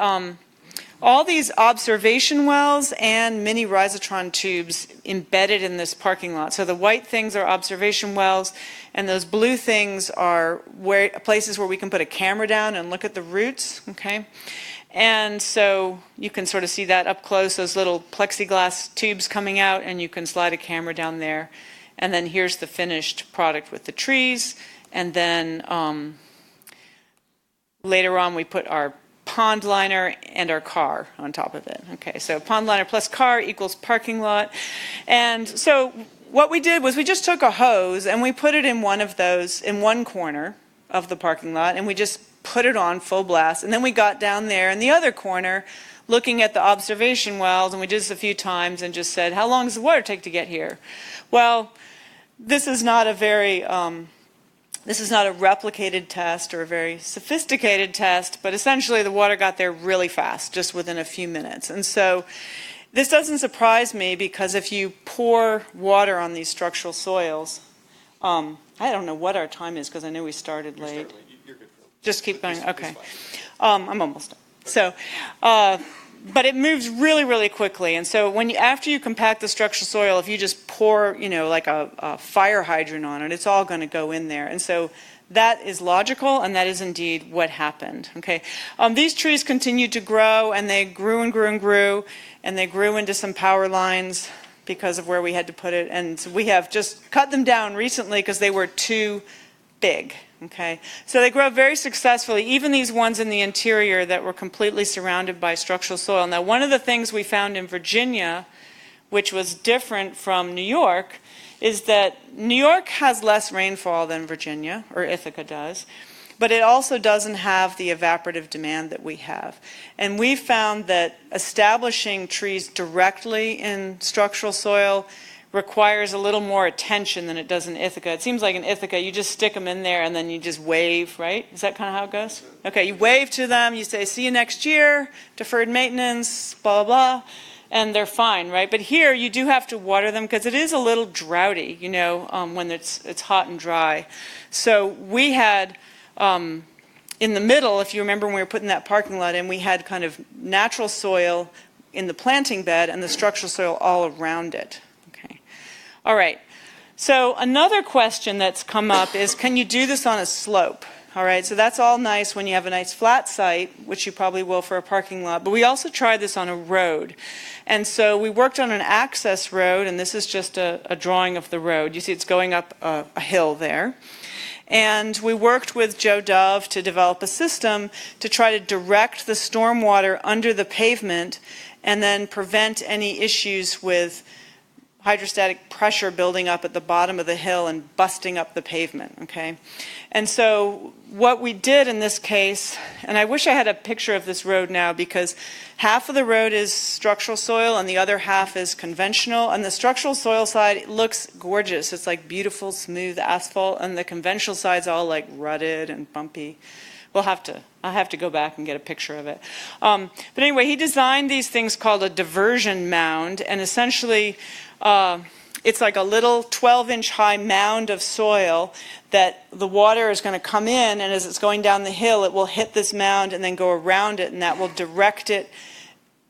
all these observation wells and mini rhizotron tubes embedded in this parking lot. So the white things are observation wells, and those blue things are places where we can put a camera down and look at the roots, okay? And so you can sort of see that up close, those little plexiglass tubes coming out, and you can slide a camera down there. And then here's the finished product with the trees. And then later on we put our pond liner and our car on top of it. Okay, so pond liner plus car equals parking lot. And so what we did was we just took a hose and we put it in one of those, in one corner of the parking lot, and we just put it on full blast. And then we got down there in the other corner looking at the observation wells, and we did this a few times and just said, how long does the water take to get here? Well, this is not a very, this is not a replicated test or a very sophisticated test, but essentially the water got there really fast, just within a few minutes. And so this doesn't surprise me because if you pour water on these structural soils, I don't know what our time is because I know we started late. Just keep going. Okay. I'm almost done. So, but it moves really, really quickly. And so after you compact the structural soil, if you just pour, like a fire hydrant on it, it's all going to go in there. And so that is logical, and that is indeed what happened. Okay. These trees continued to grow, and they grew and grew and grew, and they grew into some power lines because of where we had to put it. And so we have just cut them down recently because they were too big. Okay, so they grow very successfully, even these ones in the interior that were completely surrounded by structural soil. Now, one of the things we found in Virginia, which was different from New York, is that New York has less rainfall than Virginia, or Ithaca does, but it also doesn't have the evaporative demand that we have. And we found that establishing trees directly in structural soil requires a little more attention than it does in Ithaca. It seems like in Ithaca, you just stick them in there and then you just wave, right? Is that kind of how it goes? Okay, you wave to them, you say, see you next year, deferred maintenance, blah, blah, blah, and they're fine, right? But here, you do have to water them because it is a little droughty, when it's hot and dry. So we had, in the middle, if you remember when we were putting that parking lot in, we had kind of natural soil in the planting bed and the structural soil all around it. All right, so another question that's come up is, can you do this on a slope? All right, so that's all nice when you have a nice flat site, which you probably will for a parking lot. But we also tried this on a road. And so we worked on an access road, and this is just a drawing of the road. You see it's going up a hill there. And we worked with Joe Dove to develop a system to try to direct the stormwater under the pavement and then prevent any issues with hydrostatic pressure building up at the bottom of the hill and busting up the pavement, okay? And so what we did in this case, and I wish I had a picture of this road now because half of the road is structural soil and the other half is conventional. And the structural soil side looks gorgeous. It's like beautiful, smooth asphalt, and the conventional side's all like rutted and bumpy. I'll have to go back and get a picture of it. But anyway, he designed these things called a diversion mound, and essentially it's like a little 12-inch high mound of soil that the water is going to come in, and as it's going down the hill, it will hit this mound and then go around it, and that will direct it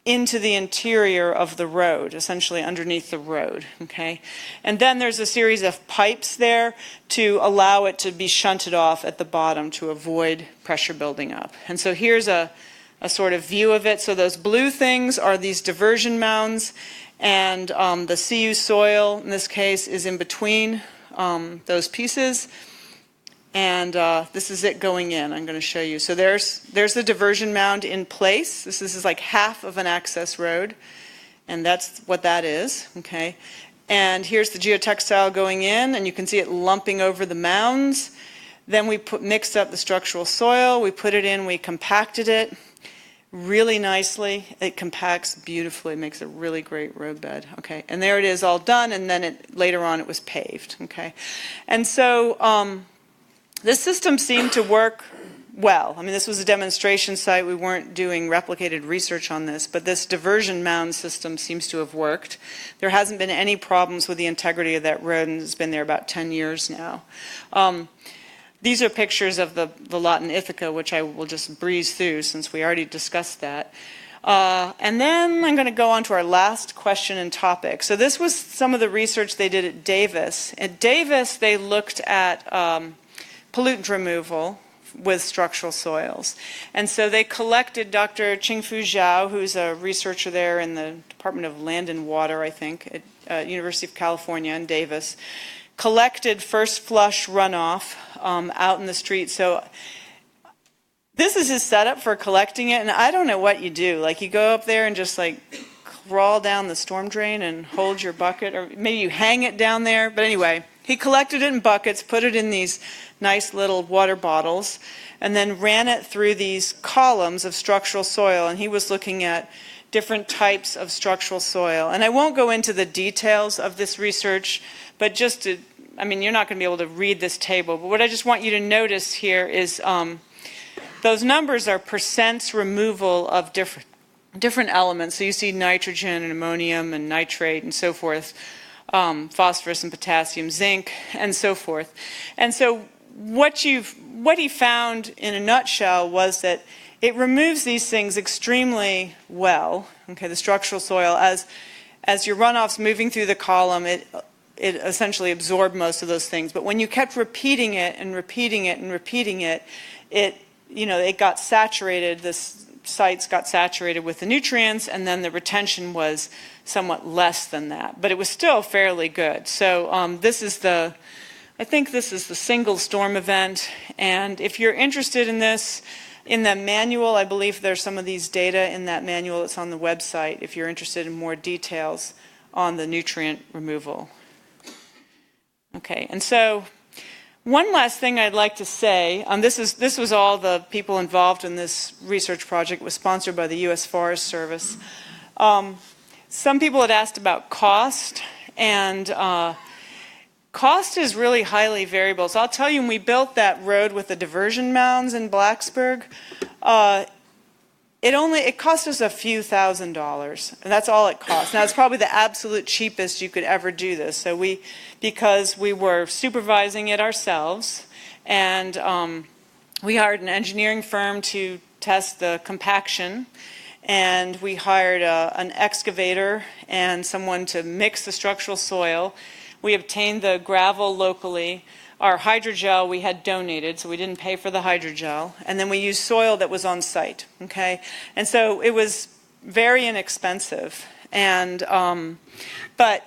into the interior of the road, essentially underneath the road, okay? And then there's a series of pipes there to allow it to be shunted off at the bottom to avoid pressure building up. And so here's a sort of view of it. So those blue things are these diversion mounds, and the CU soil, in this case, is in between those pieces. And this is it going in. I'm going to show you. So there's the diversion mound in place. This is like half of an access road, and that's what that is, okay? And here's the geotextile going in, and you can see it lumping over the mounds. Then we mixed up the structural soil. We put it in. We compacted it really nicely. It compacts beautifully. It makes a really great roadbed, okay? And there it is all done, and then later on it was paved, okay? And so this system seemed to work well. I mean, this was a demonstration site. We weren't doing replicated research on this, but this diversion mound system seems to have worked. There hasn't been any problems with the integrity of that road, and it's been there about 10 years now. These are pictures of the lot in Ithaca, which I will just breeze through since we already discussed that. And then I'm going to go on to our last question and topic. So this was some of the research they did at Davis. At Davis, they looked at pollutant removal with structural soils. And so they collected Dr. Qingfu Zhao, who's a researcher there in the Department of Land and Water, I think, at University of California in Davis, collected first flush runoff out in the street. So this is his setup for collecting it, and I don't know what you do. Like, you go up there and just like crawl down the storm drain and hold your bucket, or maybe you hang it down there. But anyway, he collected it in buckets, put it in these nice little water bottles, and then ran it through these columns of structural soil. And he was looking at different types of structural soil. And I won't go into the details of this research, but just to, I mean, you're not going to be able to read this table, but what I just want you to notice here is those numbers are percents removal of different elements. So you see nitrogen and ammonium and nitrate and so forth, phosphorus and potassium, zinc, and so forth. And so what he found in a nutshell was that it removes these things extremely well, okay, the structural soil. As your runoff's moving through the column, it essentially absorbed most of those things. But when you kept repeating it and repeating it and repeating it, it got saturated, this sites got saturated with the nutrients, and then the retention was somewhat less than that. But it was still fairly good. So I think this is the single storm event. And if you're interested in this, in the manual, I believe there's some of these data in that manual that's on the website if you're interested in more details on the nutrient removal. Okay, and so one last thing I'd like to say, this was all the people involved in this research project. It was sponsored by the U.S. Forest Service. Some people had asked about cost, and cost is really highly variable. So I'll tell you, when we built that road with the diversion mounds in Blacksburg, it cost us a few $1,000s, and that's all it cost. Now, it's probably the absolute cheapest you could ever do this. So because we were supervising it ourselves, and we hired an engineering firm to test the compaction, and we hired an excavator and someone to mix the structural soil. We obtained the gravel locally. our hydrogel we had donated, so we didn't pay for the hydrogel, and then we used soil that was on site, okay? And so it was very inexpensive, and but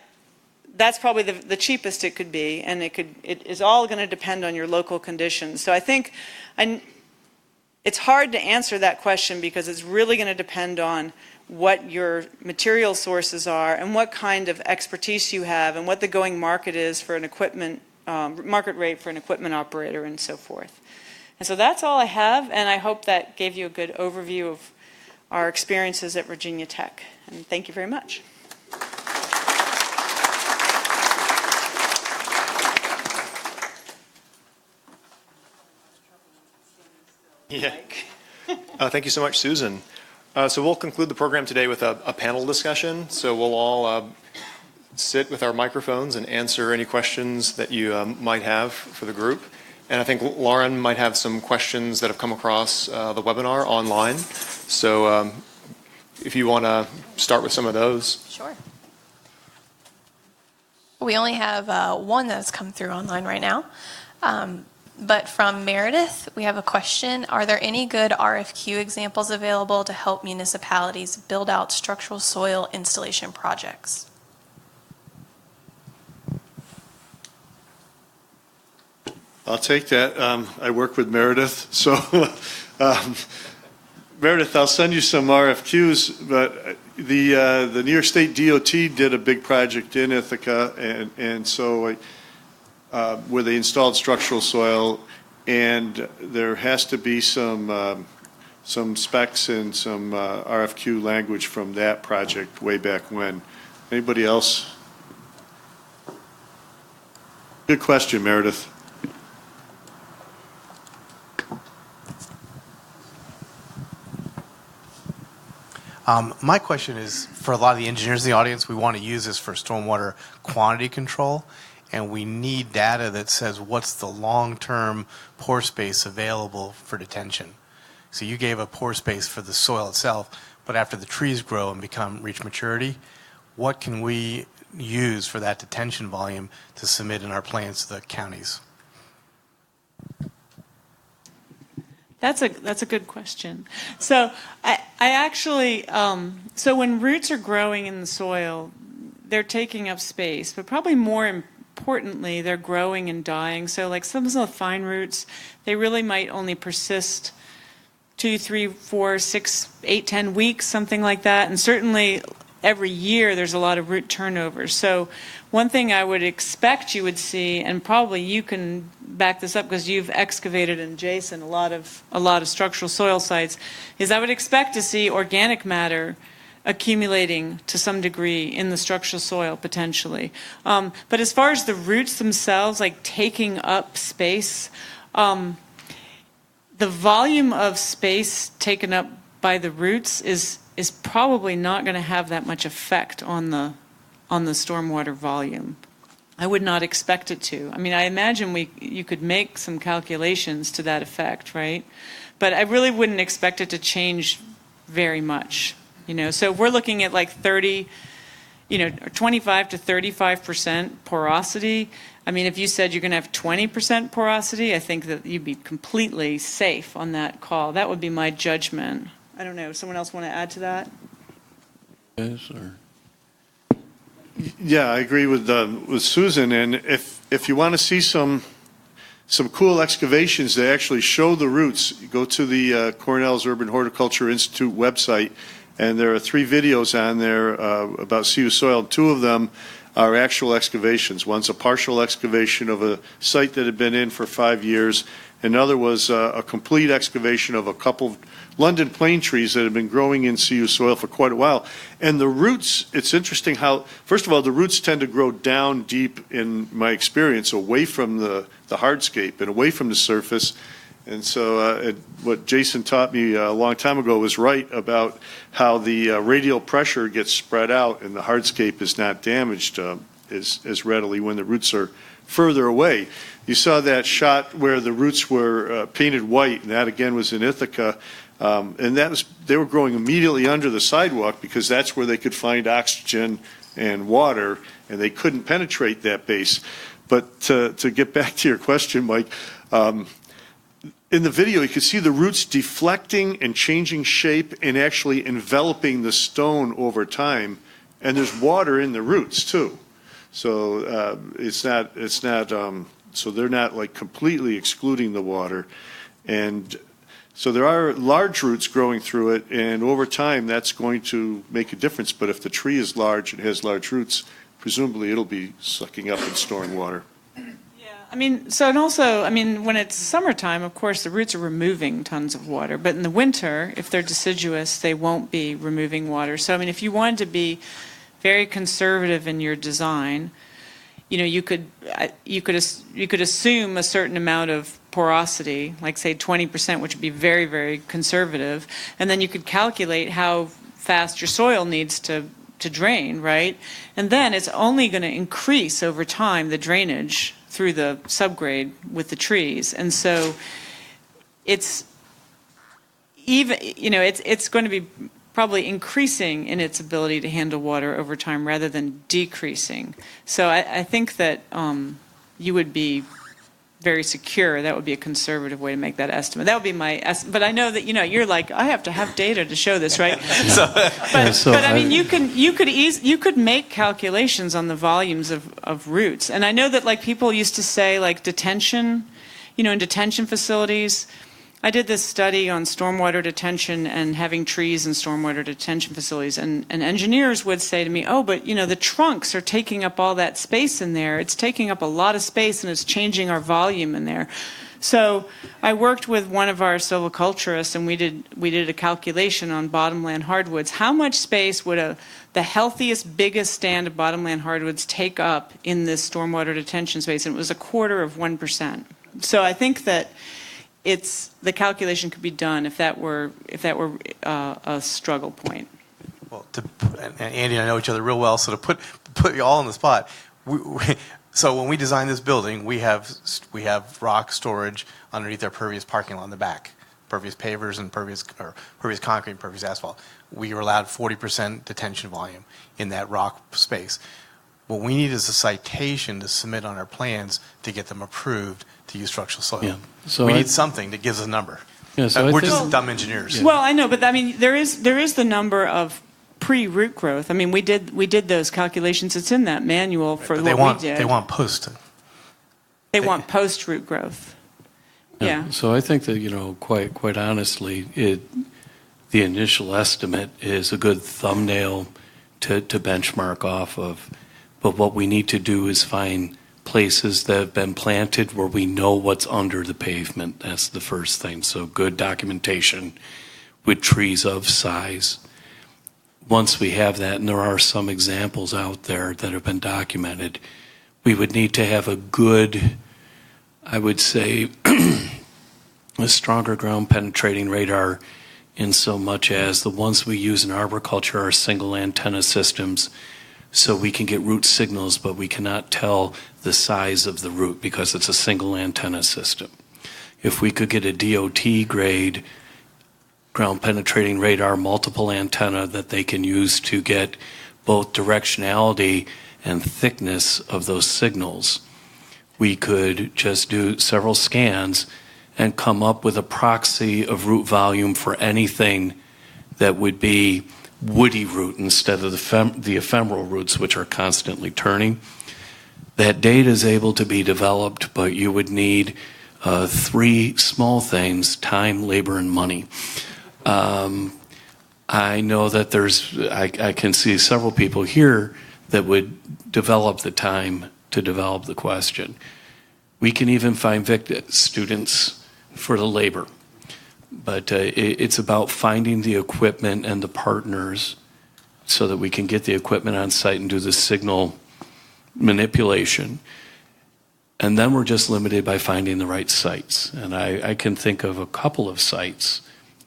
that's probably the cheapest it could be, and it is all going to depend on your local conditions. So I think it's hard to answer that question because it's really going to depend on what your material sources are and what kind of expertise you have and what the going market is for an equipment, market rate for an equipment operator and so forth. And so that's all I have, and I hope that gave you a good overview of our experiences at Virginia Tech. And thank you very much. Yeah. Thank you so much, Susan. So we'll conclude the program today with a panel discussion. So we'll all sit with our microphones and answer any questions that you might have for the group. And I think Lauren might have some questions that have come across the webinar online. So if you want to start with some of those. Sure. We only have one that's come through online right now. But from Meredith, we have a question. Are there any good RFQ examples available to help municipalities build out structural soil installation projects? I'll take that. I work with Meredith. So, Meredith, I'll send you some RFQs, but the New York State DOT did a big project in Ithaca, and so where they installed structural soil, and there has to be some specs and some RFQ language from that project way back when. Anybody else? Good question, Meredith. My question is, for a lot of the engineers in the audience, we want to use this for stormwater quantity control, and we need data that says what's the long-term pore space available for detention. So you gave a pore space for the soil itself, but after the trees grow and reach maturity, what can we use for that detention volume to submit in our plans to the counties? That's a good question. So I actually, so when roots are growing in the soil, they're taking up space, but probably more importantly, they're growing and dying. So like some of the fine roots, they really might only persist 2, 3, 4, 6, 8, 10 weeks, something like that. And certainly every year there's a lot of root turnover. So one thing I would expect you would see, and probably you can back this up because you've excavated in Jason a lot of structural soil sites, is I would expect to see organic matter accumulating to some degree in the structural soil potentially. But as far as the roots themselves, like taking up space, the volume of space taken up by the roots is probably not going to have that much effect on the stormwater volume. I would not expect it to. I mean, I imagine you could make some calculations to that effect, right? But I really wouldn't expect it to change very much. So if we're looking at like 30, 25 to 35% porosity. I mean, if you said you're going to have 20% porosity, I think that you'd be completely safe on that call. That would be my judgment. I don't know. Someone else want to add to that? Yes, or? Yeah, I agree with Susan. And if you want to see some cool excavations that actually show the roots, go to the Cornell's Urban Horticulture Institute website, and there are 3 videos on there about CU soil. 2 of them are actual excavations. One's a partial excavation of a site that had been in for 5 years. Another was a complete excavation of a couple of London plane trees that have been growing in CU soil for quite a while. And the roots, it's interesting how, first of all, the roots tend to grow down deep, in my experience, away from the hardscape and away from the surface. And so what Jason taught me a long time ago was right about how the radial pressure gets spread out and the hardscape is not damaged as readily when the roots are further away. You saw that shot where the roots were painted white, and that again was in Ithaca. And they were growing immediately under the sidewalk because that's where they could find oxygen and water, and they couldn't penetrate that base. But to get back to your question, Mike, in the video, you can see the roots deflecting and changing shape and actually enveloping the stone over time. And there's water in the roots too. So so they're not like completely excluding the water. And so there are large roots growing through it, and over time that's going to make a difference. But if the tree is large and has large roots, presumably it'll be sucking up and storing water. I mean, so and also, I mean, when it's summertime, of course, the roots are removing tons of water. But in the winter, if they're deciduous, they won't be removing water. So, I mean, if you wanted to be very conservative in your design, you know, you could assume a certain amount of porosity, like say 20%, which would be very, very conservative. And then you could calculate how fast your soil needs to drain, right? And then it's only going to increase over time, the drainage through the subgrade with the trees. And so it's even, you know, it's going to be probably increasing in its ability to handle water over time rather than decreasing. So I think that you would be very secure. That would be a conservative way to make that estimate. That would be my estimate. But I know that, you know, you're like, I have to have data to show this, right? But I mean, you could make calculations on the volumes of roots. And I know that like people used to say like detention, you know, in detention facilities. I did this study on stormwater detention and having trees in stormwater detention facilities, and engineers would say to me, oh, but you know, the trunks are taking up all that space in there. It's taking up a lot of space and it's changing our volume in there. So I worked with one of our silviculturists, and we did a calculation on bottomland hardwoods. How much space would the healthiest, biggest stand of bottomland hardwoods take up in this stormwater detention space? And it was 1/4%. So I think that the calculation could be done if that were a struggle point. Well, and Andy and I know each other real well, so to put you all on the spot, so when we designed this building, we have rock storage underneath our pervious parking lot in the back, pervious pavers and pervious concrete and pervious asphalt. We were allowed 40% detention volume in that rock space. What we need is a citation to submit on our plans to get them approved to use structural soil. Yeah. So we need something that gives a number. Yeah, so we're just dumb engineers. Well, I know, but I mean, there is the number of pre-root growth. I mean, we did those calculations. It's in that manual for what we did. They want post. They want post-root growth. Yeah. So I think that, you know, quite honestly, the initial estimate is a good thumbnail to benchmark off of. But what we need to do is find places that have been planted where we know what's under the pavement. That's the first thing. So good documentation with trees of size. Once we have that, and there are some examples out there that have been documented, we would need to have a good, I would say, a stronger ground penetrating radar, in so much as the ones we use in arboriculture are single antenna systems. So we can get root signals, but we cannot tell the size of the root because it's a single antenna system. If we could get a DOT grade ground penetrating radar multiple antenna that they can use to get both directionality and thickness of those signals, we could just do several scans and come up with a proxy of root volume for anything that would be woody root instead of the ephemeral roots, which are constantly turning. That data is able to be developed, but you would need 3 small things: time, labor, and money. I know that I can see several people here that would develop the time to develop the question. We can even find students for the labor. But it's about finding the equipment and the partners so that we can get the equipment on site and do the signal manipulation. And then we're just limited by finding the right sites. And I can think of a couple of sites,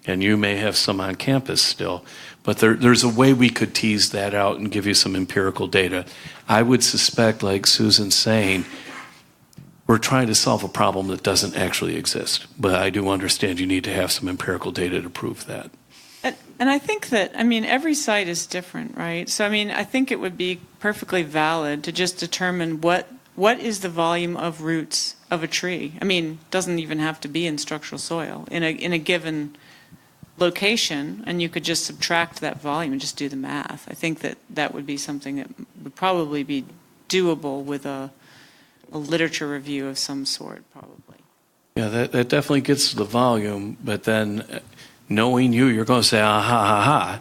and you may have some on campus still, but there's a way we could tease that out and give you some empirical data. I would suspect, like Susan's saying, we're trying to solve a problem that doesn't actually exist, but I do understand you need to have some empirical data to prove that. And I think that, I mean, every site is different, right? So, I mean, I think it would be perfectly valid to just determine what is the volume of roots of a tree. I mean, doesn't even have to be in structural soil in a given location, and you could just subtract that volume and just do the math. I think that would be something that would probably be doable with a literature review of some sort, probably. Yeah, that definitely gets to the volume, but then knowing you're going to say, ah, ha, ha, ha,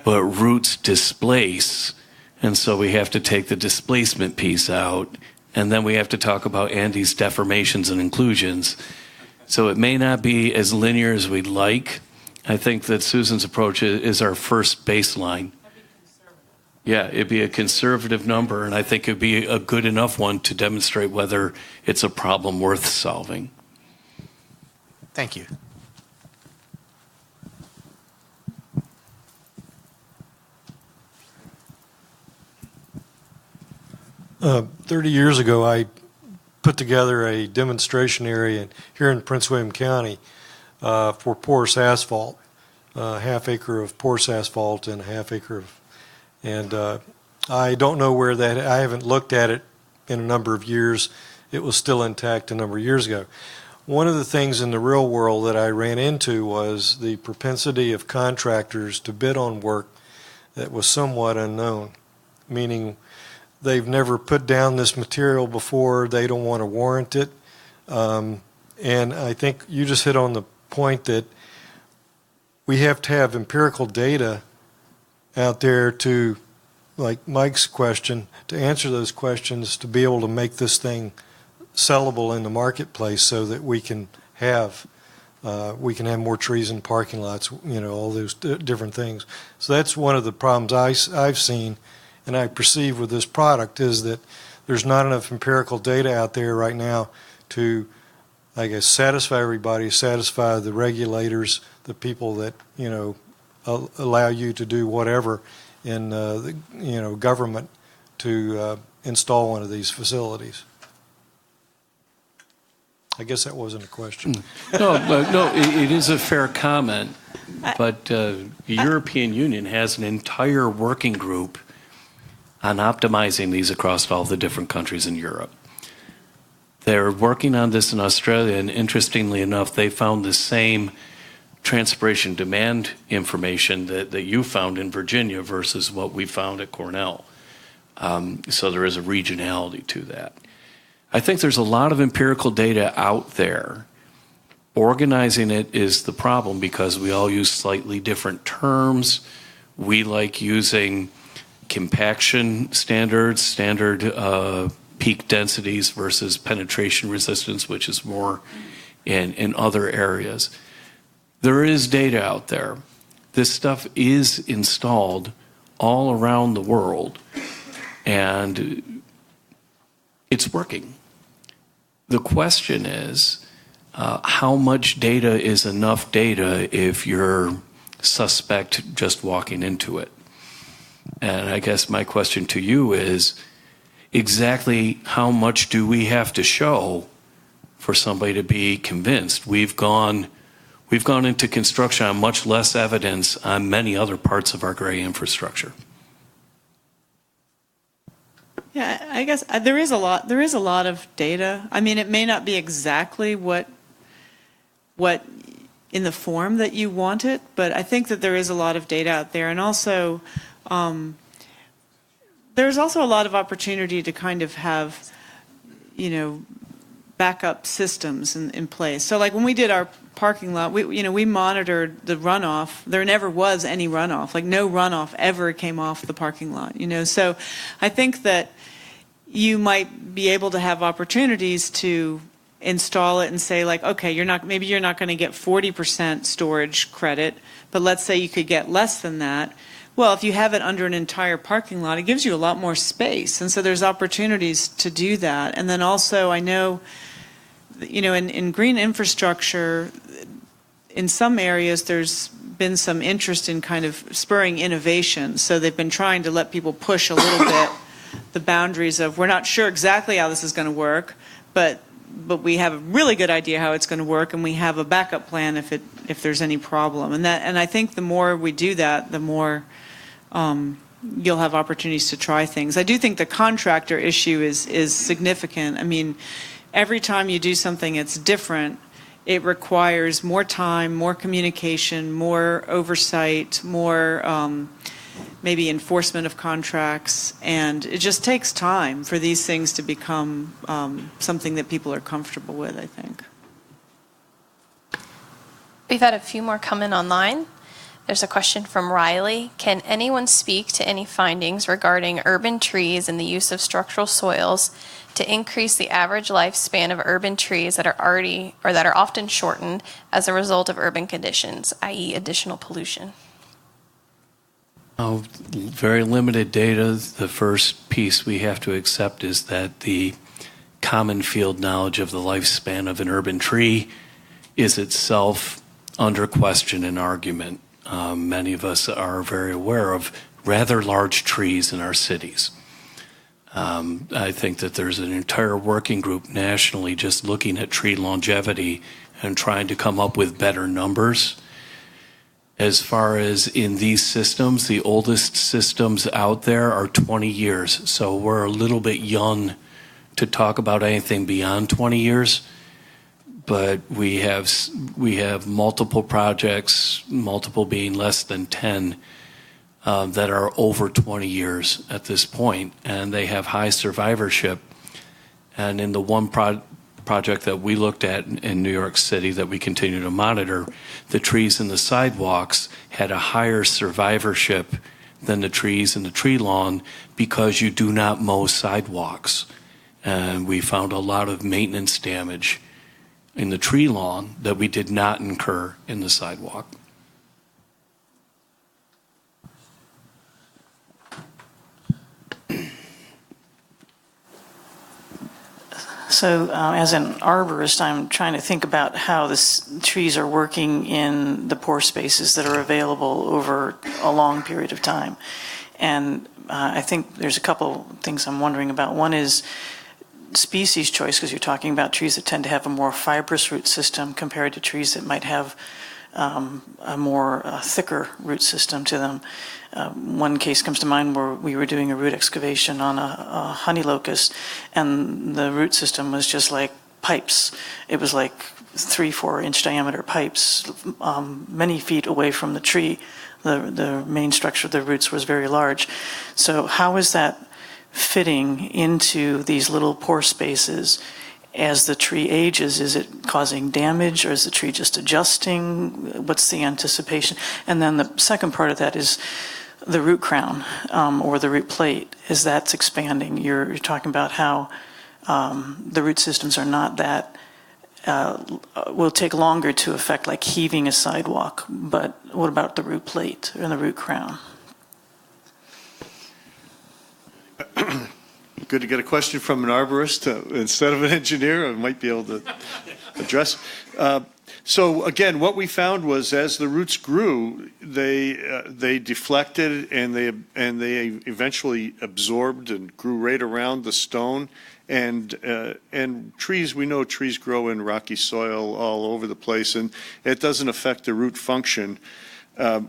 but roots displace, and so we have to take the displacement piece out, and then we have to talk about Andy's deformations and inclusions. So it may not be as linear as we'd like. I think that Susan's approach is our first baseline. Yeah, it'd be a conservative number, and I think it'd be a good enough one to demonstrate whether it's a problem worth solving. Thank you. 30 years ago, I put together a demonstration area here in Prince William County for porous asphalt, a half acre of porous asphalt and a half acre of, and I don't know where that, I haven't looked at it in a number of years. It was still intact a number of years ago. One of the things in the real world that I ran into was the propensity of contractors to bid on work that was somewhat unknown, meaning they've never put down this material before, they don't want to warrant it. And I think you just hit on the point that we have to have empirical data out there to, like Mike's question, to answer those questions, to be able to make this thing sellable in the marketplace so that we can have more trees in parking lots, you know, all those different things. So that's one of the problems I've seen and I perceive with this product is that there's not enough empirical data out there right now to, I guess, satisfy everybody, satisfy the regulators, the people that, you know, allow you to do whatever in the, you know, government to install one of these facilities. I guess that wasn't a question. No, it is a fair comment, but the European Union has an entire working group on optimizing these across all the different countries in Europe. They're working on this in Australia, and interestingly enough, they found the same transpiration demand information that you found in Virginia versus what we found at Cornell. So there is a regionality to that. I think there's a lot of empirical data out there. Organizing it is the problem because we all use slightly different terms. We like using compaction standards, standard peak densities versus penetration resistance, which is more in other areas. There is data out there. This stuff is installed all around the world, and it's working. The question is, how much data is enough data if you're suspect just walking into it? And I guess my question to you is, exactly how much do we have to show for somebody to be convinced? We've gone into construction on much less evidence on many other parts of our gray infrastructure. Yeah, I guess there is a lot of data. I mean, it may not be exactly what in the form that you want it, but I think that there is a lot of data out there. And also, there's also a lot of opportunity to kind of have, you know, backup systems in place. So like when we did our parking lot, we monitored the runoff. There never was any runoff, like no runoff ever came off the parking lot, you know. So I think that you might be able to have opportunities to install it and say like, okay, maybe you're not going to get 40% storage credit, but let's say you could get less than that. Well, if you have it under an entire parking lot, it gives you a lot more space. And so there's opportunities to do that. And then also I know, you know, in green infrastructure, in some areas there's been some interest in kind of spurring innovation. So they've been trying to let people push a little bit the boundaries of, we're not sure exactly how this is going to work, but we have a really good idea how it's going to work, and we have a backup plan if it if there's any problem. And I think the more we do that, the more you'll have opportunities to try things. I do think the contractor issue is significant. I mean, every time you do something that's different, it requires more time, more communication, more oversight, more maybe enforcement of contracts, and it just takes time for these things to become something that people are comfortable with, I think. We've had a few more come in online. There's a question from Riley. Can anyone speak to any findings regarding urban trees and the use of structural soils to increase the average lifespan of urban trees that are often shortened as a result of urban conditions, i.e. additional pollution? Oh, very limited data. The first piece we have to accept is that the common field knowledge of the lifespan of an urban tree is itself under question and argument. Many of us are very aware of rather large trees in our cities. I think that there's an entire working group nationally just looking at tree longevity and trying to come up with better numbers. As far as in these systems, the oldest systems out there are 20 years. So we're a little bit young to talk about anything beyond 20 years. But we have multiple projects, multiple being less than 10, that are over 20 years at this point, and they have high survivorship. And in the one project that we looked at in New York City that we continue to monitor, the trees in the sidewalks had a higher survivorship than the trees in the tree lawn because you do not mow sidewalks. And we found a lot of maintenance damage in the tree lawn that we did not incur in the sidewalk. So as an arborist, I'm trying to think about how the trees are working in the pore spaces that are available over a long period of time. And I think there's a couple things I'm wondering about. One is species choice, because you're talking about trees that tend to have a more fibrous root system compared to trees that might have a more thicker root system to them. One case comes to mind where we were doing a root excavation on a honey locust, and the root system was just like pipes. It was like 3-4 inch diameter pipes, many feet away from the tree. The main structure of the roots was very large. So how is that fitting into these little pore spaces as the tree ages? Is it causing damage, or is the tree just adjusting? What's the anticipation? And then the second part of that is the root crown, or the root plate, as that's expanding. You're talking about how the root systems are not that, will take longer to affect, like heaving a sidewalk, but what about the root plate and the root crown? Good to get a question from an arborist instead of an engineer. I might be able to address. So again, what we found was as the roots grew, they deflected and they eventually absorbed and grew right around the stone. And trees, we know trees grow in rocky soil all over the place, and it doesn't affect the root function.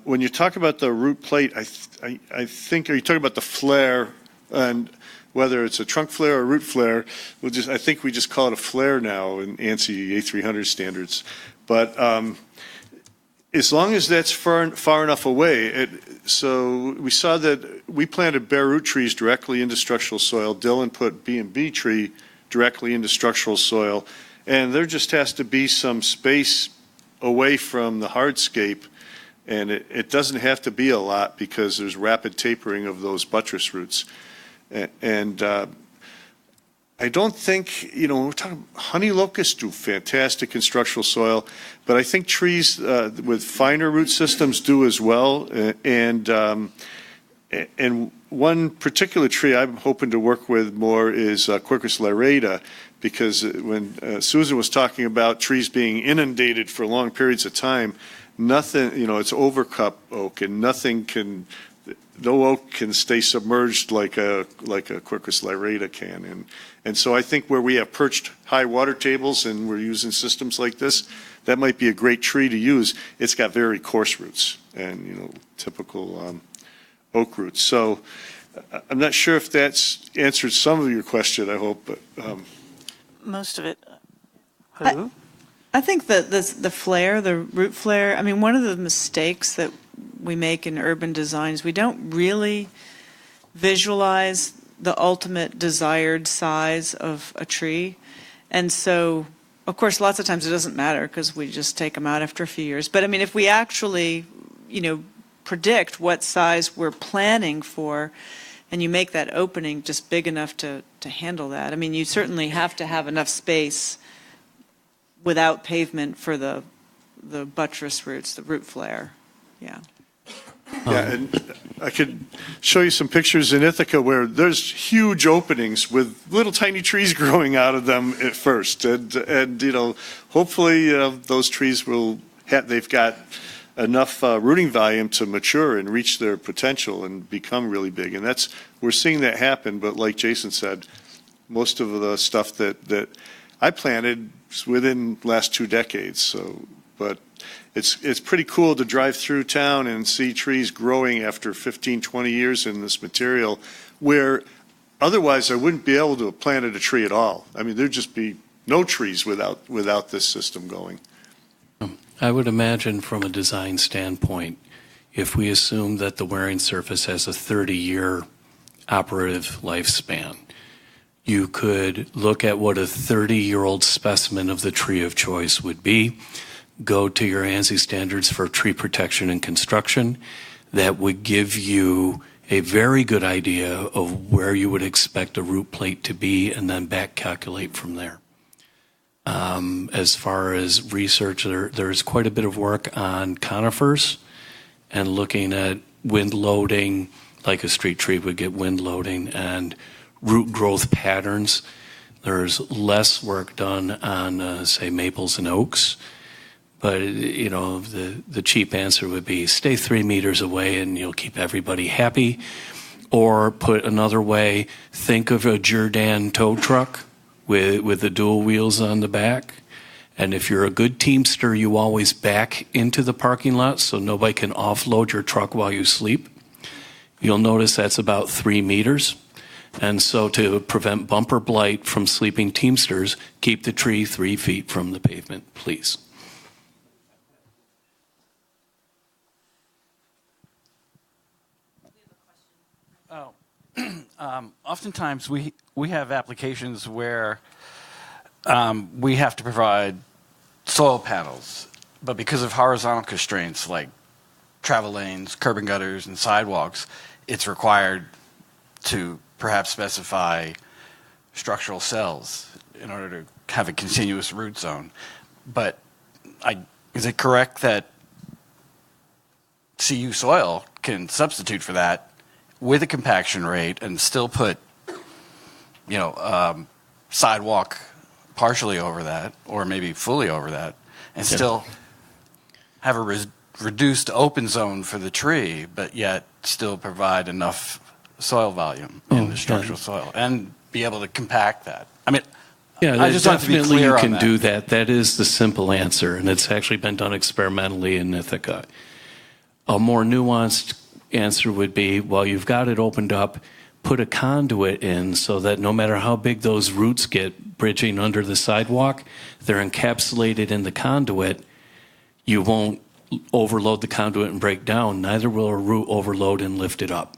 When you talk about the root plate, I think, are you talking about the flare? And whether it's a trunk flare or root flare, I think we just call it a flare now in ANSI A300 standards. But as long as that's far enough away, so we saw that we planted bare root trees directly into structural soil. Dylan put B&B tree directly into structural soil. And there just has to be some space away from the hardscape. And it doesn't have to be a lot because there's rapid tapering of those buttress roots. And I don't think, we're talking honey locusts do fantastic in structural soil, but I think trees with finer root systems do as well. And one particular tree I'm hoping to work with more is Quercus lyrata, because when Susan was talking about trees being inundated for long periods of time, nothing, it's overcup oak, and nothing can, no oak can stay submerged like a Quercus lyrata can. And so I think where we have perched high water tables and we're using systems like this, that might be a great tree to use. It's got very coarse roots and, you know, typical oak roots. So I'm not sure if that's answered some of your question, I hope, but. Most of it. I think that the flare, the root flare, I mean, one of the mistakes that we make in urban design is we don't really visualize the ultimate desired size of a tree. And so, of course, lots of times it doesn't matter because we just take them out after a few years. But I mean, if we actually, you know, predict what size we're planning for, and you make that opening just big enough to handle that, I mean, you certainly have to have enough space without pavement for the buttress roots, the root flare. Yeah. Yeah, and I could show you some pictures in Ithaca where there's huge openings with little tiny trees growing out of them at first. And you know, hopefully those trees will they've got enough rooting volume to mature and reach their potential and become really big. And we're seeing that happen. But like Jason said, most of the stuff that I planted is within the last 2 decades. So, but it's pretty cool to drive through town and see trees growing after 15, 20 years in this material, where otherwise I wouldn't be able to have planted a tree at all. I mean, there'd just be no trees without this system going. I would imagine from a design standpoint, if we assume that the wearing surface has a 30-year operative lifespan, you could look at what a 30-year-old specimen of the tree of choice would be, go to your ANSI standards for tree protection and construction. That would give you a very good idea of where you would expect a root plate to be, and then back calculate from there. As far as research, there's quite a bit of work on conifers and looking at wind loading, like a street tree would get wind loading, and root growth patterns. There's less work done on, say, maples and oaks. But, you know, the cheap answer would be stay 3 meters away and you'll keep everybody happy. Or put another way, think of a Jordan tow truck with the dual wheels on the back. And if you're a good teamster, you always back into the parking lot so nobody can offload your truck while you sleep. You'll notice that's about 3 meters. And so to prevent bumper blight from sleeping teamsters, keep the tree 3 feet from the pavement, please. Oftentimes we have applications where we have to provide soil panels, but because of horizontal constraints like travel lanes, curb and gutters, and sidewalks, it's required to perhaps specify structural cells in order to have a continuous root zone. But is it correct that CU soil can substitute for that with a compaction rate and still put, you know, sidewalk partially over that, or maybe fully over that, and still have a reduced open zone for the tree, but yet still provide enough soil volume in the structural soil and be able to compact that? I mean, yeah, I just want to be definitely clear you on can that. do that. That is the simple answer, and it's actually been done experimentally in Ithaca. A more nuanced answer would be, well, you've got it opened up, put a conduit in so that no matter how big those roots get bridging under the sidewalk, they're encapsulated in the conduit. You won't overload the conduit and break down, neither will a root overload and lift it up.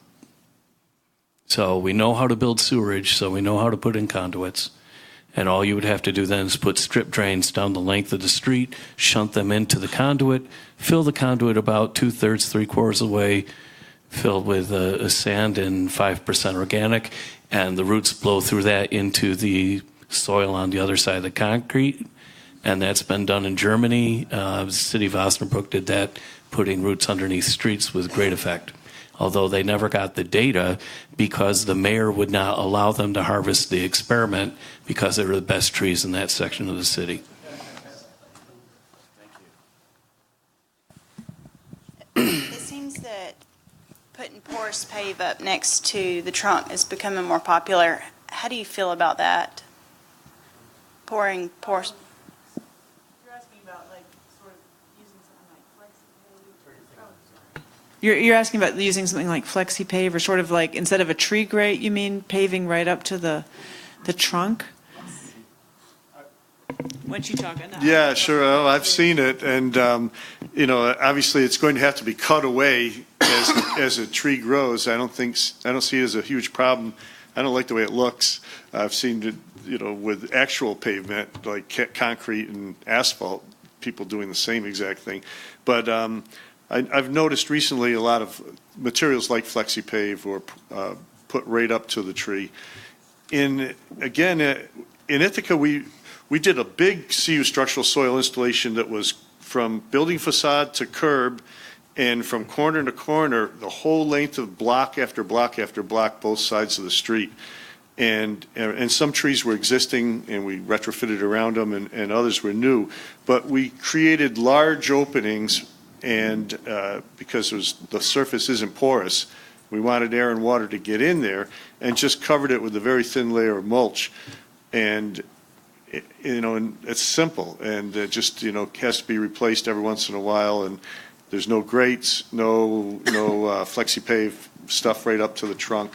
So we know how to build sewerage, so we know how to put in conduits. And all you would have to do then is put strip drains down the length of the street, shunt them into the conduit, fill the conduit about 2/3, 3/4 of the way, filled with sand and 5% organic, and the roots blow through that into the soil on the other side of the concrete. And that's been done in Germany. The city of Osnabrück did that, putting roots underneath streets with great effect. Although they never got the data because the mayor would not allow them to harvest the experiment because they were the best trees in that section of the city. It seems that putting poor porous pave up next to the trunk is becoming more popular. How do you feel about that? Pouring porous. You're asking about like sort of using something like flexi-pave? You're asking about using something like flexi-pave or sort of like instead of a tree grate, you mean paving right up to the trunk? What you talking about? Yeah, sure. Well, I've seen it, and obviously it's going to have to be cut away as a tree grows. I don't see it as a huge problem. I don't like the way it looks. I've seen it, with actual pavement like concrete and asphalt, people doing the same exact thing. But I've noticed recently a lot of materials like flexi-pave or put right up to the tree. In Ithaca, we did a big CU structural soil installation that was from building facade to curb and from corner to corner, the whole length of block after block after block, both sides of the street. And some trees were existing and we retrofitted around them and others were new. But we created large openings and because the surface isn't porous, we wanted air and water to get in there and just covered it with a very thin layer of mulch. And and it's simple, and it just has to be replaced every once in a while. And there's no grates, no flexi-pave stuff right up to the trunk.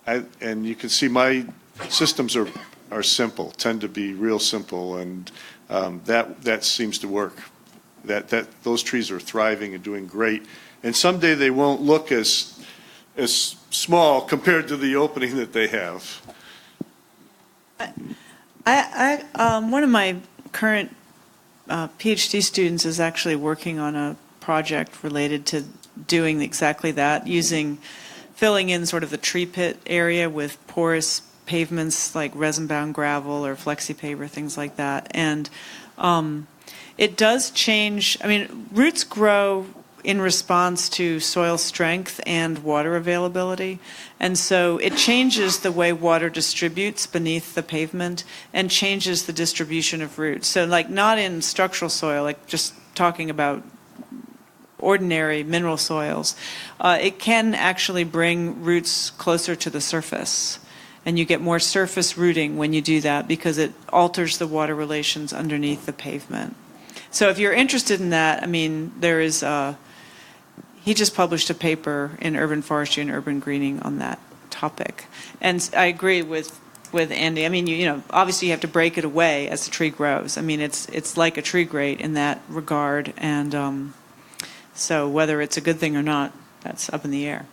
And you can see my systems are simple, tend to be real simple, and that seems to work. Those trees are thriving and doing great. And someday they won't look as small compared to the opening that they have. One of my current PhD students is actually working on a project related to doing exactly that, filling in sort of the tree pit area with porous pavements like resin-bound gravel or flexi-pave or things like that. And it does change. I mean, roots grow in response to soil strength and water availability. And so it changes the way water distributes beneath the pavement and changes the distribution of roots. So like not in structural soil, like just talking about ordinary mineral soils, it can actually bring roots closer to the surface. And you get more surface rooting when you do that because it alters the water relations underneath the pavement. So if you're interested in that, I mean, there is he just published a paper in Urban Forestry and Urban Greening on that topic. And I agree with Andy. I mean, obviously you have to break it away as the tree grows. I mean, it's like a tree grate in that regard. And so whether it's a good thing or not, that's up in the air.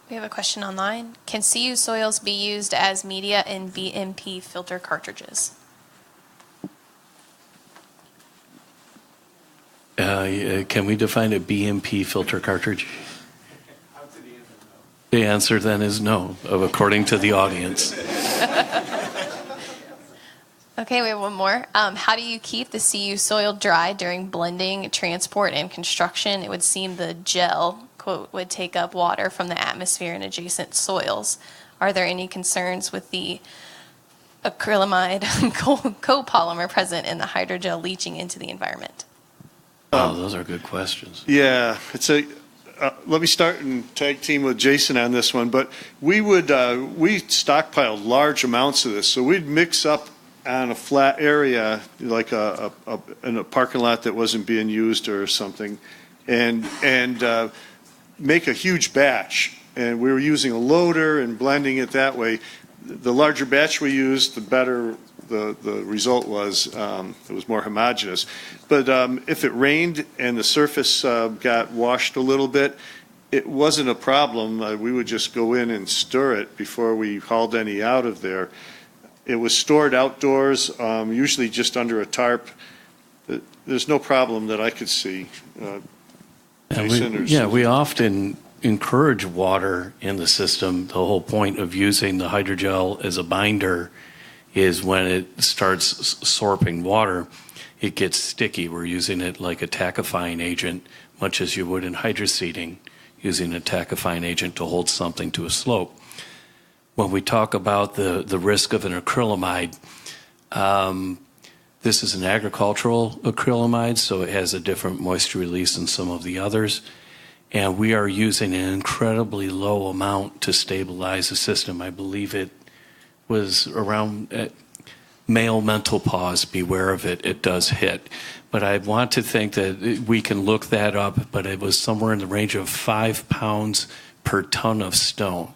We have a question online. Can CU soils be used as media in BMP filter cartridges? Can we define a BMP filter cartridge? The answer then is no, according to the audience. Okay, we have one more. How do you keep the CU soil dry during blending, transport, and construction? It would seem the gel, quote, would take up water from the atmosphere and adjacent soils. Are there any concerns with the acrylamide copolymer present in the hydrogel leaching into the environment? Oh, those are good questions. Yeah, let me start and tag team with Jason on this one. But we stockpiled large amounts of this, so we'd mix up on a flat area like in a parking lot that wasn't being used or something, and make a huge batch. And we were using a loader and blending it that way. The larger batch we used, the better the result was. It was more homogeneous. But if it rained and the surface got washed a little bit, it wasn't a problem. We would just go in and stir it before we hauled any out of there. It was stored outdoors, usually just under a tarp. There's no problem that I could see. We often encourage water in the system. The whole point of using the hydrogel as a binder is when it starts sorbing water, it gets sticky. We're using it like a tackifying agent, much as you would in hydroseeding, using a tackifying agent to hold something to a slope. When we talk about the risk of an acrylamide, This is an agricultural acrylamide, so it has a different moisture release than some of the others. And we are using an incredibly low amount to stabilize the system. I believe it was around male mental pause, beware of it, it does hit. But I want to think that we can look that up, but it was somewhere in the range of 5 pounds per ton of stone.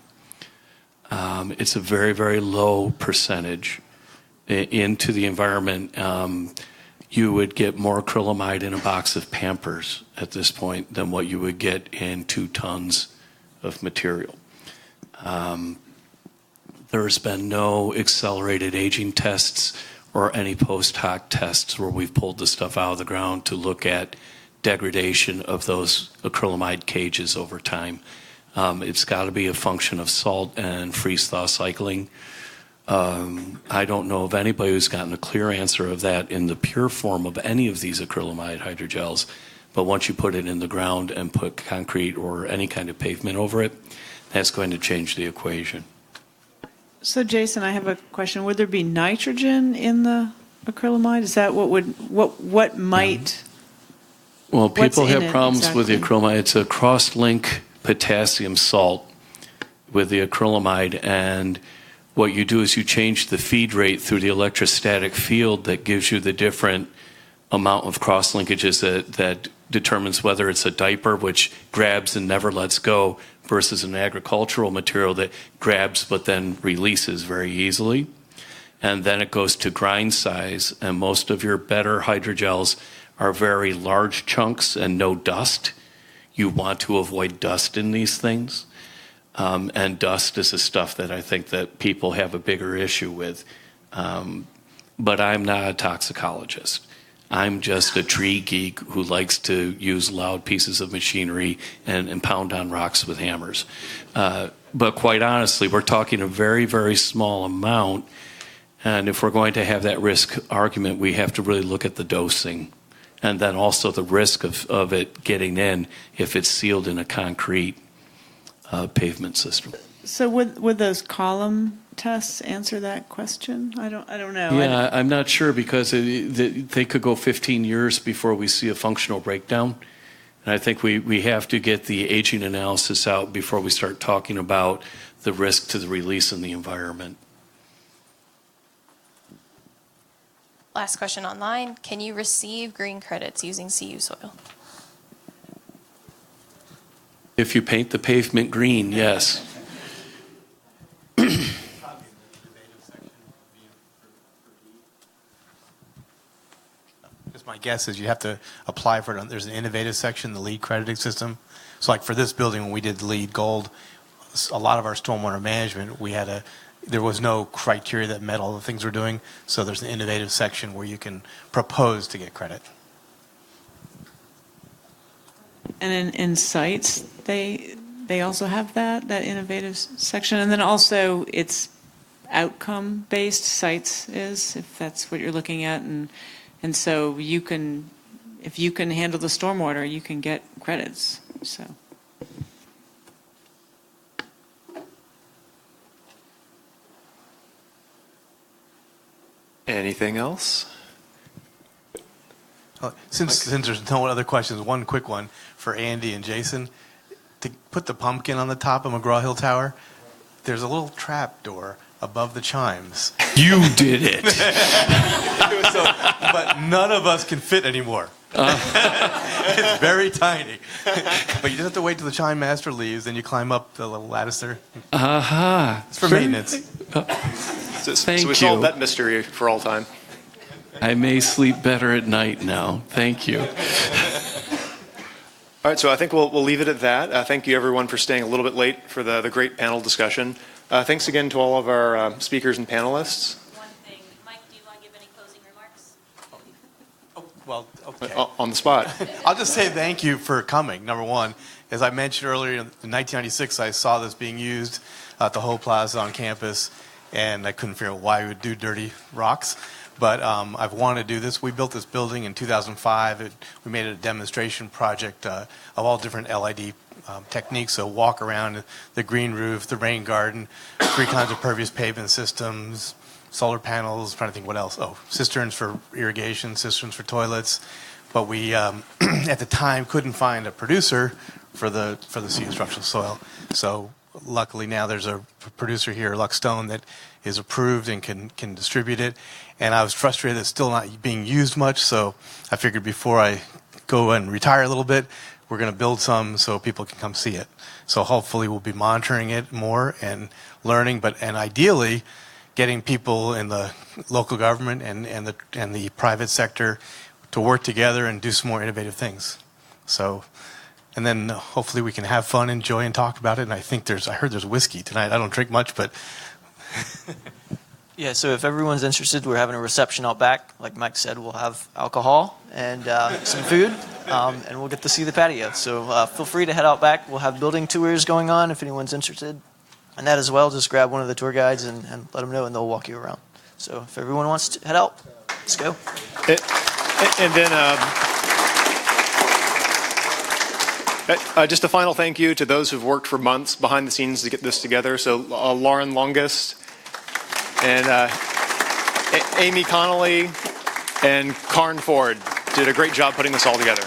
It's a very, very low percentage into the environment. You would get more acrylamide in a box of Pampers at this point than what you would get in 2 tons of material. There's been no accelerated aging tests or any post hoc tests where we've pulled the stuff out of the ground to look at degradation of those acrylamide cages over time. It's got to be a function of salt and freeze-thaw cycling. I don't know of anybody who's gotten a clear answer of that in the pure form of any of these acrylamide hydrogels, but once you put it in the ground and put concrete or any kind of pavement over it, that's going to change the equation. So Jason, I have a question. Would there be nitrogen in the acrylamide? Is that what might? Well, people have problems exactly with the acrylamide. It's a cross-link potassium salt with the acrylamide, and what you do is you change the feed rate through the electrostatic field that gives you the different amount of cross-linkages that determines whether it's a diaper, which grabs and never lets go, versus an agricultural material that grabs but then releases very easily. And then it goes to grind size, and most of your better hydrogels are very large chunks and no dust. You want to avoid dust in these things. And dust is the stuff that I think that people have a bigger issue with. But I'm not a toxicologist. I'm just a tree geek who likes to use loud pieces of machinery and pound on rocks with hammers. But quite honestly, we're talking a very, very small amount. And if we're going to have that risk argument, we have to really look at the dosing. And then also the risk of it getting in if it's sealed in a concrete pavement system. So would those column tests answer that question? I don't know. Yeah, I'm not sure because they could go 15 years before we see a functional breakdown. And I think we have to get the aging analysis out before we start talking about the risk to the release in the environment. Last question online. Can you receive green credits using CU soil? If you paint the pavement green, yes. Just my guess is you have to apply for it. There's an innovative section, the LEED crediting system. So like for this building, when we did LEED Gold, a lot of our stormwater management, there was no criteria that met all the things we're doing. So there's an innovative section where you can propose to get credit. And in sites, they also have that innovative section, and then also it's outcome based. Sites is, if that's what you're looking at, and so if you can handle the stormwater, you can get credits. So. Anything else? Since there's no other questions, one quick one for Andy and Jason. To put the pumpkin on the top of McGraw-Hill Tower, there's a little trap door above the chimes. You did it. But none of us can fit anymore. It's very tiny. But you just have to wait till the chime master leaves, then you climb up the little lattice there. It's for maintenance. So we solved that mystery for all time. I may sleep better at night now. Thank you. All right, so I think we'll leave it at that. Thank you, everyone, for staying a little bit late for the great panel discussion. Thanks again to all of our speakers and panelists. One thing. Mike, do you want to give any closing remarks? Well, okay. On the spot. I'll just say thank you for coming, number one. As I mentioned earlier, in 1996, I saw this being used at the Whole Plaza on campus, and I couldn't figure out why we would do dirty rocks. But I've wanted to do this. We built this building in 2005. We made it a demonstration project of all different LID techniques. So walk around the green roof, the rain garden, 3 kinds of pervious pavement systems, solar panels, trying to think what else. Oh, cisterns for irrigation, cisterns for toilets. But we, at the time, couldn't find a producer for the CU structural soil. So luckily now there's a producer here, Luckstone, that is approved and can distribute it. And I was frustrated it's still not being used much, so I figured before I go and retire a little bit, we're going to build some so people can come see it. So hopefully we'll be monitoring it more and learning, and ideally getting people in the local government and the private sector to work together and do some more innovative things. So, and then hopefully we can have fun, enjoy, and talk about it. And I heard there's whiskey tonight. I don't drink much, but. Yeah, so if everyone's interested, we're having a reception out back. Like Mike said, we'll have alcohol and some food, and we'll get to see the patio. So feel free to head out back. We'll have building tours going on if anyone's interested. And that as well, just grab one of the tour guides and let them know, and they'll walk you around. So if everyone wants to head out, let's go. And then just a final thank you to those who've worked for months behind the scenes to get this together. So Lauren Longest and Amy Connolly and Karn Ford did a great job putting this all together.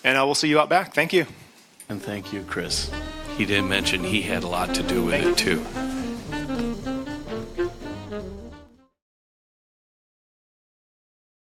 And we'll see you out back. Thank you. And thank you, Chris. He didn't mention he had a lot to do with it, too.